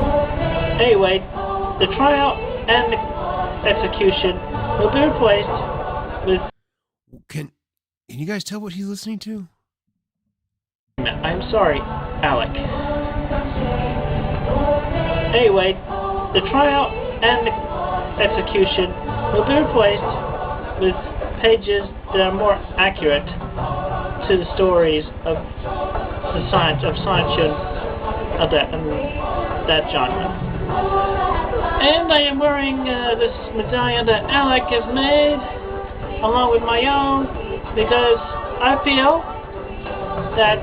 Anyway, the trial and the execution will be replaced with... Can you guys tell what he's listening to? I'm sorry, Alec. Anyway, the trial and the execution will be replaced with pages that are more accurate to the stories of the science of of that genre. And I am wearing this medallion that Alec has made, along with my own, because I feel that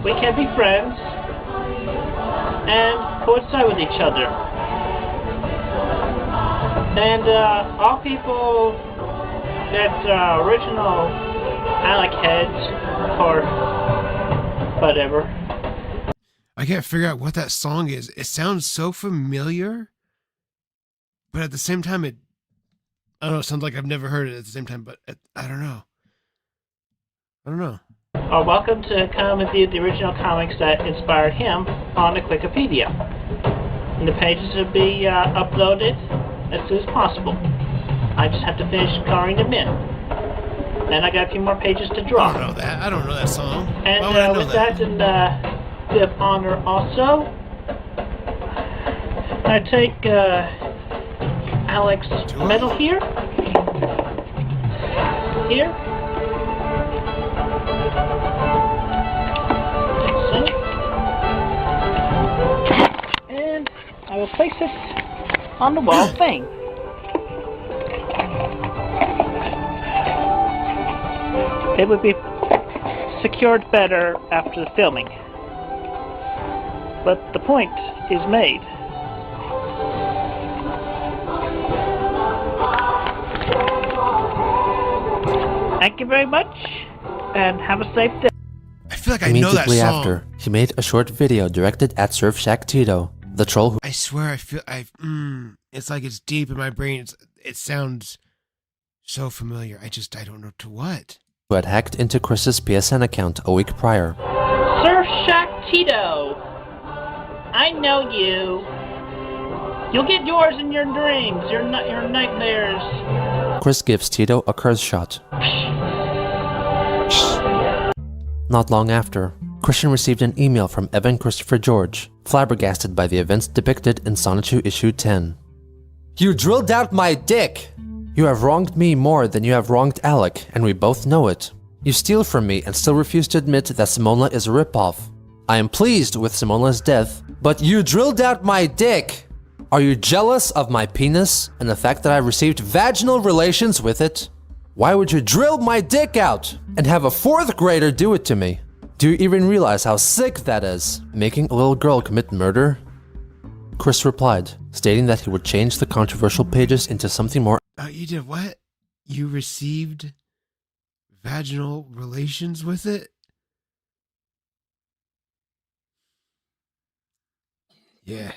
we can be friends and coincide with each other. And all people that original Alec heads or whatever. I can't figure out what that song is. It sounds so familiar, but at the same time, I don't know. It sounds like I've never heard it at the same time, but I don't know. Welcome to come and view the original comics that inspired him on the Wikipedia. And the pages will be uploaded as soon as possible. I just have to finish coloring them in. Then I got a few more pages to draw. I don't know that song. And Why would I know with that? that, and bit of honor also, I take Alec's medal here. Here. And I will place it on the wall thing. It would be secured better after the filming. But the point is made. Thank you very much, and have a safe day. I feel like I know that Immediately song. after, he made a short video directed at Surf Shack Tito, the troll who I swear it's like it's deep in my brain. It sounds so familiar. I don't know to what. had hacked into Chris's PSN account a week prior. Surf Shack Tito, I know you. You'll get yours in your dreams, your nightmares. Chris gives Tito a curse shot. Not long after, Christian received an email from Evan Christopher George, flabbergasted by the events depicted in Sonichu issue 10. You drilled out my dick! You have wronged me more than you have wronged Alec, and we both know it. You steal from me and still refuse to admit that Simona is a ripoff. I am pleased with Simona's death, but you drilled out my dick! Are you jealous of my penis and the fact that I received vaginal relations with it? Why would you drill my dick out and have a 4th grader do it to me? Do you even realize how sick that is? Making a little girl commit murder? Chris replied, stating that he would change the controversial pages into something more. You did what? You received vaginal relations with it? Yeah.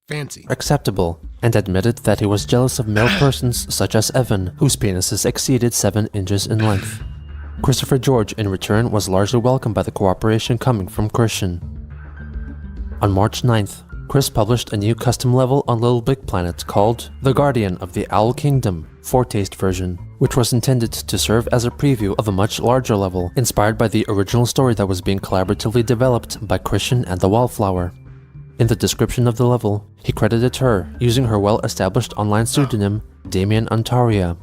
Fancy. Acceptable, and admitted that he was jealous of male persons such as Evan, whose penises exceeded 7 inches in length. Christopher George, in return, was largely welcomed by the cooperation coming from Christian. On March 9th, Chris published a new custom level on Little Big Planet called The Guardian of the Owl Kingdom, Foretaste version, which was intended to serve as a preview of a much larger level, inspired by the original story that was being collaboratively developed by Christian and the Wallflower. In the description of the level, he credited her using her well-established online pseudonym, Damien Ontaria.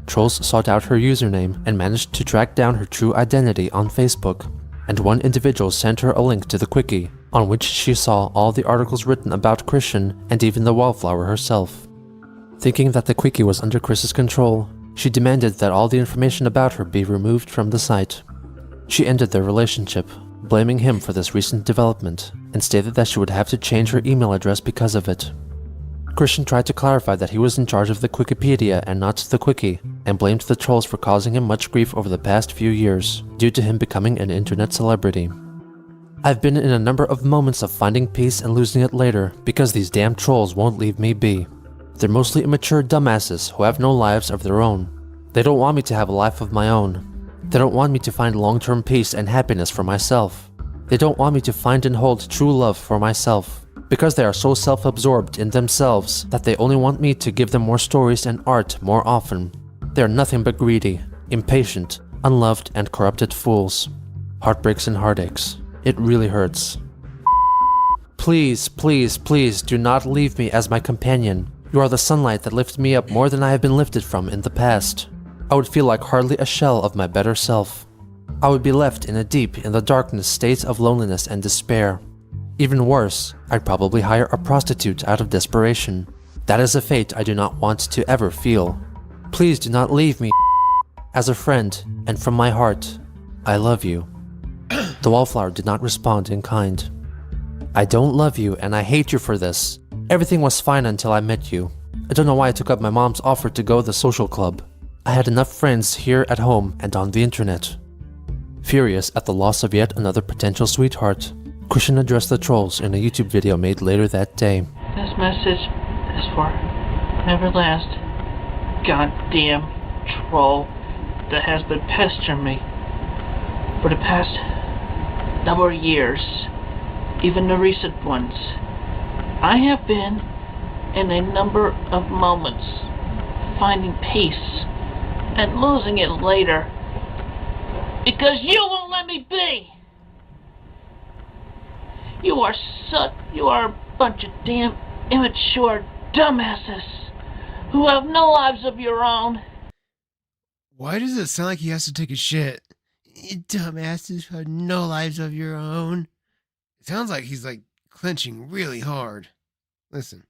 Trolls sought out her username and managed to track down her true identity on Facebook, and one individual sent her a link to the Quickie, on which she saw all the articles written about Christian and even the Wallflower herself. Thinking that the Quickie was under Chris's control, she demanded that all the information about her be removed from the site. She ended their relationship, blaming him for this recent development, and stated that she would have to change her email address because of it. Christian tried to clarify that he was in charge of the Wikipedia and not the Quickie, and blamed the trolls for causing him much grief over the past few years, due to him becoming an internet celebrity. I've been in a number of moments of finding peace and losing it later, because these damn trolls won't leave me be. They're mostly immature dumbasses who have no lives of their own. They don't want me to have a life of my own. They don't want me to find long-term peace and happiness for myself. They don't want me to find and hold true love for myself, because they are so self-absorbed in themselves that they only want me to give them more stories and art more often. They are nothing but greedy, impatient, unloved, and corrupted fools. Heartbreaks and heartaches. It really hurts. Please, please, please do not leave me as my companion. You are the sunlight that lifted me up more than I have been lifted from in the past. I would feel like hardly a shell of my better self. I would be left in the darkness state of loneliness and despair. Even worse, I'd probably hire a prostitute out of desperation. That is a fate I do not want to ever feel. Please do not leave me. As a friend, and from my heart, I love you. The Wallflower did not respond in kind. I don't love you and I hate you for this. Everything was fine until I met you. I don't know why I took up my mom's offer to go to the social club. I had enough friends here at home and on the internet. Furious at the loss of yet another potential sweetheart, Christian addressed the trolls in a YouTube video made later that day. This message is for every last goddamn troll that has been pestering me for the past number of years, even the recent ones. I have been in a number of moments finding peace and losing it later because you won't let me be. You are a bunch of damn immature dumbasses who have no lives of your own. Why does it sound like he has to take a shit? You dumbasses who have no lives of your own. It sounds like he's like clenching really hard. Listen.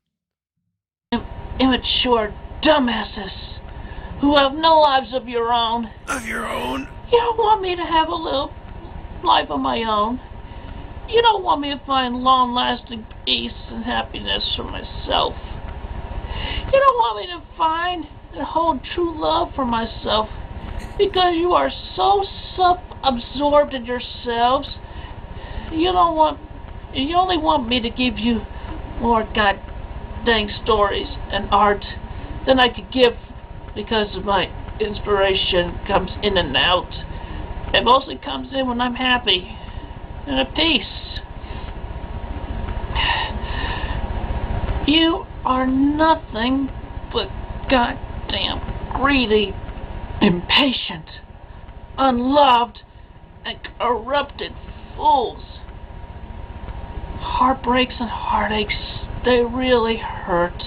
Immature dumbasses who have no lives of your own. Of your own? You don't want me to have a little life of my own. You don't want me to find long-lasting peace and happiness for myself. You don't want me to find and hold true love for myself because you are so self-absorbed in yourselves. You only want me to give you more god-dang stories and art than I could give because of my inspiration comes in and out. It mostly comes in when I'm happy and at peace. You are nothing but goddamn greedy, impatient, unloved, and corrupted fools. Heartbreaks and heartaches, they really hurt.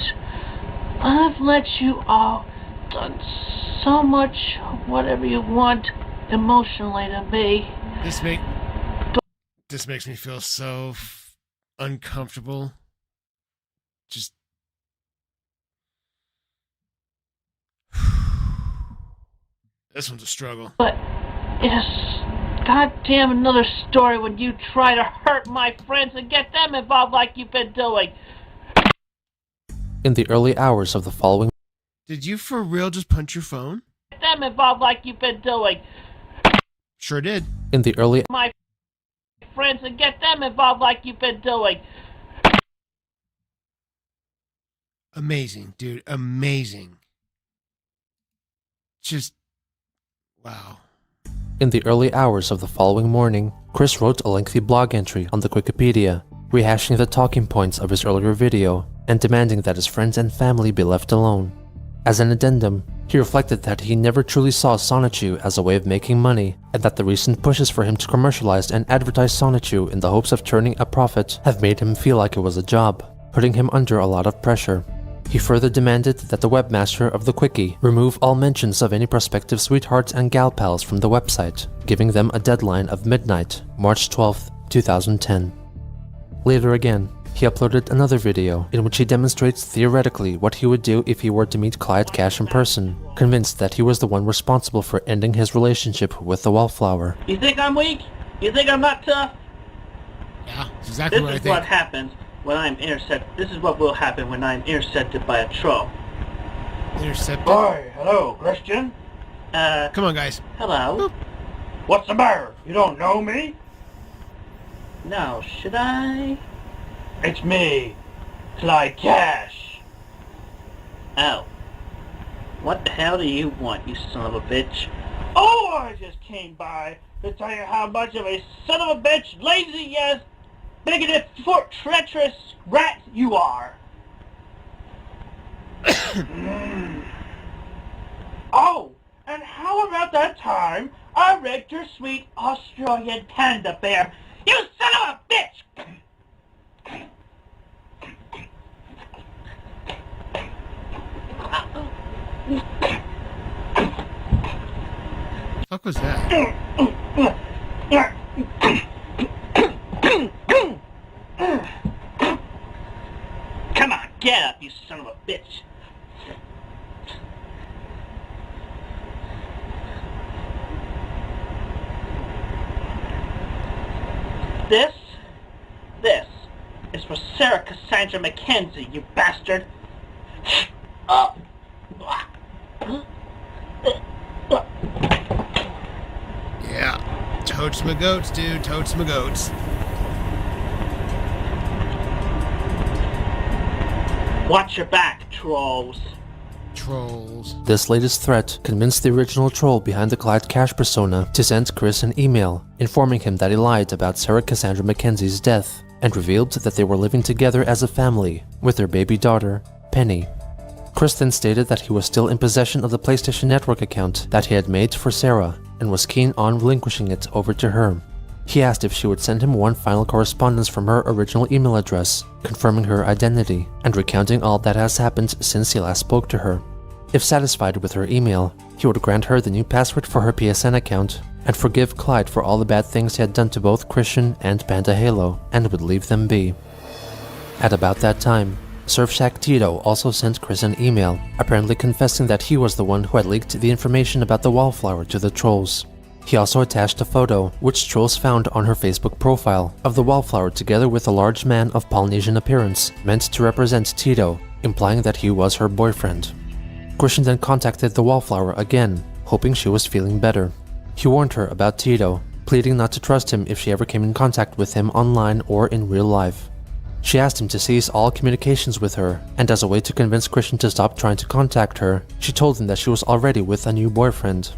I've let you all done so much whatever you want emotionally to me. This makes me feel so uncomfortable. Just this one's a struggle. But it's goddamn another story when you try to hurt my friends and get them involved like you've been doing. In the early hours of the following... Did you for real just punch your phone? Get them involved like you've been doing. Sure did. In the early... My friends and get them involved like you've been doing. Amazing, dude. Amazing. Just... wow. In the early hours of the following morning, Chris wrote a lengthy blog entry on the Wikipedia, rehashing the talking points of his earlier video and demanding that his friends and family be left alone. As an addendum, he reflected that he never truly saw Sonichu as a way of making money, and that the recent pushes for him to commercialize and advertise Sonichu in the hopes of turning a profit have made him feel like it was a job, putting him under a lot of pressure. He further demanded that the webmaster of the Quickie remove all mentions of any prospective sweethearts and gal pals from the website, giving them a deadline of midnight, March 12th, 2010. Later again, he uploaded another video in which he demonstrates theoretically what he would do if he were to meet Clyde Cash in person, convinced that he was the one responsible for ending his relationship with the Wallflower. You think I'm weak? You think I'm not tough? Yeah, that's exactly what I think. This is what happens when I'm intercepted. This is what will happen when I'm intercepted by a troll. Intercepted? Hi, hello, Christian. Come on, guys. Hello. What's the matter? You don't know me? No, should I? It's me, Clyde Cash. Oh. What the hell do you want, you son of a bitch? Oh, I just came by to tell you how much of a son of a bitch, lazy ass, bigoted, treacherous rat you are. Oh, and how about that time I raped your sweet Australian panda bear? You son of a bitch! What was that? Come on, get up, you son of a bitch. This is for Sarah Cassandra Mackenzie, you bastard. Yeah. Totes my goats, dude. Totes my goats. Watch your back, trolls. Trolls. This latest threat convinced the original troll behind the Delight-CACH persona to send Chris an email, informing him that he lied about Sarah Cassandra Mackenzie's death, and revealed that they were living together as a family, with their baby daughter, Penny. Chris then stated that he was still in possession of the PlayStation Network account that he had made for Sarah, and was keen on relinquishing it over to her. He asked if she would send him one final correspondence from her original email address, confirming her identity, and recounting all that has happened since he last spoke to her. If satisfied with her email, he would grant her the new password for her PSN account, and forgive Clyde for all the bad things he had done to both Christian and Panda Halo, and would leave them be. At about that time, Surfshack Tito also sent Chris an email, apparently confessing that he was the one who had leaked the information about the wallflower to the trolls. He also attached a photo, which trolls found on her Facebook profile, of the wallflower together with a large man of Polynesian appearance, meant to represent Tito, implying that he was her boyfriend. Christian then contacted the wallflower again, hoping she was feeling better. He warned her about Tito, pleading not to trust him if she ever came in contact with him online or in real life. She asked him to cease all communications with her, and as a way to convince Christian to stop trying to contact her, she told him that she was already with a new boyfriend.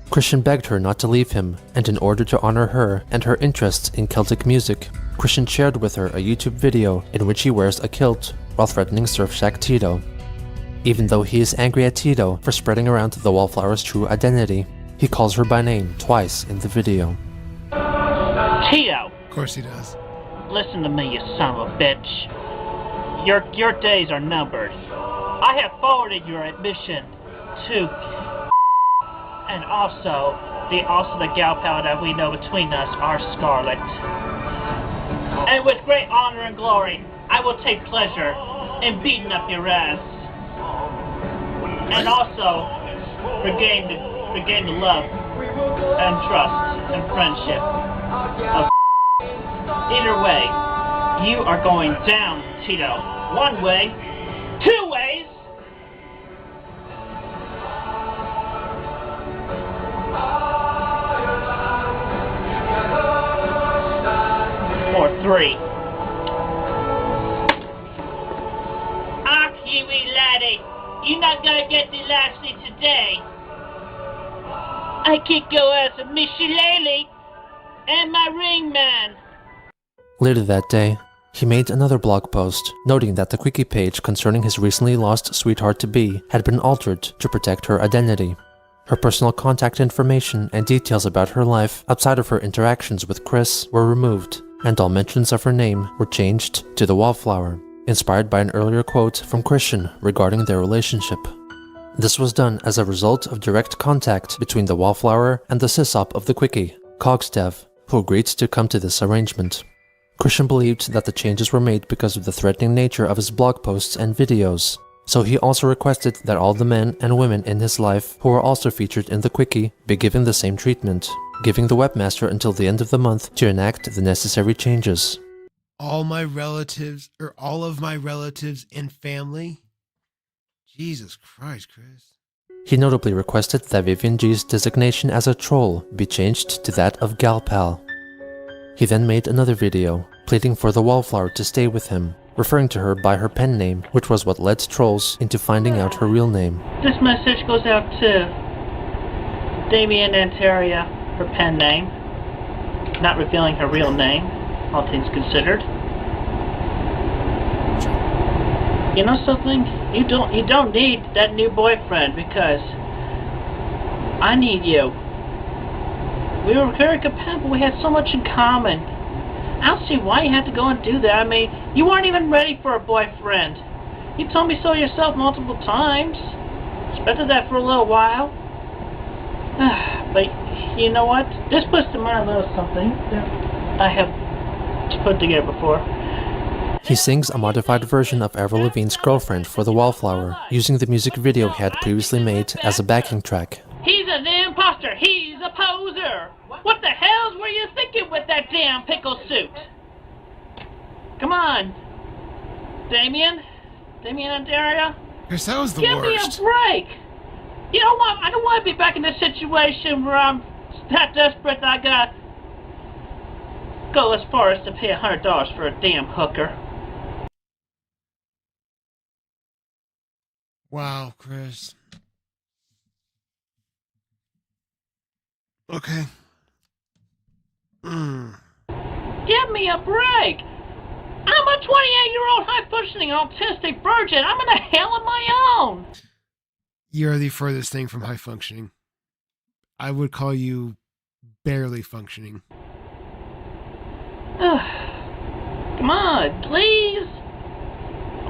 Christian begged her not to leave him, and in order to honor her and her interests in Celtic music, Christian shared with her a YouTube video in which he wears a kilt while threatening Surfshack Tito. Even though he is angry at Tito for spreading around the wallflower's true identity, he calls her by name twice in the video. Tito! Of course he does. Listen to me, you son of a bitch. Your days are numbered. I have forwarded your admission to and also the gal pal that we know between us are Scarlet. And with great honor and glory, I will take pleasure in beating up your ass. And also regain the love and trust and friendship of either way, you are going down, Tito. One way, two ways. Or three. Ah, you wee laddie, you're not gonna get the lassie today. I kick your ass with me shillelagh and my ring man. Later that day, he made another blog post, noting that the quickie page concerning his recently lost sweetheart-to-be had been altered to protect her identity. Her personal contact information and details about her life outside of her interactions with Chris were removed, and all mentions of her name were changed to the wallflower, inspired by an earlier quote from Christian regarding their relationship. This was done as a result of direct contact between the wallflower and the sysop of the quickie, Cogsdev, who agreed to come to this arrangement. Christian believed that the changes were made because of the threatening nature of his blog posts and videos, so he also requested that all the men and women in his life who were also featured in the quickie be given the same treatment, giving the webmaster until the end of the month to enact the necessary changes. All of my relatives and family? Jesus Christ, Chris. He notably requested that Vivian G's designation as a troll be changed to that of gal pal. He then made another video, pleading for the wallflower to stay with him, referring to her by her pen name, which was what led trolls into finding out her real name. This message goes out to Damien Antaria, her pen name, not revealing her real name, all things considered. You know something? You don't need that new boyfriend because I need you. We were very compatible. We had so much in common. I don't see why you had to go and do that. I mean, you weren't even ready for a boyfriend. You told me so yourself multiple times. Expected that for a little while. But you know what? This puts to mind a little something that I have put together before. He sings a modified version of Avril Lavigne's Girlfriend for the wallflower, using the music video he had previously made as a backing track. He's an imposter. He's a poser. What the hell were you thinking with that damn pickle suit? Come on. Damien and Daria? Chris, that was the Give worst. me a break. I don't want to be back in this situation where I'm that desperate that I gotta go as far as to pay $100 for a damn hooker. Wow, Chris. Okay. Give me a break. I'm a 28-year-old high-functioning autistic virgin. I'm in a hell of my own. You're the furthest thing from high functioning. I would call you barely functioning. Come on, please.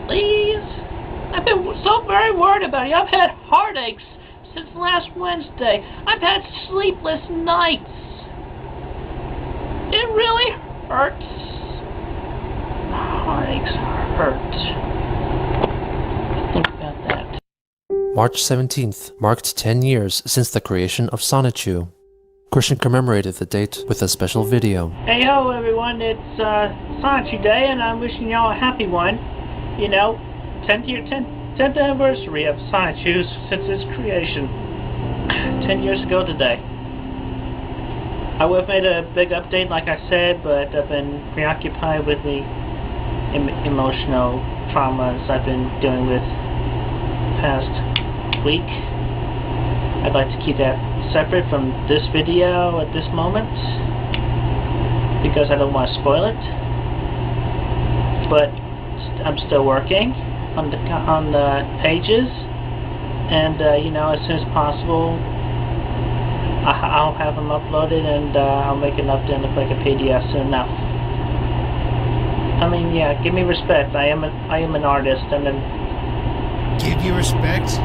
Please. I've been so very worried about you. I've had heartaches since last Wednesday. I've had sleepless nights. It really hurts. Heartaches hurt. Think about that. March 17th marked 10 years since the creation of Sonichu. Christian commemorated the date with a special video. Hey ho everyone, it's Sonichu Day and I'm wishing y'all a happy one. 10th anniversary of Sonichu since its creation. 10 years ago today. I would have made a big update like I said, but I've been preoccupied with the emotional traumas I've been dealing with past week. I'd like to keep that separate from this video at this moment because I don't want to spoil it. But I'm still working on the pages, and as soon as possible I'll have them uploaded, and I'll make it up to look like a PDF soon enough. I mean, yeah, give me respect. I am an artist, and then give you respect.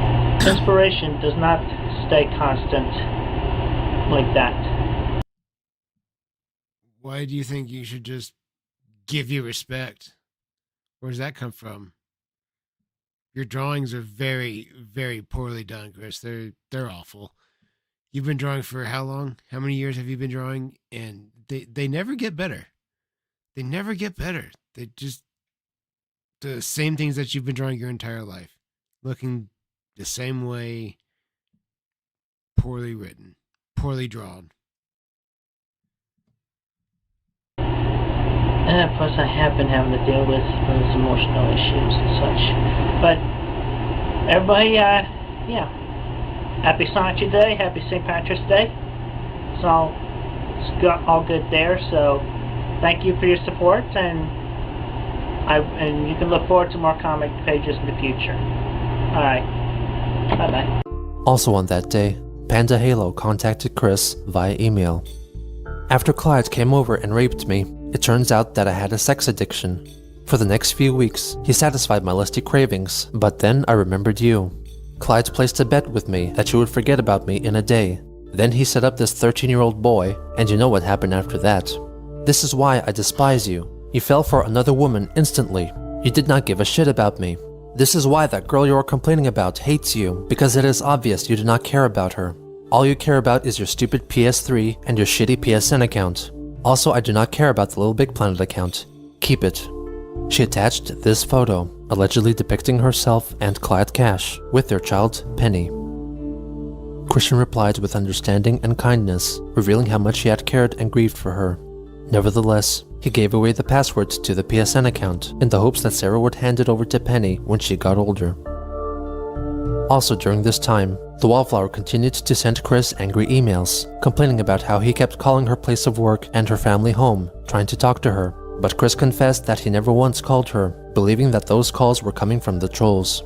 Inspiration does not stay constant like that. Why do you think you should just give you respect? Where does that come from? Your drawings are very, very poorly done, Chris. They're awful. You've been drawing for how long? How many years have you been drawing? And they never get better. They never get better. They just the same things that you've been drawing your entire life. Looking the same way, poorly written, poorly drawn. And plus I have been having to deal with those emotional issues and such. But everybody, happy Sonichu Day, happy St. Patrick's Day. It's all good there, so thank you for your support, and you can look forward to more comic pages in the future. Alright. Bye-bye. Also on that day, Panda Halo contacted Chris via email. After Clyde came over and raped me, it turns out that I had a sex addiction. For the next few weeks, he satisfied my lusty cravings, but then I remembered you. Clyde placed a bet with me that you would forget about me in a day. Then he set up this 13-year-old boy, and you know what happened after that. This is why I despise you. You fell for another woman instantly. You did not give a shit about me. This is why that girl you are complaining about hates you, because it is obvious you do not care about her. All you care about is your stupid PS3 and your shitty PSN account. Also, I do not care about the Little Big Planet account. Keep it. She attached this photo, allegedly depicting herself and Clyde Cash with their child, Penny. Christian replied with understanding and kindness, revealing how much he had cared and grieved for her. Nevertheless, he gave away the password to the PSN account in the hopes that Sarah would hand it over to Penny when she got older. Also during this time, the Wallflower continued to send Chris angry emails, complaining about how he kept calling her place of work and her family home, trying to talk to her, but Chris confessed that he never once called her, believing that those calls were coming from the trolls.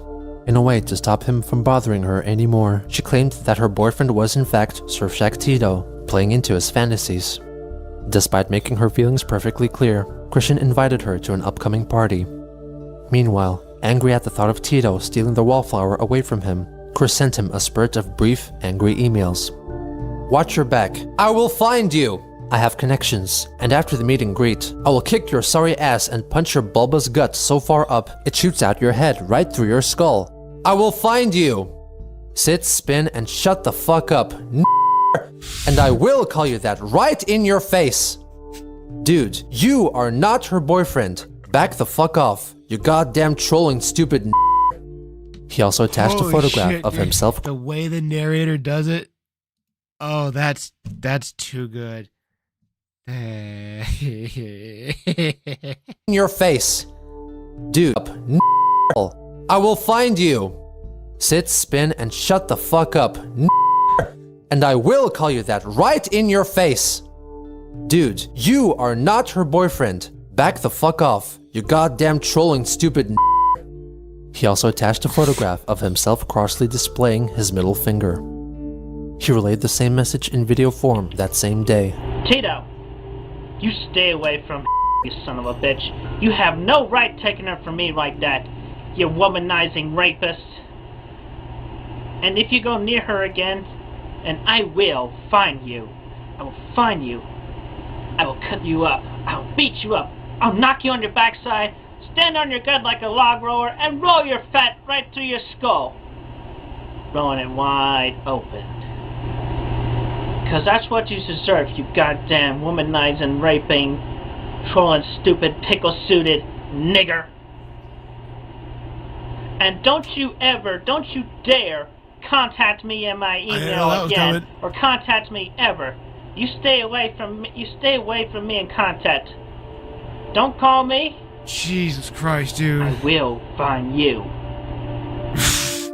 In a way to stop him from bothering her anymore, she claimed that her boyfriend was in fact Surfshack Tito, playing into his fantasies. Despite making her feelings perfectly clear, Christian invited her to an upcoming party. Meanwhile, angry at the thought of Tito stealing the Wallflower away from him, Chris sent him a spurt of brief, angry emails. Watch your back. I will find you! I have connections, and after the meet and greet, I will kick your sorry ass and punch your bulbous gut so far up, it shoots out your head right through your skull. I will find you! Sit, spin, and shut the fuck up, and I will call you that right in your face! Dude, you are not her boyfriend. Back the fuck off, you goddamn trolling stupid. He also attached a Holy photograph shit, of dude. himself. The way the narrator does it. Oh, that's too good. In your face. Dude, I will find you. Sit, spin, and shut the fuck up. And I will call you that right in your face. Dude, you are not her boyfriend. Back the fuck off. You goddamn trolling stupid. He also attached a photograph of himself crossly displaying his middle finger. He relayed the same message in video form that same day. Tito, you stay away from you son of a bitch. You have no right taking her from me like that, you womanizing rapist. And if you go near her again, and I will find you. I will find you. I will cut you up. I will beat you up. I'll knock you on your backside, stand on your gut like a log roller, and roll your fat right through your skull. Rolling it wide open. Because that's what you deserve, you goddamn womanizing, raping, trolling, stupid, pickle-suited nigger. And don't you dare contact me in my email again, or contact me ever. You stay away from me in contact. Don't call me. Jesus Christ, dude. I will find you.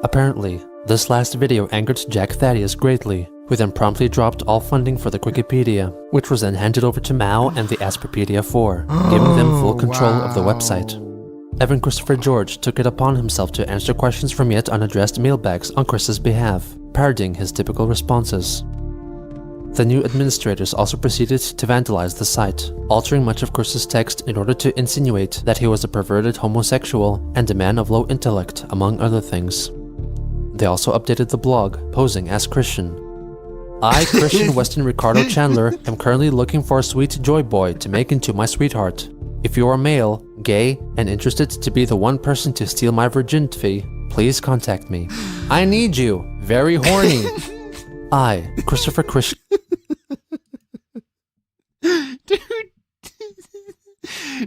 Apparently, this last video angered Jack Thaddeus greatly, who then promptly dropped all funding for the Wikipedia, which was then handed over to Mao and the Asperpedia 4, giving them full control of the website. Evan Christopher George took it upon himself to answer questions from yet unaddressed mailbags on Chris's behalf, parodying his typical responses. The new administrators also proceeded to vandalize the site, altering much of Chris's text in order to insinuate that he was a perverted homosexual and a man of low intellect, among other things. They also updated the blog, posing as Christian. I, Christian Weston Ricardo Chandler, am currently looking for a sweet joy boy to make into my sweetheart. If you are male, gay, and interested to be the one person to steal my virginity, please contact me. I need you. Very horny. I, Christopher Christian.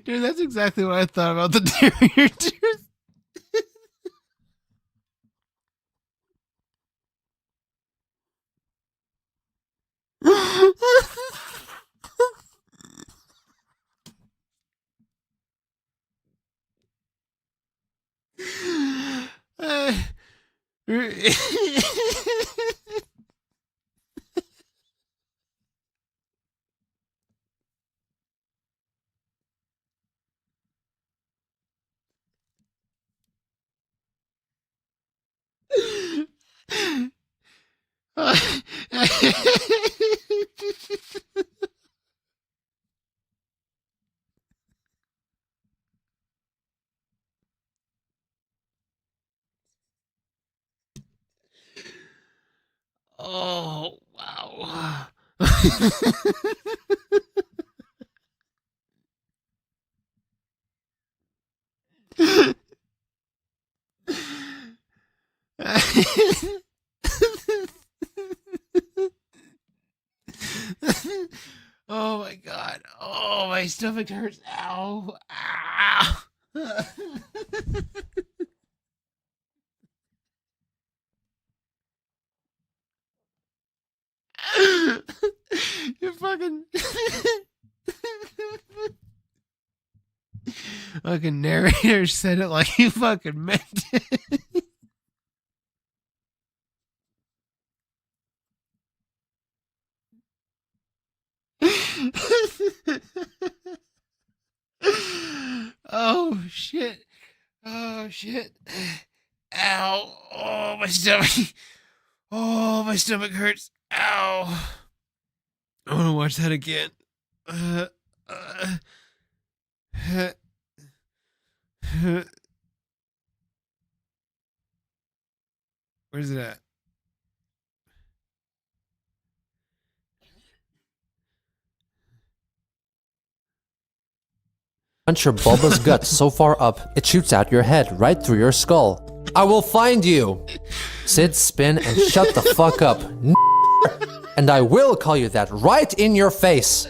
Dude, that's exactly what I thought about the narrator, dude. Oh, wow. Oh my god. Oh, my stomach hurts. Ow. Ow. You fucking fucking narrator said it like he fucking meant it. Oh shit. Oh shit. Ow. Oh, my stomach. Oh, my stomach hurts. Ow. I want to watch that again. Where's it at? Punch your bulbous gut so far up, it shoots out your head right through your skull. I will find you. Sit, spin, and shut the fuck up. And I will call you that right in your face.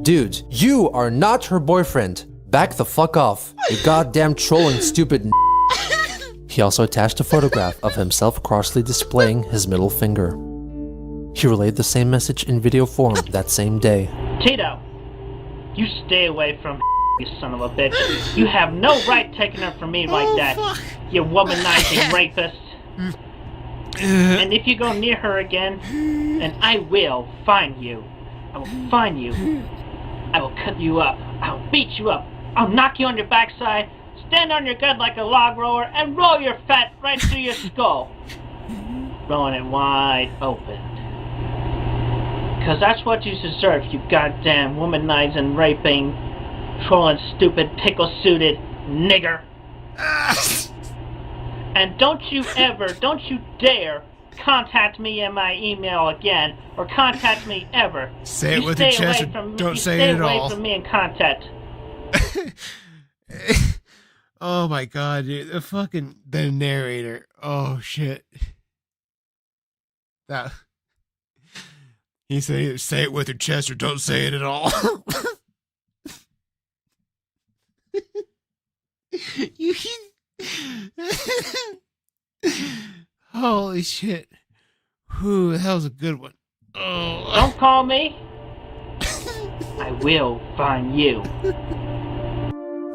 Dude, you are not her boyfriend. Back the fuck off. You goddamn trolling stupid. He also attached a photograph of himself crossly displaying his middle finger. He relayed the same message in video form that same day. Tito, you stay away from you son of a bitch. You have no right taking her from me like that, you womanizing rapist. And if you go near her again, and I will find you. I will find you. I will cut you up. I'll beat you up. I'll knock you on your backside, stand on your gut like a log roller, and roll your fat right through your skull. Rolling it wide open. Because that's what you deserve, you goddamn womanizing, raping, trolling, stupid, pickle-suited nigger. And don't you dare contact me in my email again, or contact me ever. Say it with your chest, don't say it at all. Stay away from me in contact. Oh my god, dude. The narrator. Oh shit. That... He said either say it with your chest or don't say it at all. Holy shit. Whew, that was a good one. Oh. Don't call me. I will find you.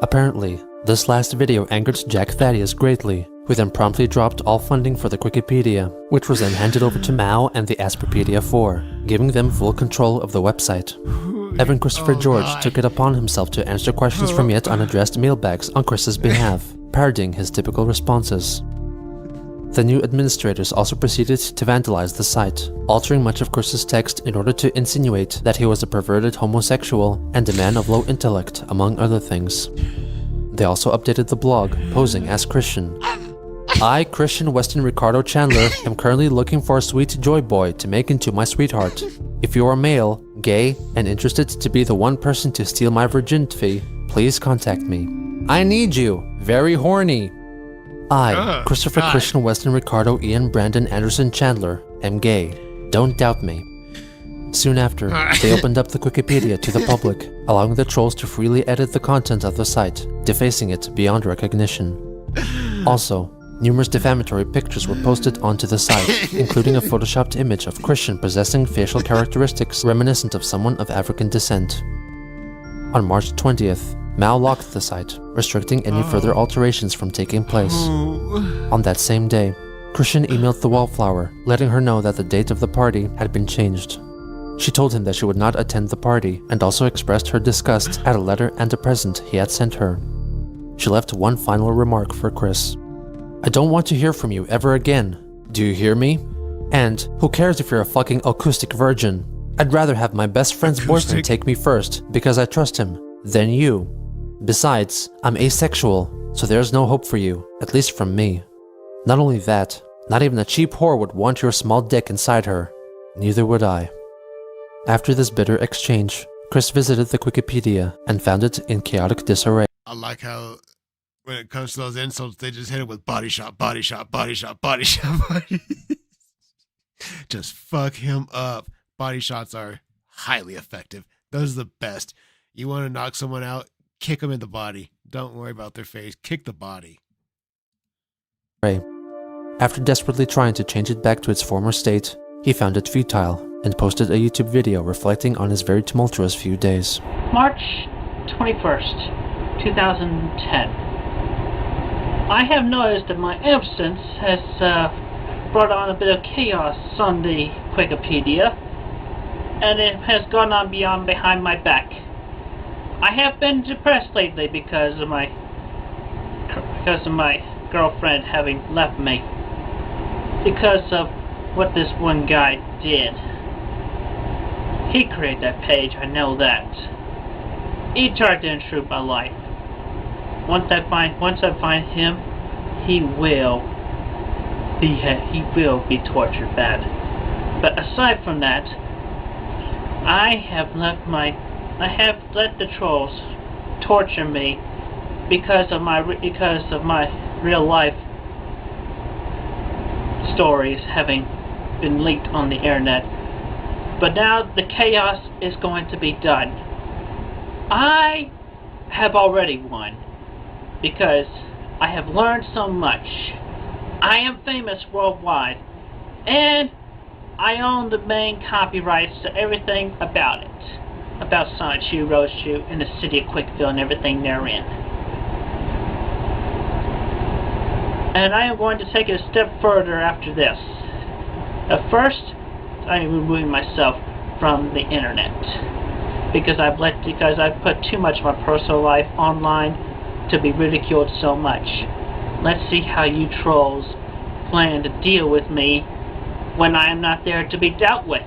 Apparently, this last video angered Jack Thaddeus greatly, who then promptly dropped all funding for the Wikipedia, which was then handed over to Mao and the Asperpedia 4, giving them full control of the website. Evan Christopher George took it upon himself to answer questions from yet unaddressed mailbags on Chris's behalf, parodying his typical responses. The new administrators also proceeded to vandalize the site, altering much of Chris's text in order to insinuate that he was a perverted homosexual and a man of low intellect, among other things. They also updated the blog, posing as Christian. I, Christian Weston Ricardo Chandler, am currently looking for a sweet joy boy to make into my sweetheart. If you are male, gay, and interested to be the one person to steal my virginity, please contact me. I need you. Very horny. I, Christopher Christian Weston Ricardo Ian Brandon Anderson Chandler, am gay. Don't doubt me. Soon after, they opened up the Wikipedia to the public, allowing the trolls to freely edit the content of the site, defacing it beyond recognition. Also, numerous defamatory pictures were posted onto the site, including a photoshopped image of Christian possessing facial characteristics reminiscent of someone of African descent. On March 20th, Mao locked the site, restricting any further alterations from taking place. On that same day, Christian emailed the Wallflower, letting her know that the date of the party had been changed. She told him that she would not attend the party, and also expressed her disgust at a letter and a present he had sent her. She left one final remark for Chris. I don't want to hear from you ever again. Do you hear me? And who cares if you're a fucking acoustic virgin? I'd rather have my best friend's boyfriend take me first, because I trust him, than you. Besides, I'm asexual, so there's no hope for you, at least from me. Not only that, not even a cheap whore would want your small dick inside her. Neither would I. After this bitter exchange, Chris visited the Wikipedia and found it in chaotic disarray. I like how when it comes to those insults, they just hit it with body shot, body shot, body shot, body shot, body. Just fuck him up. Body shots are highly effective. Those are the best. You want to knock someone out, kick them in the body. Don't worry about their face. Kick the body. After desperately trying to change it back to its former state, he found it futile and posted a YouTube video reflecting on his very tumultuous few days. March 21st, 2010. I have noticed that my absence has brought on a bit of chaos on the Wikipedia, and it has gone on beyond behind my back. I have been depressed lately because of my girlfriend having left me. Because of what this one guy did. He created that page, I know that. He tried to intrude my life. Once I find him, he will be tortured bad. But aside from that, I have let the trolls torture me because of my real life stories having been leaked on the internet. But now the chaos is going to be done. I have already won because I have learned so much I am famous worldwide, and I own the main copyrights to everything about it. About Sonic Chew, Rose Chew, and the city of Quickville and everything therein. And I am going to take it a step further after this. At first, I am removing myself from the internet because I've put too much of my personal life online to be ridiculed so much. Let's see how you trolls plan to deal with me when I am not there to be dealt with.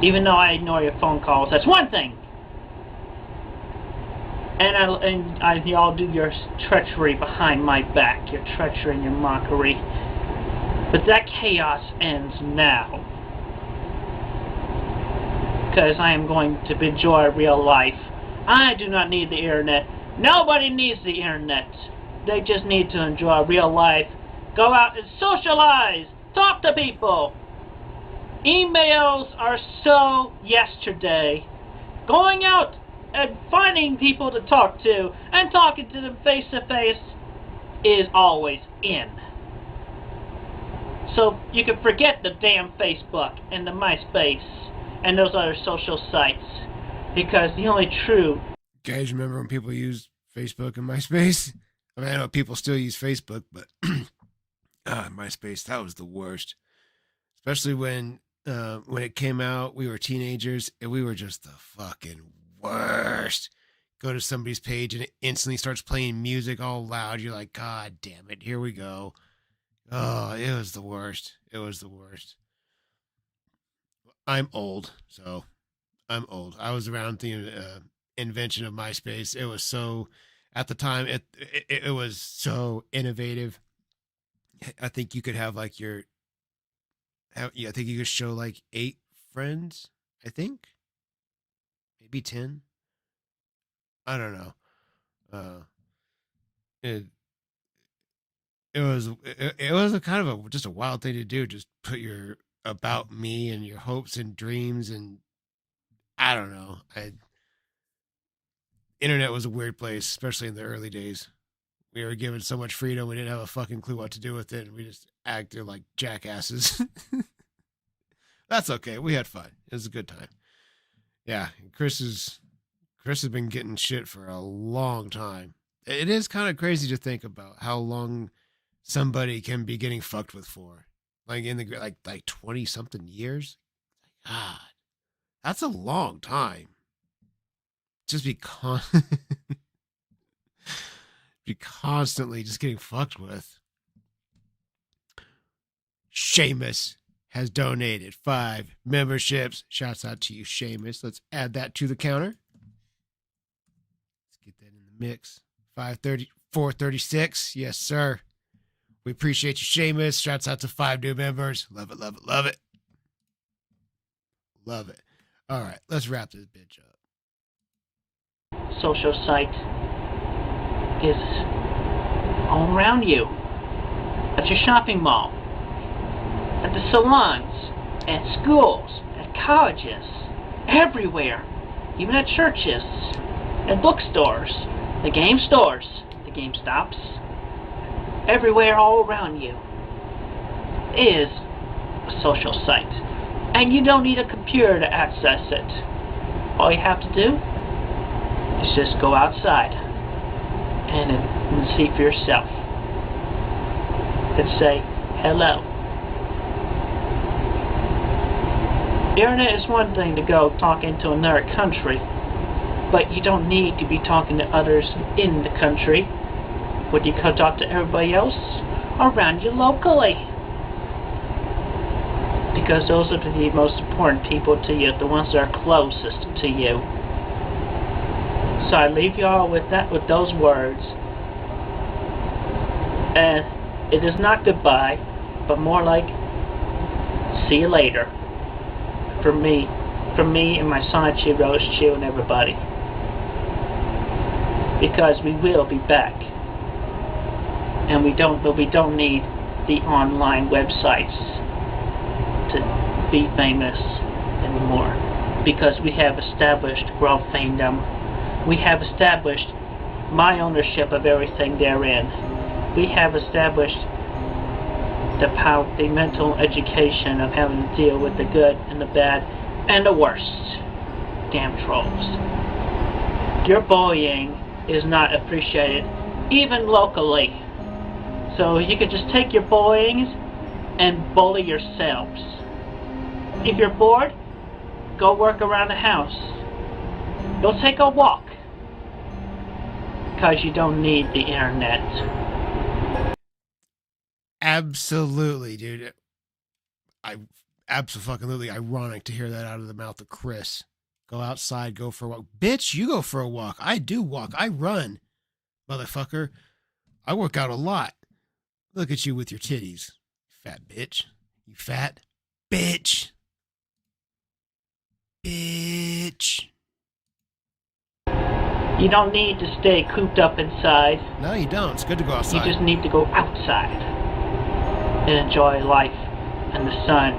Even though I ignore your phone calls, that's one thing. And y'all do your treachery behind my back, your treachery and your mockery. But that chaos ends now. Because I am going to enjoy real life. I do not need the internet. Nobody needs the internet. They just need to enjoy real life. Go out and socialize. Talk to people. Emails are so yesterday. Going out and finding people to talk to and talking to them face to face is always in. So you can forget the damn Facebook and the MySpace and those other social sites, because the only true... Guys, remember when people used Facebook and MySpace? I mean, I know people still use Facebook, but MySpace, that was the worst. Especially when it came out, we were teenagers, and we were just the fucking worst. Go to somebody's page, and it instantly starts playing music all loud. You're like, God damn it, here we go. Oh, it was the worst. It was the worst. I'm old, so I'm old. I was around the invention of MySpace. It was so, at the time, it was so innovative. I think you could have like I think you could show like 8 friends, I think. Maybe 10. I don't know. It was a kind of just a wild thing to do. Just put your about me and your hopes and dreams, and I don't know. Internet was a weird place, especially in the early days. We were given so much freedom, we didn't have a fucking clue what to do with it, and we just acted like jackasses. That's okay. We had fun. It was a good time. Yeah, Chris has been getting shit for a long time. It is kind of crazy to think about how long somebody can be getting fucked with for. Like in the like 20 something years. God, that's a long time. Just be constantly just getting fucked with. Seamus has donated 5 memberships. Shouts out to you, Seamus. Let's add that to the counter. Let's get that in the mix. 436. Yes, sir. We appreciate you, Seamus. Shouts out to 5 new members. Love it, love it, love it. Love it. All right, let's wrap this bitch up. Social site is all around you. At your shopping mall, at the salons, at schools, at colleges, everywhere, even at churches, at bookstores, the game stores, the Game Stops, everywhere all around you is a social site. And you don't need a computer to access it. All you have to do is just go outside and see for yourself. And say hello. The internet is one thing to go talk into another country, but you don't need to be talking to others in the country. Would you go talk to everybody else around you locally? Because those are the most important people to you, the ones that are closest to you. So I leave you all with those words. And it is not goodbye, but more like see you later. For me and my Sonic Chew, Rose Chew, and everybody. Because we will be back. And we don't need the online websites to be famous anymore, because we have established world fandom. We have established my ownership of everything therein. We have established the mental education of having to deal with the good and the bad and the worst. Damn trolls. Your bullying is not appreciated, even locally. So you could just take your bullying and bully yourselves. If you're bored, go work around the house. Go take a walk. Because you don't need the internet. Absolutely, dude. Absolutely ironic to hear that out of the mouth of Chris. Go outside, go for a walk. Bitch, you go for a walk. I do walk. I run. Motherfucker. I work out a lot. Look at you with your titties. Fat bitch. You fat bitch. Bitch. You don't need to stay cooped up inside. No, you don't. It's good to go outside. You just need to go outside and enjoy life and the sun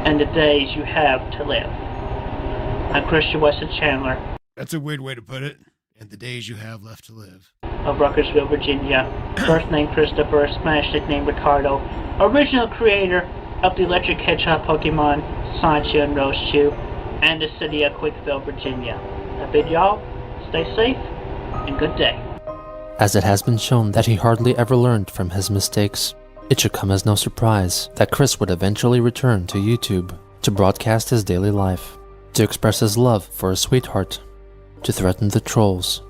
and the days you have to live. I'm Christian Weston Chandler. That's a weird way to put it. And the days you have left to live. Of Ruckersville, Virginia. First name Christopher, Smash nickname Ricardo. Original creator of the Electric Hedgehog Pokemon, Sancho and Roschu, and the city of Quickville, Virginia. I bid y'all stay safe and good day. As it has been shown that he hardly ever learned from his mistakes, it should come as no surprise that Chris would eventually return to YouTube to broadcast his daily life, to express his love for his sweetheart, to threaten the trolls,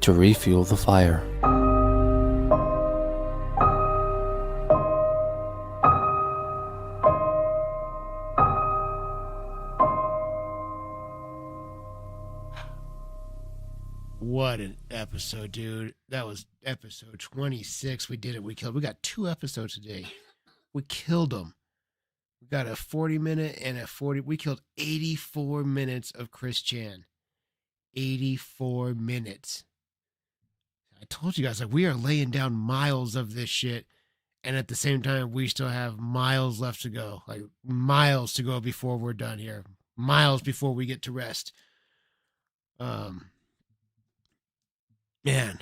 to refuel the fire. What an episode, dude. That was episode 26. We did it. We got 2 episodes today. We killed them. We got a 40-minute and a 40. We killed 84 minutes of Chris Chan. 84 minutes. I told you guys, like, we are laying down miles of this shit. And at the same time, we still have miles left to go. Like, miles to go before we're done here. Miles before we get to rest. Man,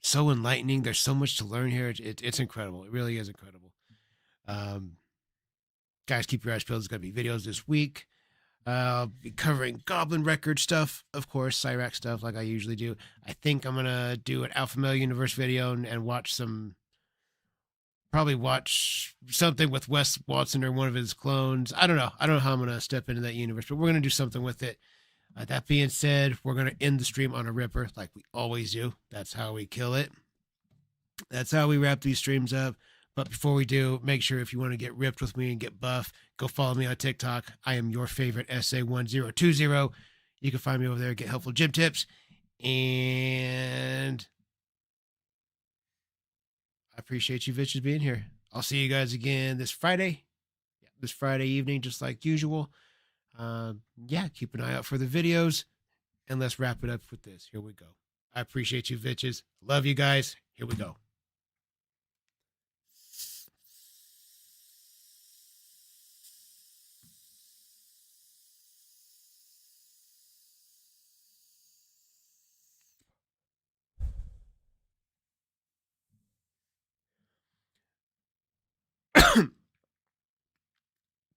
so enlightening. There's so much to learn here. It's incredible. It really is incredible. Guys, keep your eyes peeled. There's going to be videos this week. Be covering Goblin Record stuff, of course, Cyrax stuff like I usually do. I think I'm going to do an Alpha Male Universe video and watch probably watch something with Wes Watson or one of his clones. I don't know how I'm going to step into that universe, but we're going to do something with it. That being said, we're going to end the stream on a ripper like we always do. That's how we kill it. That's how we wrap these streams up. But before we do, make sure if you want to get ripped with me and get buff, go follow me on TikTok. I am your favorite SA1020. You can find me over there, get helpful gym tips. And I appreciate you bitches being here. I'll see you guys again this Friday. This Friday evening, just like usual. Keep an eye out for the videos, and let's wrap it up with this. Here we go. I appreciate you, bitches. Love you guys. Here we go.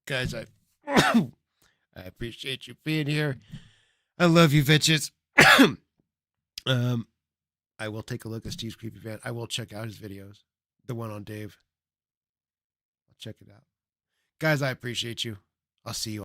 Guys, I appreciate you being here. I love you, bitches. I will take a look at Steve's Creepy Van. I will check out his videos. The one on Dave. I'll check it out. Guys, I appreciate you. I'll see you.